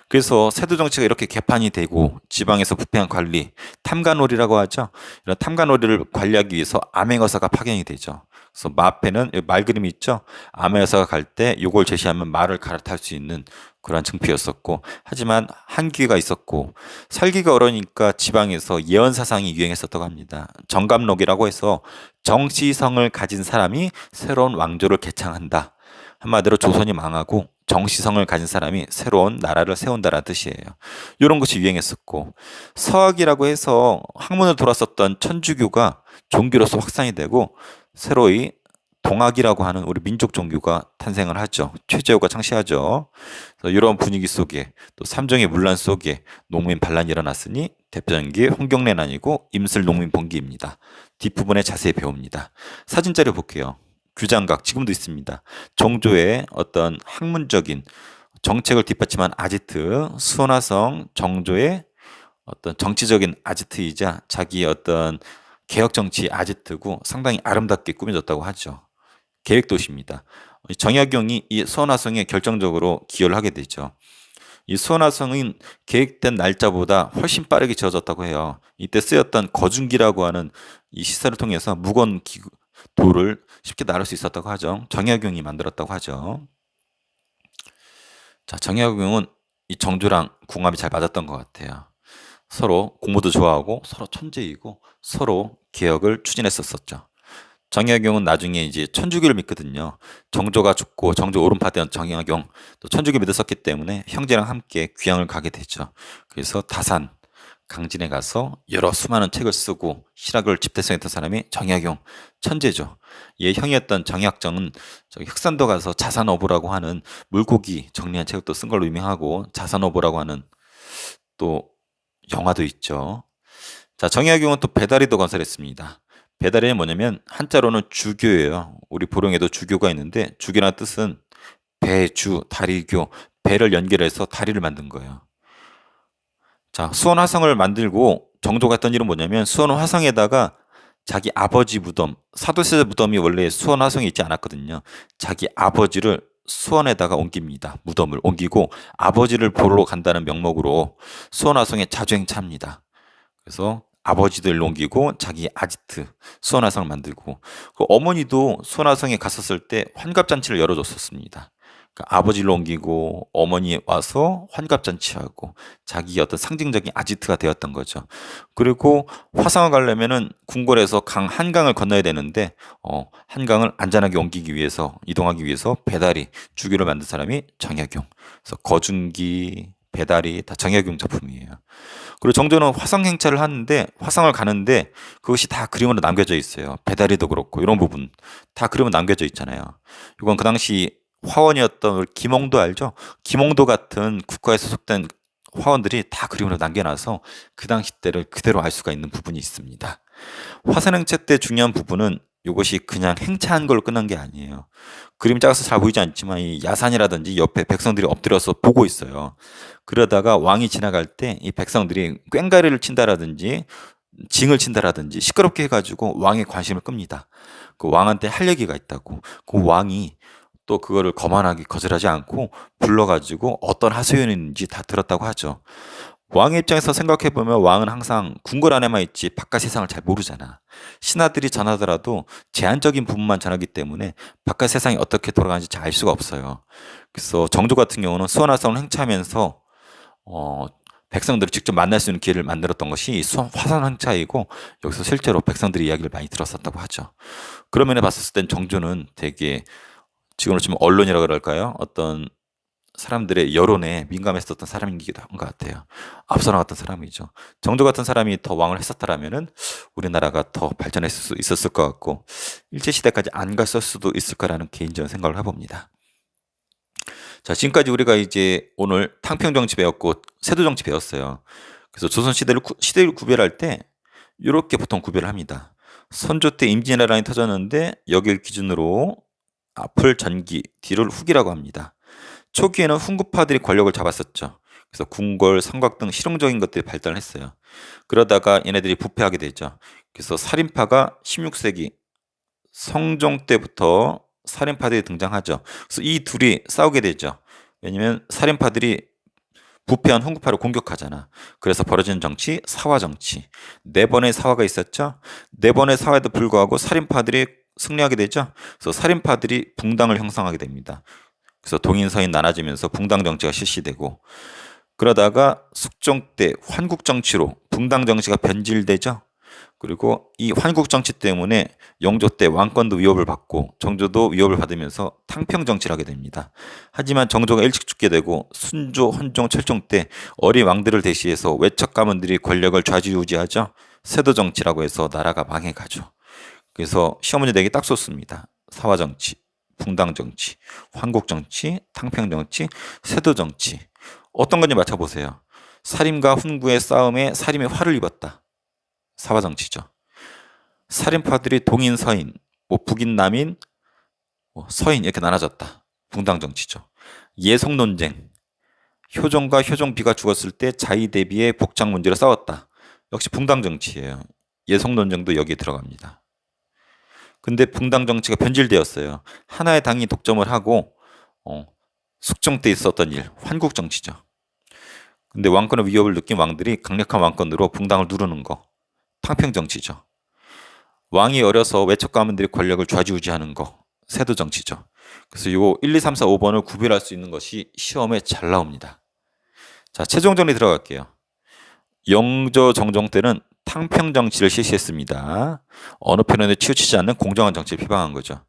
S1: 그래서 세도 정치가 이렇게 개판이 되고 지방에서 부패한 관리, 탐관오리라고 하죠. 이런 탐관오리를 관리하기 위해서 암행어사가 파견이 되죠. 그래서 마패는 말 그림이 있죠. 암행어사가 갈 때 요걸 제시하면 말을 갈아탈 수 있는 그런 증표였었고, 하지만 한계가 있었고 살기가 어려우니까 지방에서 예언 사상이 유행했었다고 합니다. 정감록이라고 해서 정시성을 가진 사람이 새로운 왕조를 개창한다. 한마디로 조선이 망하고 정시성을 가진 사람이 새로운 나라를 세운다라는 뜻이에요. 이런 것이 유행했었고 서학이라고 해서 학문을 돌았었던 천주교가 종교로서 확산이 되고 새로이 동학이라고 하는 우리 민족 종교가 탄생을 하죠. 최재호가 창시하죠. 그래서 이런 분위기 속에 또 삼정의 문란 속에 농민 반란이 일어났으니 대표적인 게 홍경래난이고 임슬 농민 봉기입니다. 뒷부분에 자세히 배웁니다. 사진 자료 볼게요. 규장각 지금도 있습니다. 정조의 어떤 학문적인 정책을 뒷받침한 아지트 수원화성 정조의 어떤 정치적인 아지트이자 자기의 어떤 개혁 정치 아지트고 상당히 아름답게 꾸며졌다고 하죠. 계획 도시입니다. 정약용이 이 수원화성에 결정적으로 기여를 하게 되죠. 이 수원화성은 계획된 날짜보다 훨씬 빠르게 지어졌다고 해요. 이때 쓰였던 거중기라고 하는 이 시설을 통해서 무거운 돌을 쉽게 나를 수 있었다고 하죠. 정약용이 만들었다고 하죠. 자, 정약용은 이 정조랑 궁합이 잘 맞았던 것 같아요. 서로 공부도 좋아하고 서로 천재이고 서로 개혁을 추진했었죠. 정약용은 나중에 이제 천주교를 믿거든요. 정조가 죽고 정조 오른파 되던 정약용 또 천주교 믿었었기 때문에 형제랑 함께 귀향을 가게 되죠. 그래서 다산 강진에 가서 여러 수많은 책을 쓰고 실학을 집대성했던 사람이 정약용 천재죠. 얘 형이었던 정약정은 저기 흑산도 가서 자산어보라고 하는 물고기 정리한 책을 또 쓴 걸로 유명하고 자산어보라고 하는 또 영화도 있죠. 자, 정약용은 또 배다리도 건설했습니다. 배다리는 뭐냐면 한자로는 주교예요. 우리 보령에도 주교가 있는데 주교라는 뜻은 배주, 다리교, 배를 연결해서 다리를 만든 거예요. 자, 수원 화성을 만들고 정조가 했던 일은 뭐냐면 수원 화성에다가 자기 아버지 무덤, 사도세자 무덤이 원래 수원 화성에 있지 않았거든요. 자기 아버지를 수원에다가 옮깁니다. 무덤을 옮기고 아버지를 보러 간다는 명목으로 수원 화성에 자주 행차합니다. 그래서 아버지들 옮기고 자기 아지트 수원화성을 만들고 그 어머니도 수원화성에 갔었을 때 환갑잔치를 열어줬었습니다. 그러니까 아버지를 옮기고 어머니 와서 환갑잔치하고 자기 어떤 상징적인 아지트가 되었던 거죠. 그리고 화성을 가려면은 궁궐에서 강 한강을 건너야 되는데 한강을 안전하게 옮기기 위해서 이동하기 위해서 배다리 주교를 만든 사람이 정약용. 그래서 거중기 배다리 다 정약용 작품이에요. 그리고 정조는 화성 행차를 하는데 화성을 가는데 그것이 다 그림으로 남겨져 있어요. 배다리도 그렇고 이런 부분 다 그림으로 남겨져 있잖아요. 이건 그 당시 화원이었던 김홍도 알죠? 김홍도 같은 국가에 소속된 화원들이 다 그림으로 남겨놔서 그 당시 때를 그대로 알 수가 있는 부분이 있습니다. 화성 행차 때 중요한 부분은 이것이 그냥 행차한 걸로 끝난 게 아니에요. 그림 작아서 잘 보이지 않지만 이 야산이라든지 옆에 백성들이 엎드려서 보고 있어요. 그러다가 왕이 지나갈 때 이 백성들이 꽹가리를 친다라든지 징을 친다라든지 시끄럽게 해가지고 왕의 관심을 끕니다. 그 왕한테 할 얘기가 있다고. 그 왕이 또 그거를 거만하게 거절하지 않고 불러가지고 어떤 하소연인지 다 들었다고 하죠. 왕의 입장에서 생각해보면 왕은 항상 궁궐 안에만 있지 바깥 세상을 잘 모르잖아. 신하들이 전하더라도 제한적인 부분만 전하기 때문에 바깥 세상이 어떻게 돌아가는지 잘 알 수가 없어요. 그래서 정조 같은 경우는 수원화성을 행차하면서 백성들을 직접 만날 수 있는 기회를 만들었던 것이 이 화성 행차이고 여기서 실제로 백성들이 이야기를 많이 들었었다고 하죠. 그런 면에 봤을 땐 정조는 되게 지금으로 치면 언론이라고 그럴까요? 어떤 사람들의 여론에 민감했었던 사람이기도 한 것 같아요. 앞서 나갔던 사람이죠. 정조 같은 사람이 더 왕을 했었다라면은 우리나라가 더 발전했을 수 있었을 것 같고 일제시대까지 안 갔을 수도 있을 거라는 개인적인 생각을 해봅니다. 자, 지금까지 우리가 이제 오늘 탕평정치 배웠고 세도정치 배웠어요. 그래서 시대를 구별할 때 이렇게 보통 구별을 합니다. 선조 때 임진왜란이 터졌는데 여기를 기준으로 앞을 전기, 뒤를 후기라고 합니다. 초기에는 훈구파들이 권력을 잡았었죠. 그래서 궁궐, 성곽 등 실용적인 것들이 발달했어요. 그러다가 얘네들이 부패하게 되죠. 그래서 살인파가 16세기 성종 때부터 살인파들이 등장하죠. 그래서 이 둘이 싸우게 되죠. 왜냐면 살인파들이 부패한 훈구파를 공격하잖아. 그래서 벌어지는 정치, 사화 정치. 네 번의 사화가 있었죠. 네 번의 사화에도 불구하고 살인파들이 승리하게 되죠. 그래서 살인파들이 붕당을 형성하게 됩니다. 그래서 동인서인 나눠지면서 붕당 정치가 실시되고 그러다가 숙종 때 환국 정치로 붕당 정치가 변질되죠. 그리고 이 환국 정치 때문에 영조 때 왕권도 위협을 받고 정조도 위협을 받으면서 탕평 정치를 하게 됩니다. 하지만 정조가 일찍 죽게 되고 순조, 헌종, 철종 때 어린 왕들을 대시해서 외척 가문들이 권력을 좌지우지하죠. 세도 정치라고 해서 나라가 망해가죠. 그래서 시험 문제 내기 딱 좋습니다. 사화 정치, 붕당 정치, 환국 정치, 탕평 정치, 세도 정치. 어떤 건지 맞춰보세요. 살인과 훈구의 싸움에 살인의 화를 입었다. 사화 정치죠. 살인파들이 동인, 서인, 북인, 남인, 서인 이렇게 나눠졌다. 붕당 정치죠. 예속 논쟁. 효종과 효종비가 죽었을 때 자의 대비의 복장 문제로 싸웠다. 역시 붕당 정치예요. 예속 논쟁도 여기에 들어갑니다. 근데 붕당 정치가 변질되었어요. 하나의 당이 독점을 하고 숙종 때 있었던 일, 환국 정치죠. 근데 왕권의 위협을 느낀 왕들이 강력한 왕권으로 붕당을 누르는 거, 탕평 정치죠. 왕이 어려서 외척 가문들이 권력을 좌지우지하는 거, 세도 정치죠. 그래서 요 1, 2, 3, 4, 5번을 구별할 수 있는 것이 시험에 잘 나옵니다. 자, 최종 정리 들어갈게요. 영조 정종 때는 탕평 정치를 실시했습니다. 어느 편에도 치우치지 않는 공정한 정치를 비방한 거죠.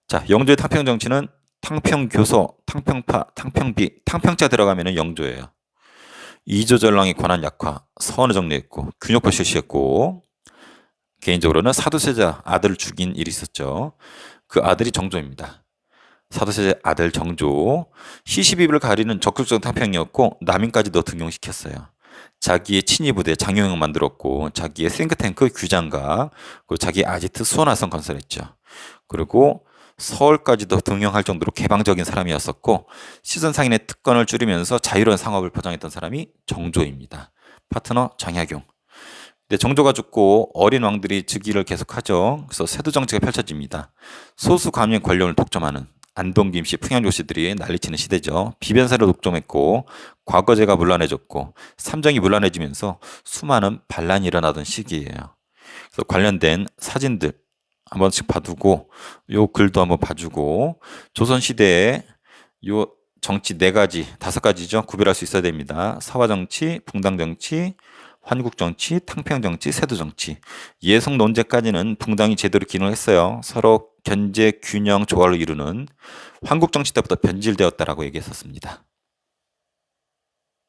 S1: 자, 영조의 탕평 정치는 탕평교서, 탕평파, 탕평비, 탕평자 들어가면 영조예요. 이조전랑의 권한 약화, 서원을 정리했고 균형법 실시했고 개인적으로는 사도세자 아들을 죽인 일이 있었죠. 그 아들이 정조입니다. 사도세자 아들 정조, 시시비비를 가리는 적극적인 탕평이었고 남인까지도 등용시켰어요. 자기의 친위 부대 장영영 만들었고 자기의 싱크탱크 규장각, 그리고 자기 아지트 수원화성 건설했죠. 그리고 서울까지도 등용할 정도로 개방적인 사람이었었고 시선상인의 특권을 줄이면서 자유로운 상업을 보장했던 사람이 정조입니다. 파트너 장약용. 근데 정조가 죽고 어린 왕들이 즉위를 계속하죠. 그래서 세도 정치가 펼쳐집니다. 소수 관員권력을 독점하는 안동, 김씨, 풍양조 씨들이 난리치는 시대죠. 비변사를 독점했고 과거제가 문란해졌고 삼정이 문란해지면서 수많은 반란이 일어나던 시기예요. 그래서 관련된 사진들 한 번씩 봐두고 요 글도 한번 봐주고 조선시대에 요 정치 4가지, 5가지죠. 구별할 수 있어야 됩니다. 사화정치, 붕당정치, 환국정치, 탕평정치, 세도정치. 예속 논제까지는 붕당이 제대로 기능을 했어요. 서로 견제, 균형, 조화를 이루는 환국정치 때부터 변질되었다라고 얘기했었습니다.